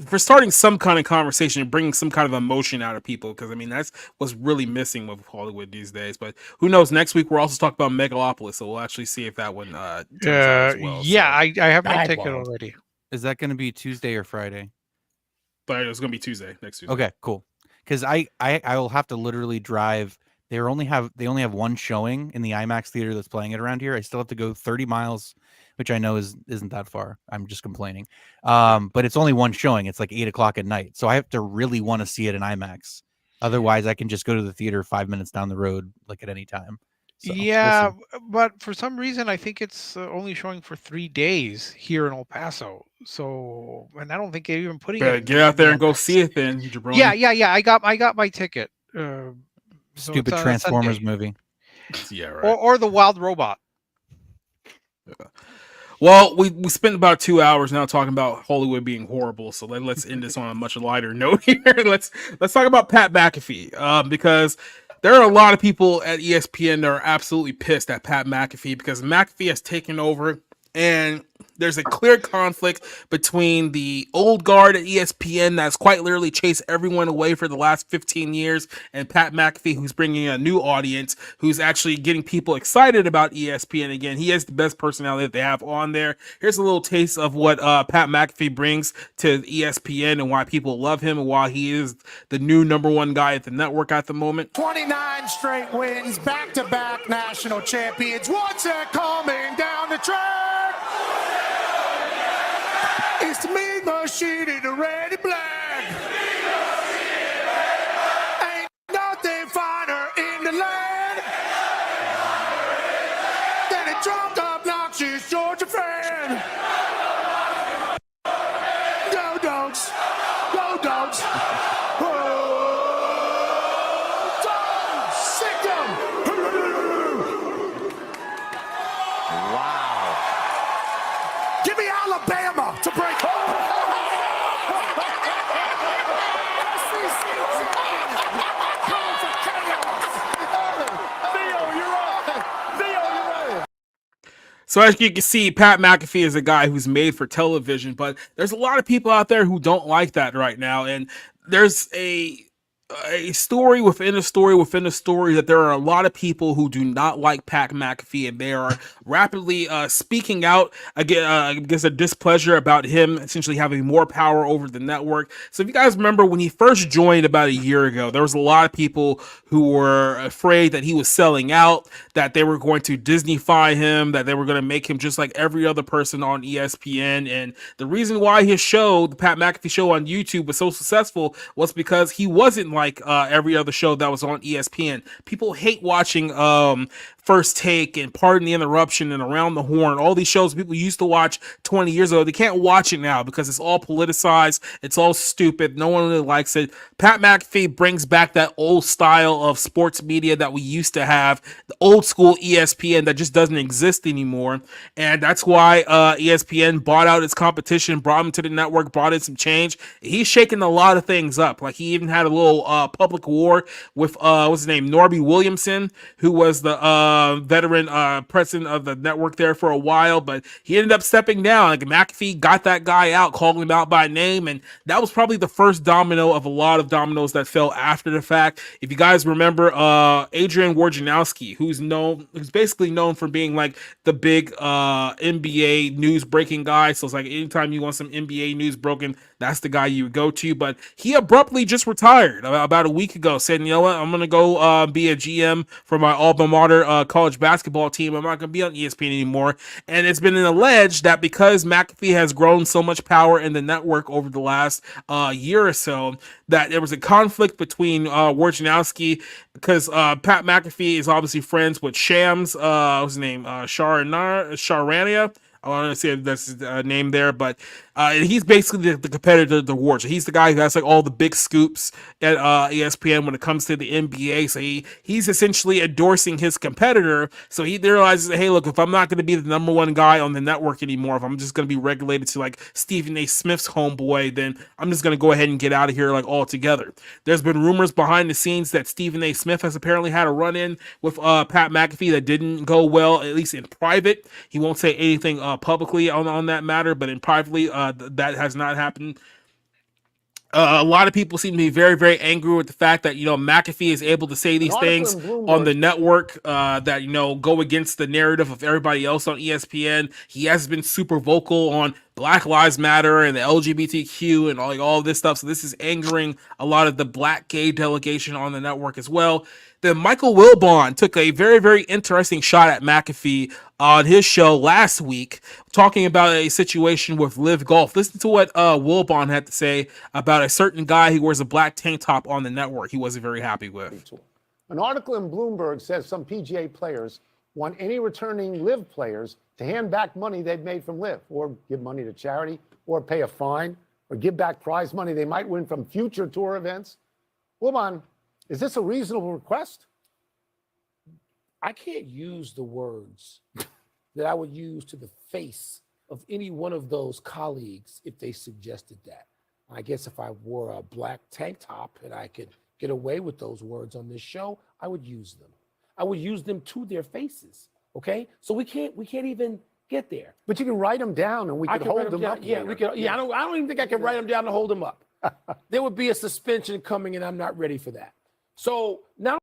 for starting some kind of conversation and bringing some kind of emotion out of people, because I mean that's what's really missing with Hollywood these days. But who knows? Next week we're also talking about Megalopolis, so we'll actually see if that one turns out as well. I have my ticket already. Is that going to be Tuesday or Friday? But it's going to be Tuesday, next Tuesday. Okay, cool. Because I will have to literally drive. They only have one showing in the IMAX theater that's playing it around here. I still have to go 30 miles, which I know isn't that far. I'm just complaining. But it's only one showing. It's like 8:00 at night. So I have to really want to see it in IMAX. Otherwise, I can just go to the theater 5 minutes down the road, like at any time. So, we'll but for some reason, I think it's only showing for 3 days here in El Paso. So, and I don't think they're even putting it. Get out there and go see it then, Jabroni. Yeah. I got my ticket. Stupid Transformers movie. Yeah, right. Or the Wild Robot. Yeah. Well, we spent about 2 hours now talking about Hollywood being horrible, so let's end this on a much lighter note here. Let's talk about Pat McAfee, because there are a lot of people at ESPN that are absolutely pissed at Pat McAfee because McAfee has taken over, and there's a clear conflict between the old guard at ESPN that's quite literally chased everyone away for the last 15 years, and Pat McAfee, who's bringing a new audience, who's actually getting people excited about ESPN again. He has the best personality that they have on there. Here's a little taste of what Pat McAfee brings to ESPN and why people love him and why he is the new #1 guy at the network at the moment. 29 straight wins, back-to-back national champions. What's that coming down the track? It's the meat machine in the red and black. Ain't nothing finer in the land than a drunk, obnoxious Georgia fan. Go dogs, go dogs. Dogs, sick 'em. Wow. Give me Alabama to break. So as you can see, Pat McAfee is a guy who's made for television, but there's a lot of people out there who don't like that right now. And there's a story within a story within a story that there are a lot of people who do not like Pat McAfee, and they are rapidly speaking out against a displeasure about him essentially having more power over the network. So if you guys remember when he first joined about a year ago, there was a lot of people who were afraid that he was selling out, that they were going to Disney-fy him, that they were going to make him just like every other person on ESPN. And the reason why his show, the Pat McAfee Show on YouTube, was so successful was because he wasn't like every other show that was on ESPN. People hate watching First Take and Pardon the Interruption and Around the Horn, all these shows people used to watch 20 years ago. They can't watch it now because it's all politicized. It's all stupid. No one really likes it. Pat McAfee brings back that old style of sports media that we used to have, the old school ESPN that just doesn't exist anymore. And that's why ESPN bought out its competition, brought him to the network, brought in some change. He's shaking a lot of things up. Like he even had a little public war with what's his name, Norby Williamson, who was the veteran president of the network there for a while, but he ended up stepping down. Like McAfee got that guy out, called him out by name, and that was probably the first domino of a lot of dominoes that fell after the fact. If you guys remember, Adrian Wojnarowski, who's basically known for being like the big NBA news breaking guy. So it's like anytime you want some NBA news broken, that's the guy you would go to. But he abruptly just retired about a week ago, saying, you know what, I'm gonna go be a GM for my alma mater college basketball team. I'm not gonna be on ESPN anymore. And it's been alleged that because McAfee has grown so much power in the network over the last year or so, that there was a conflict between Wojnarowski, because Pat McAfee is obviously friends with Shams, what's his name, Sharania. I want to say that's his name there, but he's basically the competitor of the award. So he's the guy who has like all the big scoops at ESPN when it comes to the NBA. So he's essentially endorsing his competitor. So he realizes, hey, look, if I'm not going to be the number one guy on the network anymore, if I'm just going to be regulated to like Stephen A. Smith's homeboy, then I'm just going to go ahead and get out of here like altogether. There's been rumors behind the scenes that Stephen A. Smith has apparently had a run-in with Pat McAfee that didn't go well, at least in private. He won't say anything publicly on that matter, but in privately, that has not happened. A lot of people seem to be very, very angry with the fact that, McAfee is able to say these things on the network that, go against the narrative of everybody else on ESPN. He has been super vocal on Black Lives Matter and the LGBTQ and all this stuff. So this is angering a lot of the black gay delegation on the network as well. Then Michael Wilbon took a very, very interesting shot at McAfee on his show last week, talking about a situation with Live Golf. Listen to what Wilbon had to say about a certain guy who wears a black tank top on the network he wasn't very happy with. An article in Bloomberg says some PGA players want any returning Live players to hand back money they've made from Live, or give money to charity, or pay a fine, or give back prize money they might win from future tour events. Wilbon, is this a reasonable request? I can't use the words that I would use to the face of any one of those colleagues if they suggested that. I guess if I wore a black tank top and I could get away with those words on this show, I would use them. I would use them to their faces. Okay, so we can't even get there. But you can write them down and we can hold them up. Yeah, we can. Yeah, I don't even think I can write them down to hold them up. There would be a suspension coming, and I'm not ready for that. So now.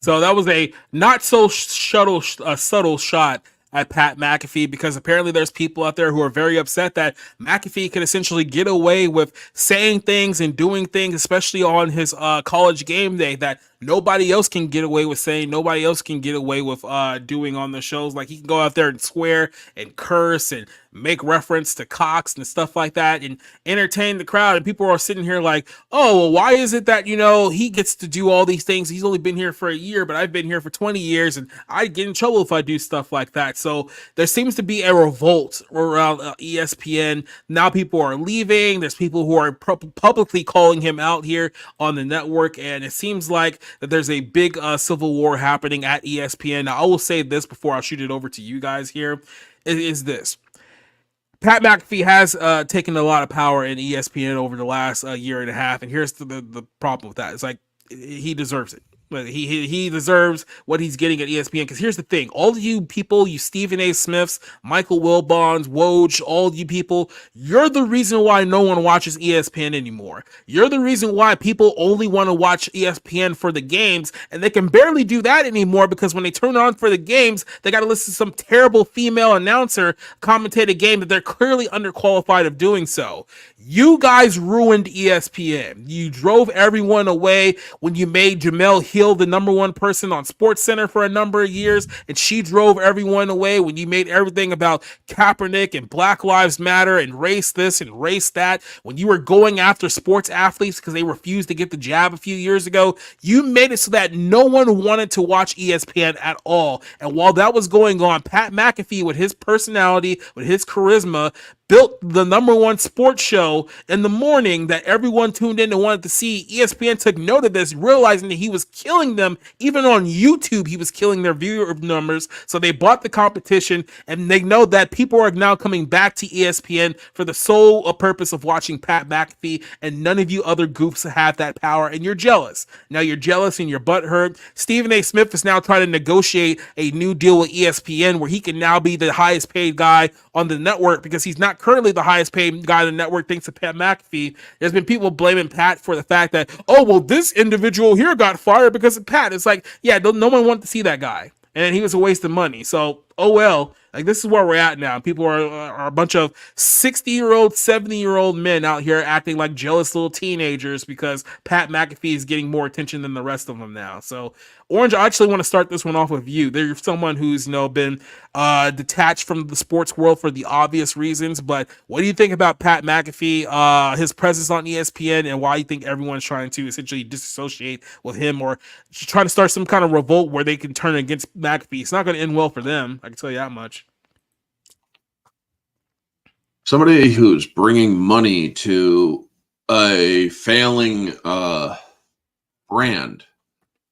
So that was a not so subtle shot at Pat McAfee, because apparently there's people out there who are very upset that McAfee can essentially get away with saying things and doing things, especially on his college game day, that nobody else can get away with saying, nobody else can get away with doing on the shows. Like, he can go out there and swear and curse and make reference to Cox and stuff like that and entertain the crowd. And people are sitting here like, oh, well, why is it that, he gets to do all these things? He's only been here for a year, but I've been here for 20 years and I get in trouble if I do stuff like that. So there seems to be a revolt around ESPN. Now people are leaving. There's people who are publicly calling him out here on the network. And it seems like that there's a big civil war happening at ESPN. Now, I will say this before I shoot it over to you guys here, is this. Pat McAfee has taken a lot of power in ESPN over the last year and a half, and here's the problem with that. It's like, he deserves it. He deserves what he's getting at ESPN, because here's the thing. All of you people, you Stephen A. Smiths, Michael Wilbons, Woj, all you people, you're the reason why no one watches ESPN anymore. You're the reason why people only want to watch ESPN for the games, and they can barely do that anymore, because when they turn on for the games, they got to listen to some terrible female announcer commentate a game that they're clearly underqualified of doing so. You guys ruined ESPN. You drove everyone away when you made Jemele Hill the number one person on SportsCenter for a number of years, and she drove everyone away when you made everything about Kaepernick and Black Lives Matter and race this and race that. When you were going after sports athletes because they refused to get the jab a few years ago, you made it so that no one wanted to watch ESPN at all. And while that was going on, Pat McAfee, with his personality, with his charisma, built the number one sports show in the morning that everyone tuned in and wanted to see. ESPN took note of this, realizing that he was killing them. Even on YouTube, he was killing their viewer numbers. So they bought the competition, and they know that people are now coming back to ESPN for the sole purpose of watching Pat McAfee, and none of you other goofs have that power, and you're jealous. Now you're jealous and you're butthurt. Stephen A. Smith is now trying to negotiate a new deal with ESPN where he can now be the highest paid guy on the network, because he's not currently the highest paid guy on the network thanks to Pat McAfee. There's been people blaming Pat for the fact that, oh, well, this individual here got fired because of Pat. It's like, yeah, no one wanted to see that guy, and he was a waste of money. So, oh well. Like, this is where we're at now. People are a bunch of 60-year-old, 70-year-old men out here acting like jealous little teenagers because Pat McAfee is getting more attention than the rest of them now. So, Orange, I actually want to start this one off with you. There's someone who's, been detached from the sports world for the obvious reasons, but what do you think about Pat McAfee, his presence on ESPN, and why you think everyone's trying to essentially disassociate with him or try to start some kind of revolt where they can turn against McAfee? It's not going to end well for them, I can tell you that much. somebody who's bringing money to a failing brand.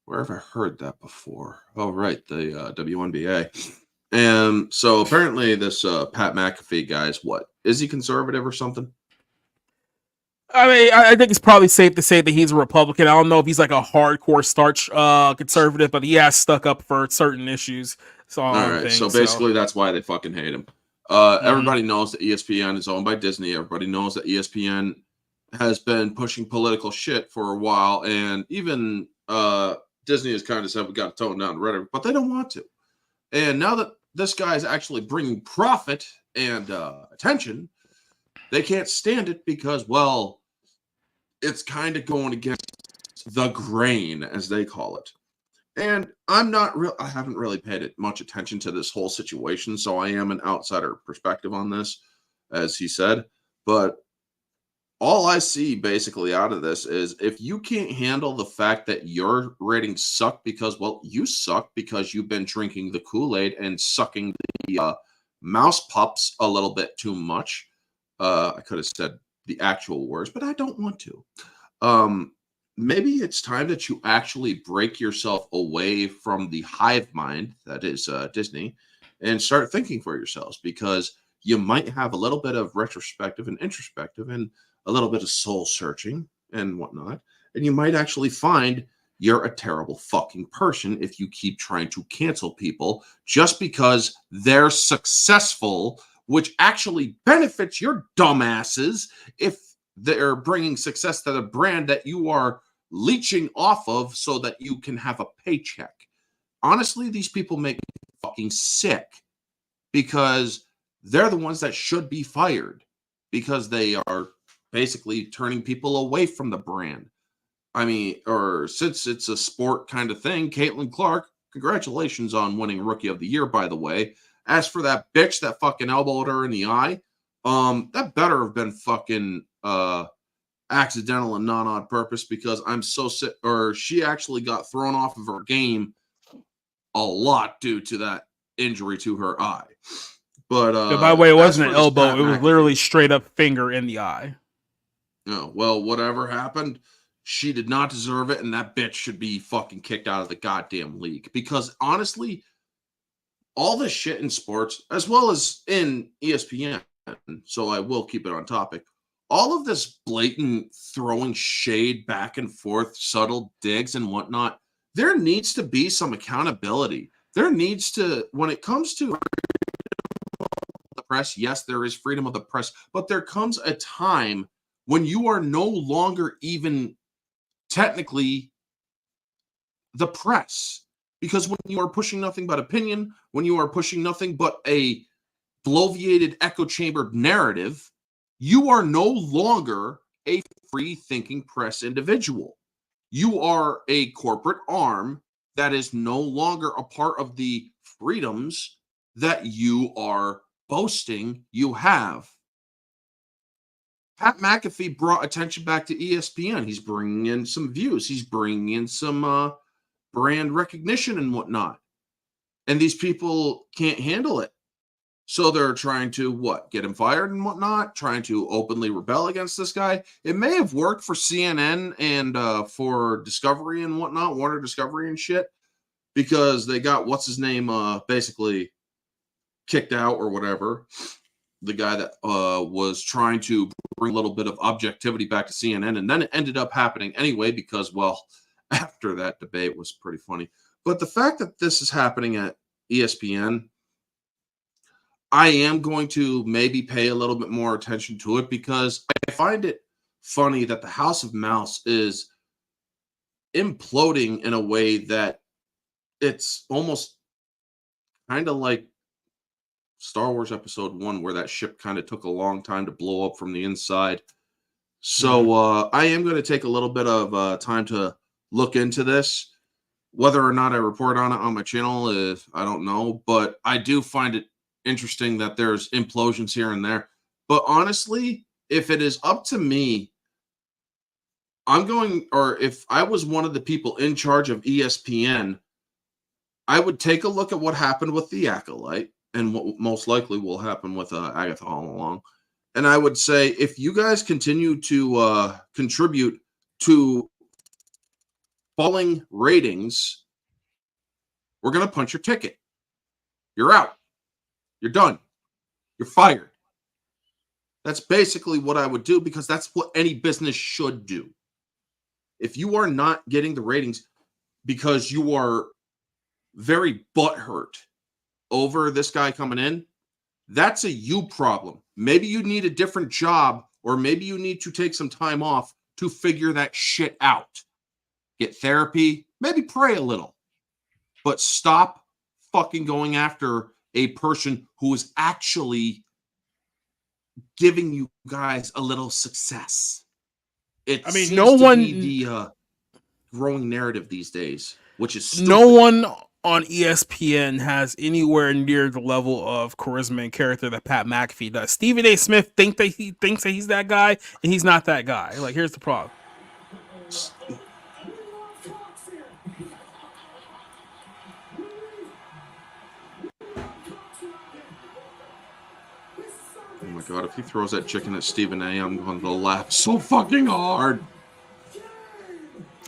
Where have I heard that before? Oh, right, the WNBA. And so apparently this Pat McAfee guy is what? Is he conservative or something? I mean, I think it's probably safe to say that he's a Republican. I don't know if he's like a hardcore starch conservative, but he has stuck up for certain issues. So All right, so basically that's why they fucking hate him. Everybody knows that ESPN is owned by Disney. Everybody knows that ESPN has been pushing political shit for a while, and even Disney has kind of said we got to tone down the rhetoric, but they don't want to. And now that this guy is actually bringing profit and attention, they can't stand it because, well, it's kind of going against the grain, as they call it. And I haven't really paid much attention to this whole situation, so I am an outsider perspective on this, as he said. But all I see basically out of this is if you can't handle the fact that your ratings suck because, well, you suck because you've been drinking the Kool-Aid and sucking the mouse pups a little bit too much. I could have said the actual words, but I don't want to. Maybe it's time that you actually break yourself away from the hive mind that is Disney and start thinking for yourselves, because you might have a little bit of retrospective and introspective and a little bit of soul searching and whatnot. And you might actually find you're a terrible fucking person if you keep trying to cancel people just because they're successful, which actually benefits your dumbasses if they're bringing success to the brand that you are leeching off of so that you can have a paycheck. Honestly, these people make me fucking sick because they're the ones that should be fired because they are basically turning people away from the brand. I mean, or since it's a sport kind of thing, Caitlin Clark, congratulations on winning Rookie of the Year, by the way. As for that bitch that fucking elbowed her in the eye, that better have been fucking accidental and not on purpose, because I'm so sick, or she actually got thrown off of her game a lot due to that injury to her eye. But by the way, it wasn't an elbow; it was literally straight up finger in the eye. Oh, well, whatever happened, she did not deserve it, and that bitch should be fucking kicked out of the goddamn league. Because honestly, all this shit in sports, as well as in ESPN, so I will keep it on topic, all of this blatant throwing shade back and forth, subtle digs and whatnot, there needs to be some accountability. There needs to, when it comes to the press, yes, there is freedom of the press, but there comes a time when you are no longer even technically the press. Because when you are pushing nothing but opinion, when you are pushing nothing but a bloviated, echo-chambered narrative, you are no longer a free-thinking press individual. You are a corporate arm that is no longer a part of the freedoms that you are boasting you have. Pat McAfee brought attention back to ESPN. He's bringing in some views. He's bringing in some brand recognition and whatnot. And these people can't handle it. So they're trying to, what, get him fired and whatnot, trying to openly rebel against this guy. It may have worked for CNN and for Discovery and whatnot, Warner Discovery and shit, because they got, what's his name, basically kicked out or whatever. The guy that was trying to bring a little bit of objectivity back to CNN. And then it ended up happening anyway because, well, after that debate was pretty funny. But the fact that this is happening at ESPN, I am going to maybe pay a little bit more attention to it, because I find it funny that the House of Mouse is imploding in a way that it's almost kind of like Star Wars Episode 1, where that ship kind of took a long time to blow up from the inside. So I am going to take a little bit of time to look into this. Whether or not I report on it on my channel, I don't know. But I do find it interesting that there's implosions here and there. But honestly, if it is up to me, if I was one of the people in charge of ESPN, I would take a look at what happened with the Acolyte and what most likely will happen with Agatha all along. And I would say if you guys continue to contribute to falling ratings, we're going to punch your ticket. You're out. You're done. You're fired. That's basically what I would do, because that's what any business should do. If you are not getting the ratings because you are very butthurt over this guy coming in, that's a you problem. Maybe you need a different job, or maybe you need to take some time off to figure that shit out. Get therapy, maybe pray a little, but stop fucking going after a person who is actually giving you guys a little success. It seems to be the growing narrative these days, which is stupid. No one on ESPN has anywhere near the level of charisma and character that Pat McAfee does. Stephen A. Smith thinks that he's that guy, and he's not that guy. Like, here's the problem. Oh my God, if he throws that chicken at Stephen A., I'm going to laugh so fucking hard.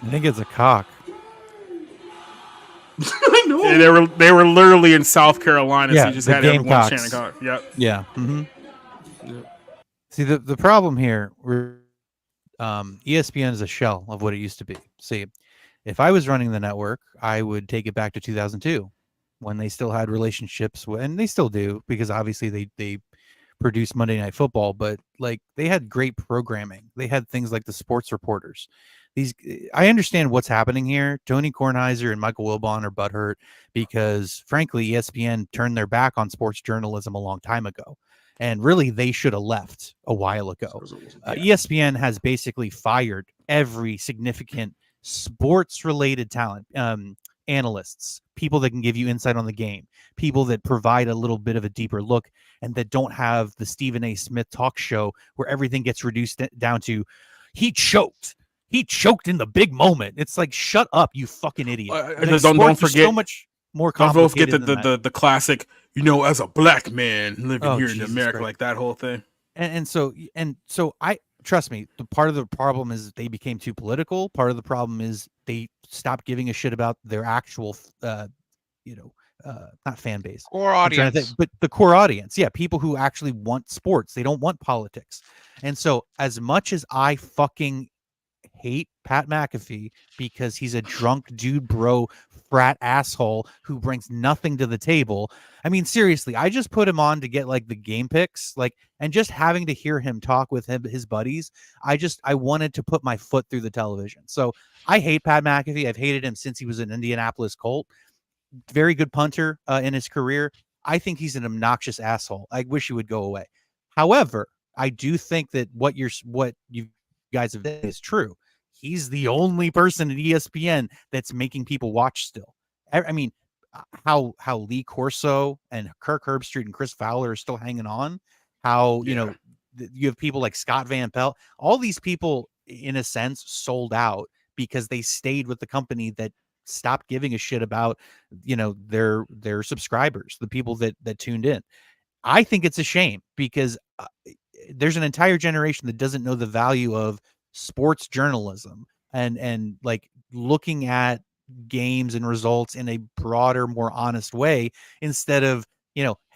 I think it's a cock. I know. Yeah, they were literally in South Carolina, so Yeah, you just the had everyone Gamecocks. chanting cock. Yep. Yeah. See, the problem here, ESPN is a shell of what it used to be. See, if I was running the network, I would take it back to 2002 when they still had relationships, and they still do, because obviously they produce Monday Night Football, but like they had great programming. They had things like the sports reporters. I understand what's happening here. Tony Kornheiser and Michael Wilbon are butthurt because, frankly, ESPN turned their back on sports journalism a long time ago. And really, they should have left a while ago. ESPN has basically fired every significant sports-related talent, analysts, people that can give you insight on the game, people that provide a little bit of a deeper look, and that don't have the Stephen A. Smith talk show where everything gets reduced down to, he choked. He choked in the big moment. It's like, shut up, you fucking idiot. Don't forget so much more complicated. Don't forget the classic, as a black man living here in America, Christ. like that whole thing. And so I trust me, the part of the problem is they became too political. Part of the problem is they stopped giving a shit about their actual not fan base. Core audience. But the core audience. Yeah, people who actually want sports. They don't want politics. And so as much as I fucking hate Pat McAfee because he's a drunk dude bro frat asshole who brings nothing to the table. I mean, seriously, I just put him on to get like the game picks, and just having to hear him talk with his buddies, I wanted to put my foot through the television. So I hate Pat McAfee. I've hated him since he was an Indianapolis Colt. Very good punter in his career. I think he's an obnoxious asshole. I wish he would go away. However, I do think that what you guys have done is true. He's the only person at ESPN that's making people watch still. I mean, how Lee Corso and Kirk Herbstreit and Chris Fowler are still hanging on. How, you have people like Scott Van Pelt. All these people, in a sense, sold out because they stayed with the company that stopped giving a shit about, their subscribers, the people that tuned in. I think it's a shame because there's an entire generation that doesn't know the value of sports journalism and like looking at games and results in a broader, more honest way instead of,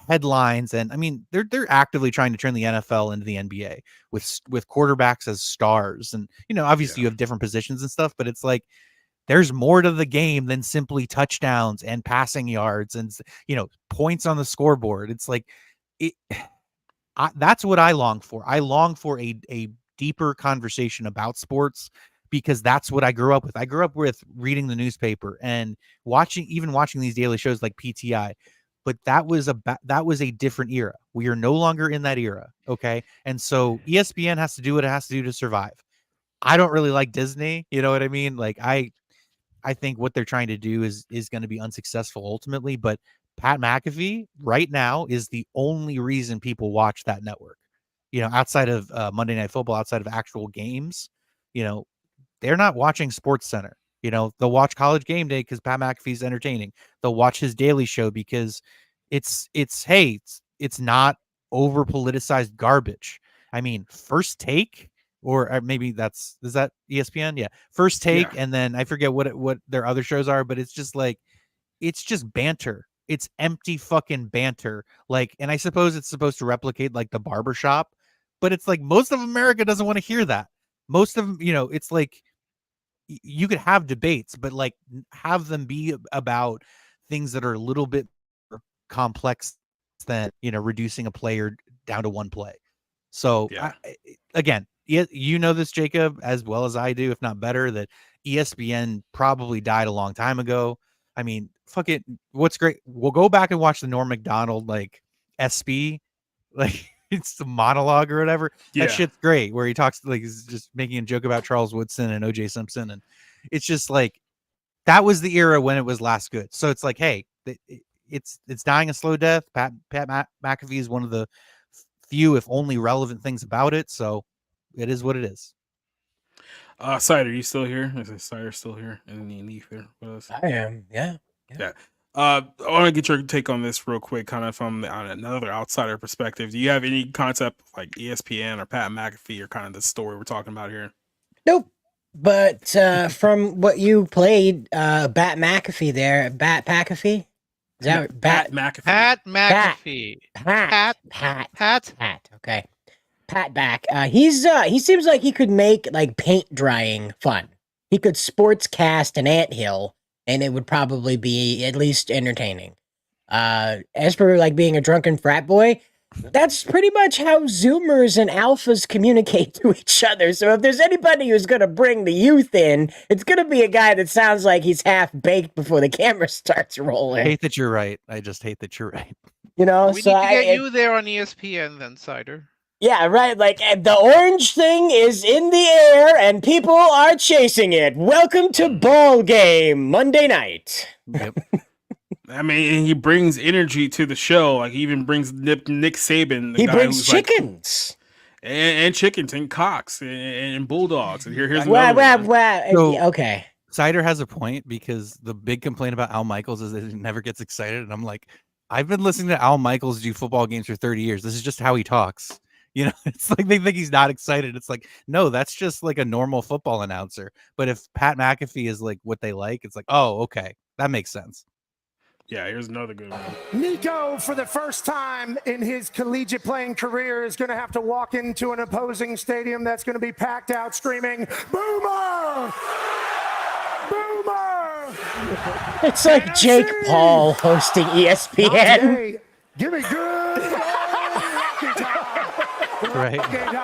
headlines. And I mean, they're actively trying to turn the NFL into the NBA with quarterbacks as stars. And, obviously you have different positions and stuff, but it's like, there's more to the game than simply touchdowns and passing yards and, points on the scoreboard. It's like, that's what I long for. I long for a deeper conversation about sports because that's what I grew up with. I grew up with reading the newspaper and watching these daily shows like PTI, but that was a different era. We are no longer in that era. Okay. And so ESPN has to do what it has to do to survive. I don't really like Disney. You know what I mean? Like I think what they're trying to do is going to be unsuccessful ultimately, but Pat McAfee right now is the only reason people watch that network. Outside of Monday Night Football, outside of actual games, they're not watching Sports Center. They'll watch College Game Day because Pat McAfee's entertaining. They'll watch his Daily Show because it's not over politicized garbage. I mean, First Take, or maybe is that ESPN? Yeah, First Take, and then I forget what their other shows are, but it's just like it's just banter. It's empty fucking banter. Like, and I suppose it's supposed to replicate like the barbershop, but it's like most of America doesn't want to hear that. Most of them, it's like you could have debates, but like have them be about things that are a little bit more complex than, reducing a player down to one play. So again, you know this, Jacob, as well as I do, if not better, that ESPN probably died a long time ago. I mean, fuck it. What's great? We'll go back and watch the Norm Macdonald like SB, like it's the monologue or whatever. Yeah. That shit's great. Where he talks like he's just making a joke about Charles Woodson and O.J. Simpson, and it's just like that was the era when it was last good. So it's like, hey, it's dying a slow death. Pat McAfee is one of the few, if only, relevant things about it. So it is what it is. Cider, you still here? Is Cider still here in the ether with us? I am. Yeah. I want to get your take on this real quick, kind of from on another outsider perspective. Do you have any concept like ESPN or Pat McAfee or kind of the story we're talking about here? Nope. But from what you played, Bat McAfee there, Bat McAfee? Is that Pat McAfee? Pat McAfee. Pat. Okay. Pat back. He seems like he could make like paint drying fun. He could sportscast an anthill, and it would probably be at least entertaining. As for like being a drunken frat boy, that's pretty much how Zoomers and alphas communicate to each other. So if there's anybody who's going to bring the youth in, it's going to be a guy that sounds like he's half baked before the camera starts rolling. I hate that you're right. I just hate that you're right. We need to get you there on ESPN then, Cider. Yeah, right. Like the orange thing is in the air and people are chasing it. Welcome to Ball Game Monday night. Yep. I mean, he brings energy to the show. Like he even brings Nick Saban. He brings chickens. Like, and chickens and cocks and bulldogs. And here's okay. Cider has a point because the big complaint about Al Michaels is that he never gets excited. And I'm like, I've been listening to Al Michaels do football games for 30 years. This is just how he talks. It's like they think he's not excited. It's like, no, that's just like a normal football announcer. But if Pat McAfee is like what they like, it's like, oh, okay, that makes sense. Yeah, here's another good one. Nico, for the first time in his collegiate playing career, is going to have to walk into an opposing stadium that's going to be packed out screaming, "Boomer! Boomer!" It's like Jake Paul hosting ESPN. Okay, give me good. Right. Volunteers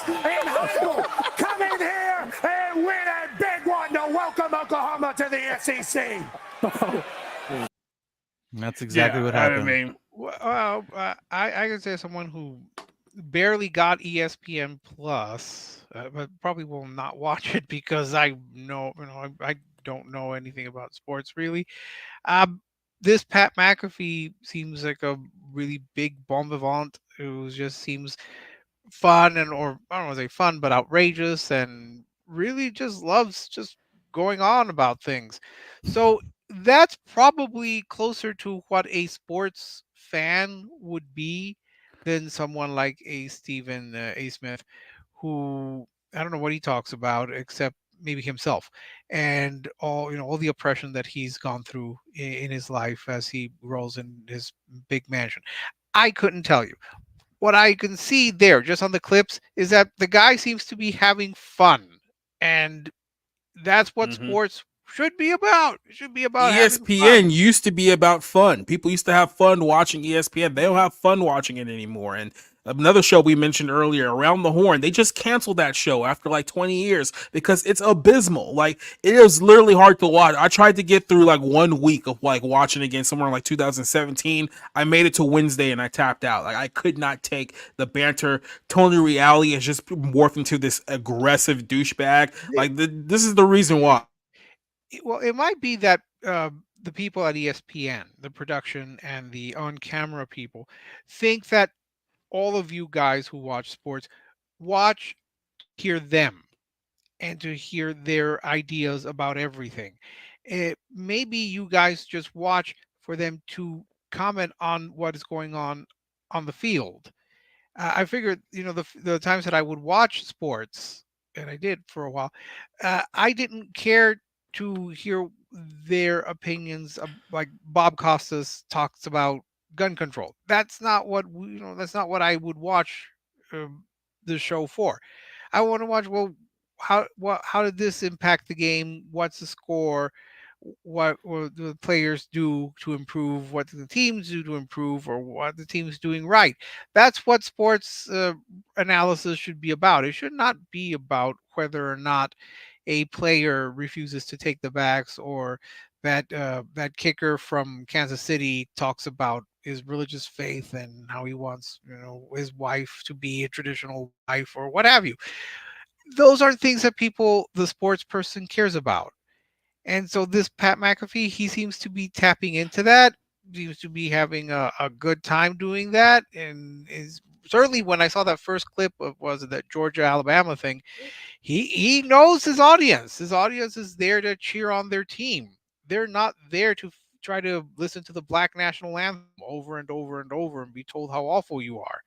in high school, come in here and win a big one to welcome Oklahoma to the SEC. That's exactly what happened. I mean, well, I could say someone who barely got ESPN Plus, but probably will not watch it because I don't know anything about sports really. This Pat McAfee seems like a really big bon vivant who just seems fun or I don't want to say fun, but outrageous and really just loves just going on about things. So that's probably closer to what a sports fan would be than someone like a Stephen A. Smith, who I don't know what he talks about except maybe himself and all the oppression that he's gone through in his life as he rolls in his big mansion. I couldn't tell you. What I can see there just on the clips is that the guy seems to be having fun, and that's what sports should be about. It should be about ESPN used to be about fun. People used to have fun watching ESPN. They don't have fun watching it anymore. And another show we mentioned earlier, Around the Horn, they just canceled that show after like 20 years because it's abysmal. Like it is literally hard to watch. I tried to get through like 1 week of like watching again somewhere in like 2017. I made it to Wednesday and I tapped out. Like I could not take the banter. Tony Reali has just morphed into this aggressive douchebag. Like this is the reason why. Well, it might be that the people at ESPN, the production and the on-camera people, think that all of you guys who watch sports hear them and to hear their ideas about everything. Maybe you guys just watch for them to comment on what is going on the field. I figured, the times that I would watch sports, and I did for a while, I didn't care to hear their opinions. Like Bob Costas talks about gun control. That's not what that's not what I would watch the show for. I want to watch, well, how did this impact the game? What's the score? What do the players do to improve? What do the teams do to improve, or what the team's doing right? That's what sports analysis should be about. It should not be about whether or not a player refuses to take the backs, or that kicker from Kansas City talks about his religious faith and how he wants his wife to be a traditional wife or what have you. Those aren't things that the sports person cares about. And so this Pat McAfee, he seems to be tapping into that. Seems to be having a good time doing that. And is certainly, when I saw that first clip of, was it that Georgia Alabama thing, he knows his audience. His audience is there to cheer on their team. They're not there to try to listen to the Black National Anthem over and over and over and be told how awful you are.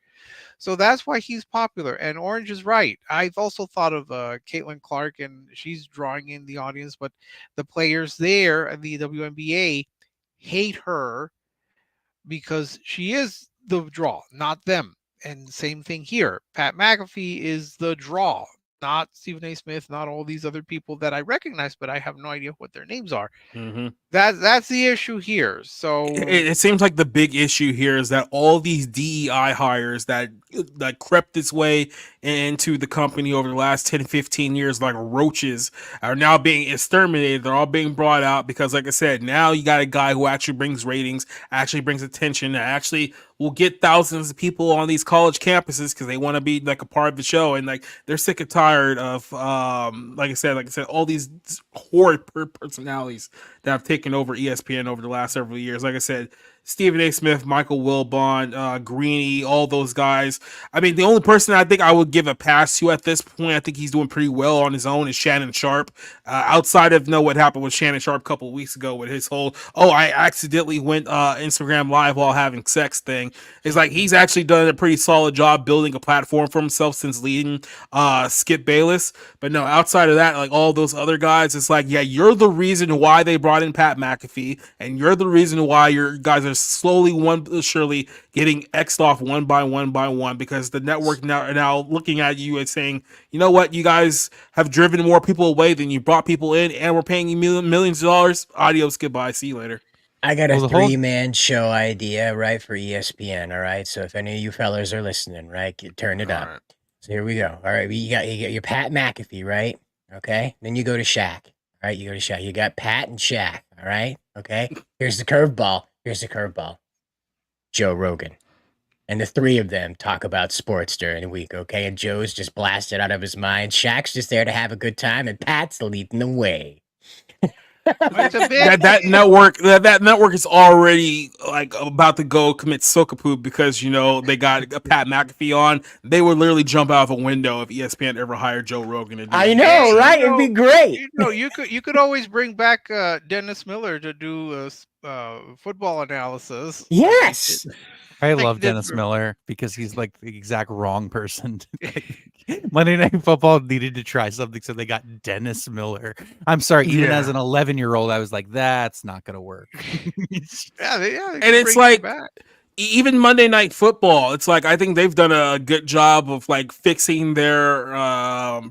So that's why he's popular. And Orange is right. I've also thought of Caitlin Clark, and she's drawing in the audience, but the players there at the WNBA hate her because she is the draw, not them. And same thing here. Pat McAfee is the draw, not Stephen A. Smith, not all these other people that I recognize, but I have no idea what their names are. Mm-hmm. That's the issue here. So it seems like the big issue here is that all these DEI hires that crept its way into the company over the last 10, 15 years like roaches are now being exterminated. They're all being brought out because, like I said, now you got a guy who actually brings ratings, actually brings attention, actually will get thousands of people on these college campuses because they want to be like a part of the show, and like they're sick and tired of like I said, all these horrid personalities that have taken over ESPN over the last several years. Like I said, Stephen A. Smith, Michael Wilbon, Greeny, all those guys. I mean, the only person I think I would give a pass to at this point, I think he's doing pretty well on his own, is Shannon Sharp. Outside of what happened with Shannon Sharp a couple of weeks ago with his whole, I accidentally went Instagram live while having sex thing. It's like he's actually done a pretty solid job building a platform for himself since leading Skip Bayless. But no, outside of that, like all those other guys, it's like, yeah, you're the reason why they brought in Pat McAfee, and you're the reason why your guys are slowly, surely getting X'd off one by one because the network now looking at you and saying, you know what, you guys have driven more people away than you brought people in, and we're paying you millions of dollars. Adios, goodbye, see you later. I got a 3-man show idea, right, for ESPN, all right? So if any of you fellas are listening, right, turn it up. Right. So here we go. All right, you got your Pat McAfee, right? Okay, then you go to Shaq. All right, you go to Shaq. You got Pat and Shaq, all right? Okay, here's the curveball. Joe Rogan. And the three of them talk about sports during the week, okay? And Joe's just blasted out of his mind. Shaq's just there to have a good time, and Pat's leading the way. that network is already like about to go commit sockapoo because they got a Pat McAfee on. They would literally jump out of a window if ESPN ever hired Joe Rogan to do I know, right? It'd be great. You could always bring back Dennis Miller to do football analysis. Yes. I love Dennis Miller because he's like the exact wrong person. Monday Night Football needed to try something, so they got Dennis Miller. I'm sorry, even as an 11-year-old, I was like, that's not going to work. And it's like, even Monday Night Football, it's like, I think they've done a good job of like fixing their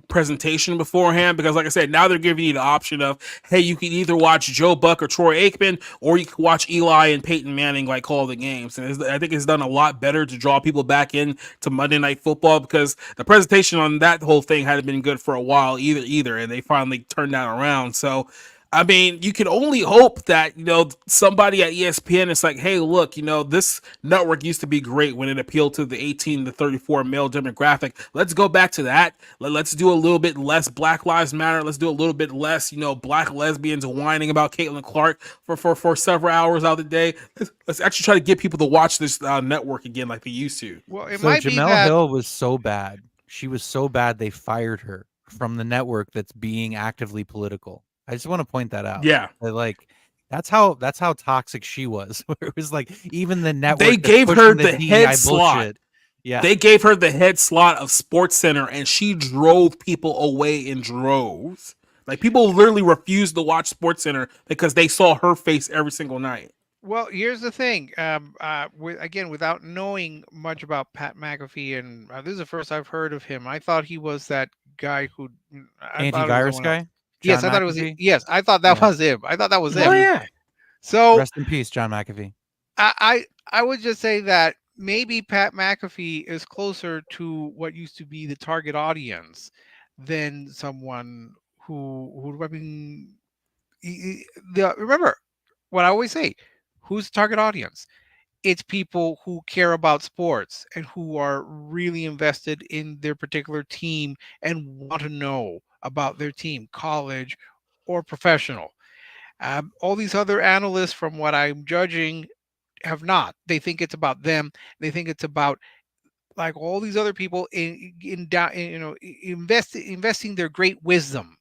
presentation beforehand, because like I said, now they're giving you the option of, hey, you can either watch Joe Buck or Troy Aikman, or you can watch Eli and Peyton Manning like call the games. And I think it's done a lot better to draw people back in to Monday Night Football, because the presentation on that whole thing hadn't been good for a while either, and they finally turned that around. So I mean, you can only hope that, somebody at ESPN is like, hey, look, this network used to be great when it appealed to the 18 to 34 male demographic. Let's go back to that. Let's do a little bit less Black Lives Matter. Let's do a little bit less, black lesbians whining about Caitlin Clark for several hours out of the day. Let's actually try to get people to watch this network again like they used to. Well, Jemele Hill was so bad. She was so bad they fired her from the network that's being actively political. I just want to point that out. Yeah. That's how toxic she was. It was like even the network They that's gave pushing her the the head DEI slot. bullshit. Yeah. They gave her the head slot of Sports Center, and she drove people away in droves. Like, people literally refused to watch Sports Center because they saw her face every single night. Well, here's the thing. Again, without knowing much about Pat McAfee, and this is the first I've heard of him. I thought he was that guy who Antivirus guy. Yes, John I thought it was. McAfee? Yes, I thought that Yeah. was him. I thought that was Oh him. yeah. So Rest in peace, John McAfee. I would just say that maybe Pat McAfee is closer to what used to be the target audience than someone who I mean, remember what I always say: who's the target audience? It's people who care about sports and who are really invested in their particular team and want to know about their team, college or professional. All these other analysts, from what I'm judging, have not. They think it's about them. They think it's about like all these other people investing their great wisdom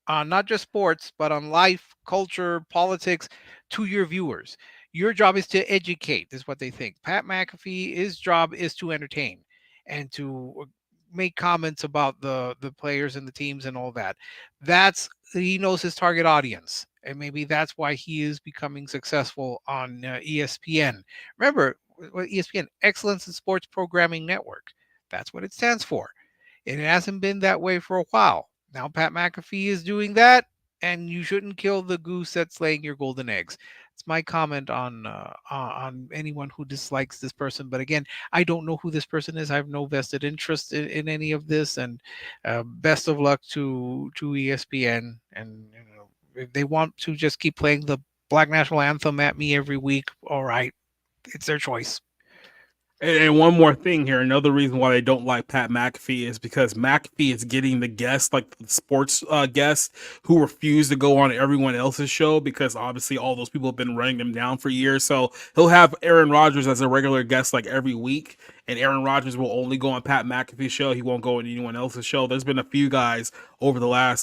on not just sports, but on life, culture, politics to your viewers. Your job is to educate, is what they think. Pat McAfee, his job is to entertain and to make comments about the players and the teams and all that. He knows his target audience. And maybe that's why he is becoming successful on ESPN. Remember, ESPN, Excellence in Sports Programming Network. That's what it stands for. And it hasn't been that way for a while. Now Pat McAfee is doing that, and you shouldn't kill the goose that's laying your golden eggs. It's my comment on anyone who dislikes this person. But again, I don't know who this person is. I have no vested interest in any of this. And best of luck to ESPN. And if they want to just keep playing the Black National Anthem at me every week, all right, it's their choice. And one more thing here, another reason why they don't like Pat McAfee is because McAfee is getting the guests, like the sports guests, who refuse to go on everyone else's show because obviously all those people have been running them down for years. So he'll have Aaron Rodgers as a regular guest like every week, and Aaron Rodgers will only go on Pat McAfee's show. He won't go on anyone else's show. There's been a few guys over the last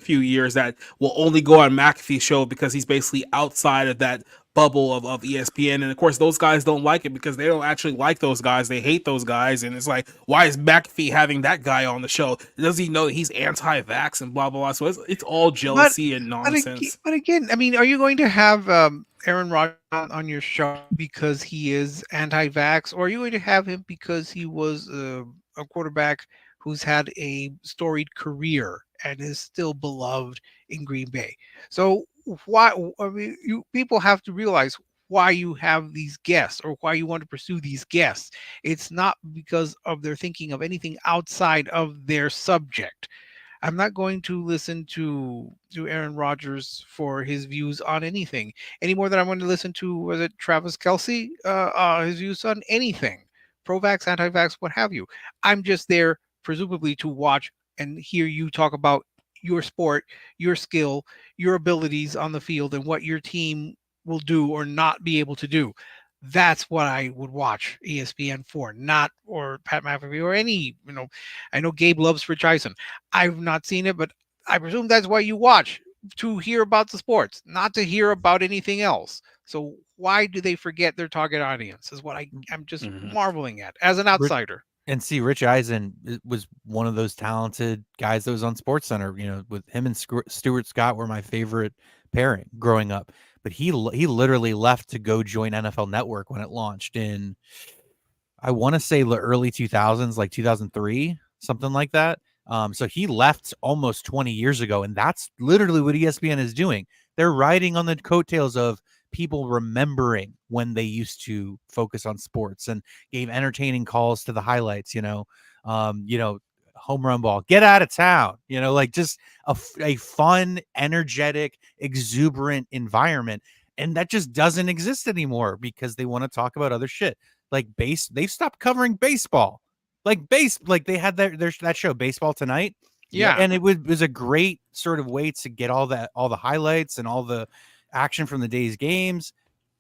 few years that will only go on McAfee's show because he's basically outside of that bubble of ESPN. And of course those guys don't like it because they don't actually like those guys. They hate those guys. And it's like, why is McAfee having that guy on the show? Does he know that he's anti-vax and blah, blah, blah? So it's all jealousy and nonsense. But again, I mean, are you going to have Aaron Rodgers on your show because he is anti-vax, or are you going to have him because he was a quarterback who's had a storied career and is still beloved in Green Bay? So why, I mean, you people have to realize why you have these guests or why you want to pursue these guests. It's not because of their thinking of anything outside of their subject. I'm not going to listen to Aaron Rodgers for his views on anything any more than I'm going to listen to, was it Travis Kelce, his views on anything, pro-vax, anti-vax, what have you. I'm just there presumably to watch and hear you talk about your sport, your skill, your abilities on the field, and what your team will do or not be able to do. That's what I would watch ESPN for, not or Pat McAfee or any, I know Gabe loves Rich Eisen. I've not seen it, but I presume that's why you watch, to hear about the sports, not to hear about anything else. So why do they forget their target audience is what I'm just marveling at as an outsider. And see, Rich Eisen was one of those talented guys that was on SportsCenter. With him and Stuart Scott were my favorite pairing growing up. But he literally left to go join NFL Network when it launched in, I want to say the early 2000s, like 2003, something like that. So he left almost 20 years ago, and that's literally what ESPN is doing. They're riding on the coattails of people remembering when they used to focus on sports and gave entertaining calls to the highlights, home run ball, get out of town, like just a fun, energetic, exuberant environment. And that just doesn't exist anymore because they want to talk about other shit like they've stopped covering baseball, like they had that show Baseball Tonight. Yeah. And it was a great sort of way to get all the highlights and all the action from the day's games.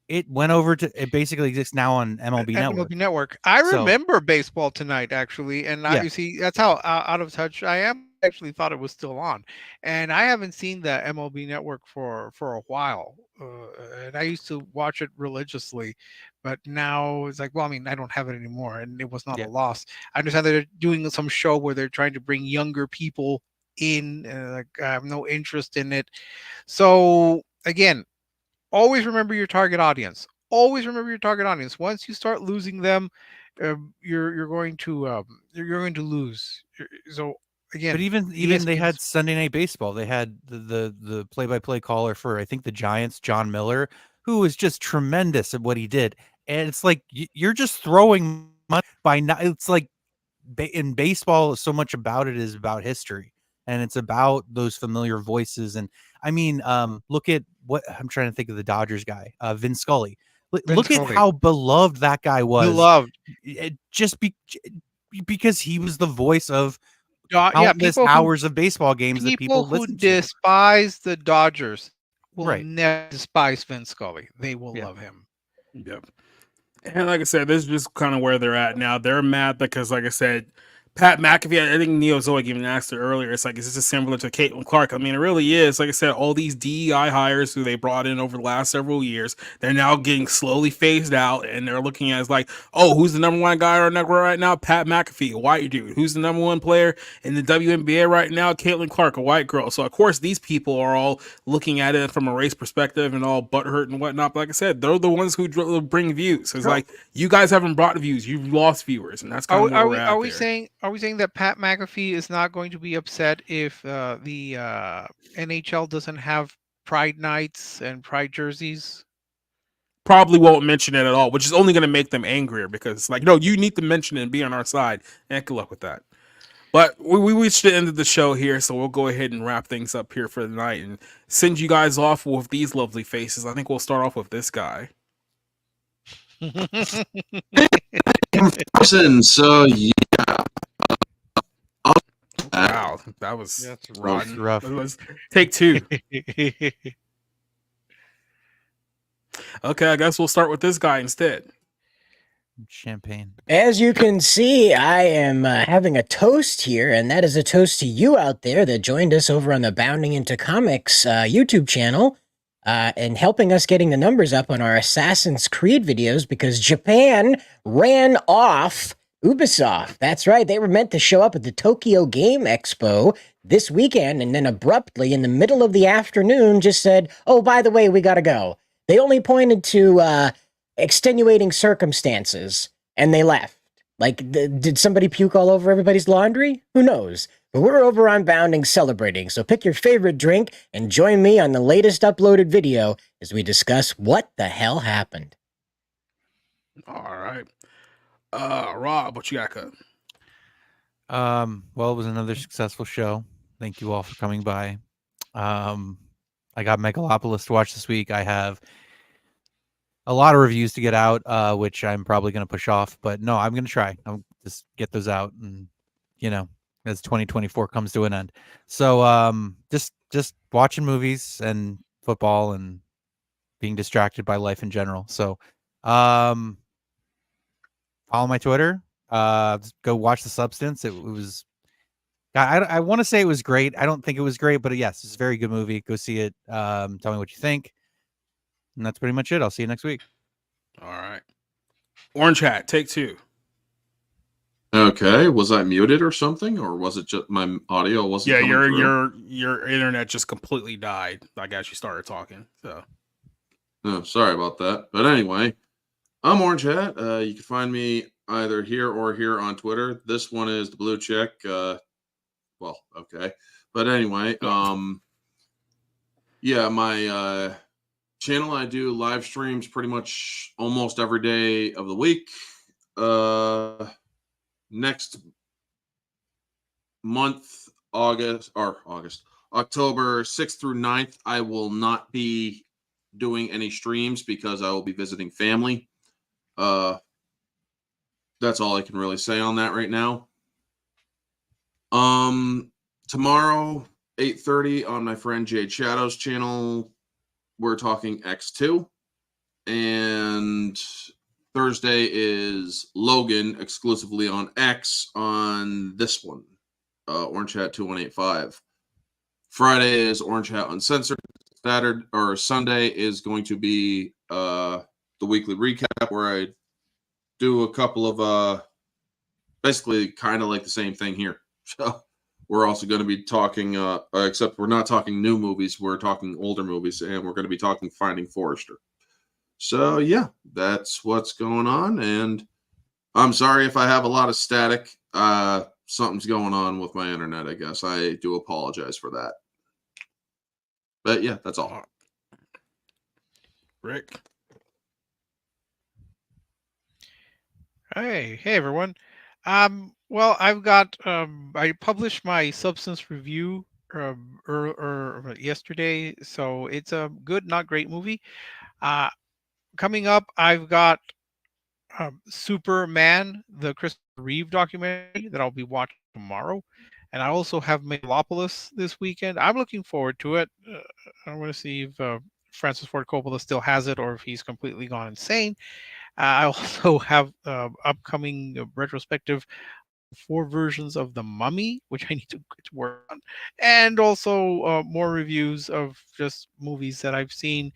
It went over to, it basically exists now on MLB Network. I remember Baseball Tonight, actually. And now you see, that's how out of touch I am. actually thought it was still on, and I haven't seen the MLB Network for a while. And I used to watch it religiously, but now it's like, well, I mean, I don't have it anymore, and it was not a loss. I understand that they're doing some show where they're trying to bring younger people in. Like, I have no interest in it. So again, always remember your target audience. Always remember your target audience. Once you start losing them, you're going to lose. So again, But even they had Sunday Night Baseball. They had the play-by-play caller for, I think, the Giants, John Miller, who was just tremendous at what he did. And it's like you're just throwing money by not. It's like in baseball, so much about it is about history, and it's about those familiar voices. And I mean, look at what I'm trying to think of, the Dodgers guy, Vin Scully. Look at how beloved that guy was. Beloved, because he was the voice of countless hours of baseball games that people who listen to. despise the Dodgers will Right. never despise Vin Scully. They will love him. Yep. And like I said, this is just kind of where they're at now. They're mad because, like I said, Pat McAfee, I think Neo Zoe even asked it earlier. It's like, is this similar to Caitlin Clark? I mean, it really is. Like I said, all these DEI hires who they brought in over the last several years, they're now getting slowly phased out, and they're looking at it as like, oh, who's the number one guy on our network right now? Pat McAfee, a white dude. Who's the number one player in the WNBA right now? Caitlin Clark, a white girl. So, of course, these people are all looking at it from a race perspective and all butthurt and whatnot. But like I said, they're the ones who bring views. It's like, you guys haven't brought views. You've lost viewers, and that's kind of where we're at. Are we saying that Pat McAfee is not going to be upset if the NHL doesn't have Pride nights and Pride jerseys? Probably won't mention it at all, which is only going to make them angrier because it's like, no, you need to mention it and be on our side. And good luck with that. But we reached the end of the show here, so we'll go ahead and wrap things up here for the night and send you guys off with these lovely faces. I think we'll start off with this guy. So yeah. Wow, that was rotten. Rough. Let's take two. Okay, I guess we'll start with this guy instead. Champagne. As you can see, I am having a toast here, and that is a toast to you out there that joined us over on the Bounding Into Comics YouTube channel, and helping us getting the numbers up on our Assassin's Creed videos, because Japan ran off Ubisoft. That's right. They were meant to show up at the Tokyo Game Expo this weekend, and then abruptly in the middle of the afternoon just said, oh, by the way, we gotta go. They only pointed to extenuating circumstances, and they left. Like, did somebody puke all over everybody's laundry? Who knows? But we're over on Bounding celebrating, so pick your favorite drink and join me on the latest uploaded video as we discuss what the hell happened. All right. Rob, what you got, cut? Well, it was another successful show. Thank you all for coming by. I got Megalopolis to watch this week. I have a lot of reviews to get out, which I'm probably going to push off, but no, I'm going to try. I'll just get those out, and as 2024 comes to an end. So, just watching movies and football and being distracted by life in general. So, follow my Twitter. Go watch The Substance. It was, I want to say it was great. I don't think it was great, but yes, it's a very good movie. Go see it. Tell me what you think. And that's pretty much it. I'll see you next week. All right. Orange Hat, take two. Okay, was I muted or something, or was it just my audio wasn't? Yeah, coming through? your internet just completely died. I guess you started talking. So, no, sorry about that. But anyway, I'm Orange Hat. You can find me either here or here on Twitter. This one is the blue check. Well, okay, but anyway, yeah, my channel, I do live streams pretty much almost every day of the week. Next month, October 6th through 9th, I will not be doing any streams because I will be visiting family. That's all I can really say on that right now. Tomorrow, 8:30 on my friend Jade Shadow's channel, we're talking X2. And Thursday is Logan exclusively on X on this one. Orange Hat 2185. Friday is Orange Hat Uncensored. Saturday or Sunday is going to be the weekly recap where I do a couple of basically kind of like the same thing here. So we're also going to be talking, except we're not talking new movies, we're talking older movies, and we're going to be talking Finding Forrester. So yeah, that's what's going on, and I'm sorry if I have a lot of static. Something's going on with my internet, I guess. I do apologize for that. But yeah, that's all. Rick. Hey everyone. Well, I've got I published my substance review yesterday, so it's a good, not great movie. Coming up, I've got Superman, the Christopher Reeve documentary that I'll be watching tomorrow, and I also have Megalopolis this weekend. I'm looking forward to it. I want to see if Francis Ford Coppola still has it or if he's completely gone insane. I also have upcoming retrospective 4 versions of The Mummy, which I need to work on, and also more reviews of just movies that I've seen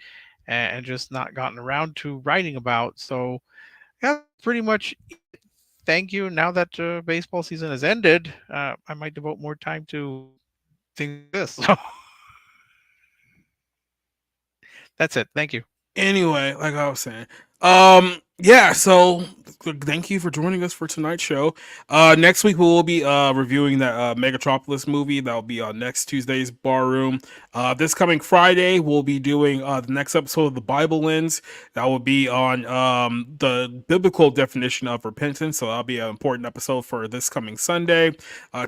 and just not gotten around to writing about. So yeah, pretty much it. Thank you. Now that baseball season has ended, I might devote more time to things like this. So that's it. Thank you. Anyway, like I was saying, yeah, so thank you for joining us for tonight's show. Next week we will be reviewing that Megatropolis movie. That'll be on next Tuesday's Bar Room. This coming Friday we'll be doing the next episode of The Bible Lens. That will be on the biblical definition of repentance, so that'll be an important episode for this coming Sunday.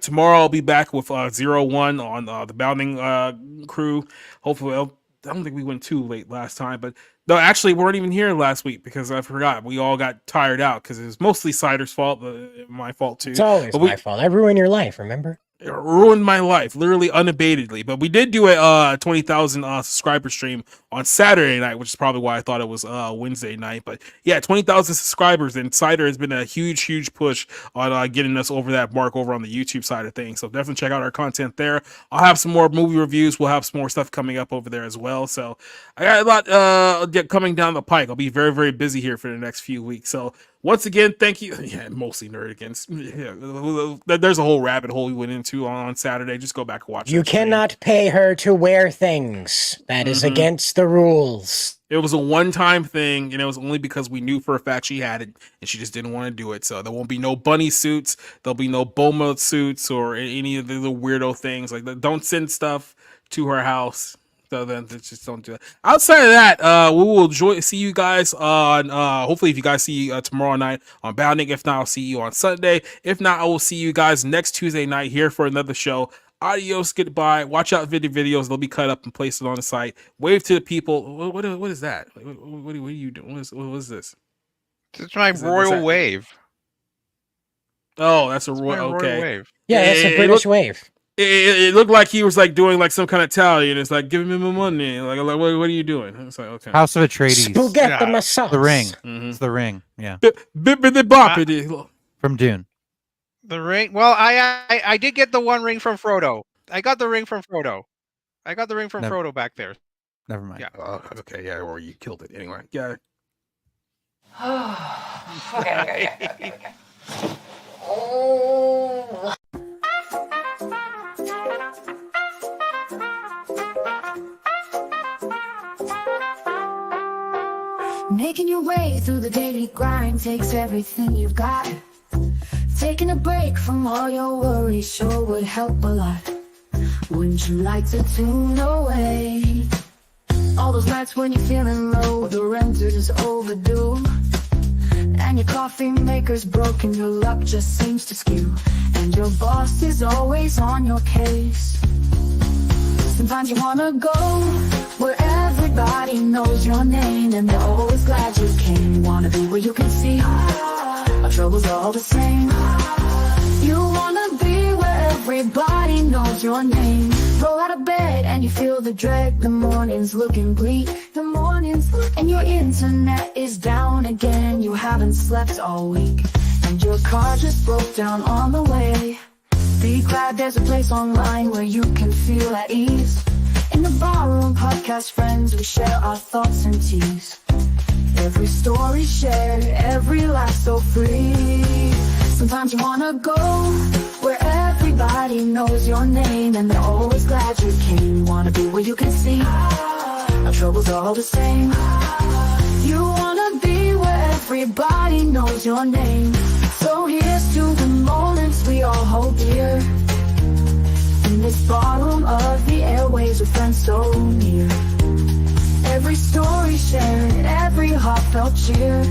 Tomorrow I'll be back with 01 on the Bounding crew. Hopefully I don't think we went too late last time, but no, actually, we weren't even here last week because I forgot. We all got tired out because it was mostly Cider's fault, but my fault too. It's always my fault. I ruined your life, remember? It ruined my life, literally unabatedly. But we did do a 20,000 subscriber stream on Saturday night, which is probably why I thought it was Wednesday night. But yeah, 20,000 subscribers, and Cider has been a huge push on getting us over that mark over on the YouTube side of things. So definitely check out our content there. I'll have some more movie reviews. We'll have some more stuff coming up over there as well. So I got a lot coming down the pike. I'll be very busy here for the next few weeks. So once again, thank you. Yeah, mostly Nerdigans. Yeah, there's a whole rabbit hole we went into on Saturday. Just go back and watch it. You cannot pay her to wear things. That is against the rules. It was a one-time thing, and it was only because we knew for a fact she had it, and she just didn't want to do it. So there won't be no bunny suits. There'll be no Boma suits or any of the weirdo things. Like, don't send stuff to her house. So then just don't do it. Outside of that, we will see you guys on hopefully if you guys see tomorrow night on Bounding. If not, I'll see you on Sunday. If not, I will see you guys next Tuesday night here for another show. Adios, goodbye. Watch out videos. They'll be cut up and pasted on the site. Wave to the people. What is that? What are you doing? What is this? It's my royal wave. Oh, that's a royal wave. Yeah, that's a British wave. It looked like he was like doing like some kind of tally, and it's like, give me my money. Like what are you doing? It's like, okay. House of Atreides. Spaghetti massage. The Ring. It's The Ring. Yeah. From Dune. The ring. Well, I did get the one ring from Frodo. I got the ring from Frodo. Frodo back there. Never mind. Yeah. Okay. Yeah. Or you killed it anyway. Yeah. Okay. Oh. Making your way through the daily grind takes everything you've got. Taking a break from all your worries sure would help a lot. Wouldn't you like to tune away? All those nights when you're feeling low, the rent is overdue, and your coffee maker's broken, your luck just seems to skew, and your boss is always on your case. Sometimes you wanna go where everybody knows your name, and they're always glad you came. You wanna be where you can see our troubles are all the same. You wanna be where everybody knows your name. Roll out of bed and you feel the dread. The morning's looking bleak. And your internet is down again. You haven't slept all week, and your car just broke down on the way. Be glad there's a place online where you can feel at ease. In the Barroom Podcast, friends, we share our thoughts and teas. Every story shared, every laugh so free. Sometimes you wanna go where everybody knows your name, and they're always glad you came. Wanna be where you can see our troubles are all the same. You wanna be where everybody knows your name. So here's to the moments we all hold dear. In this ballroom of the airwaves with friends so near. Every story shared, every heartfelt cheer.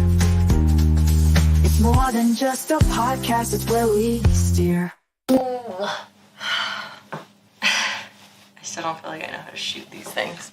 It's more than just a podcast, it's where we steer. I still don't feel like I know how to shoot these things.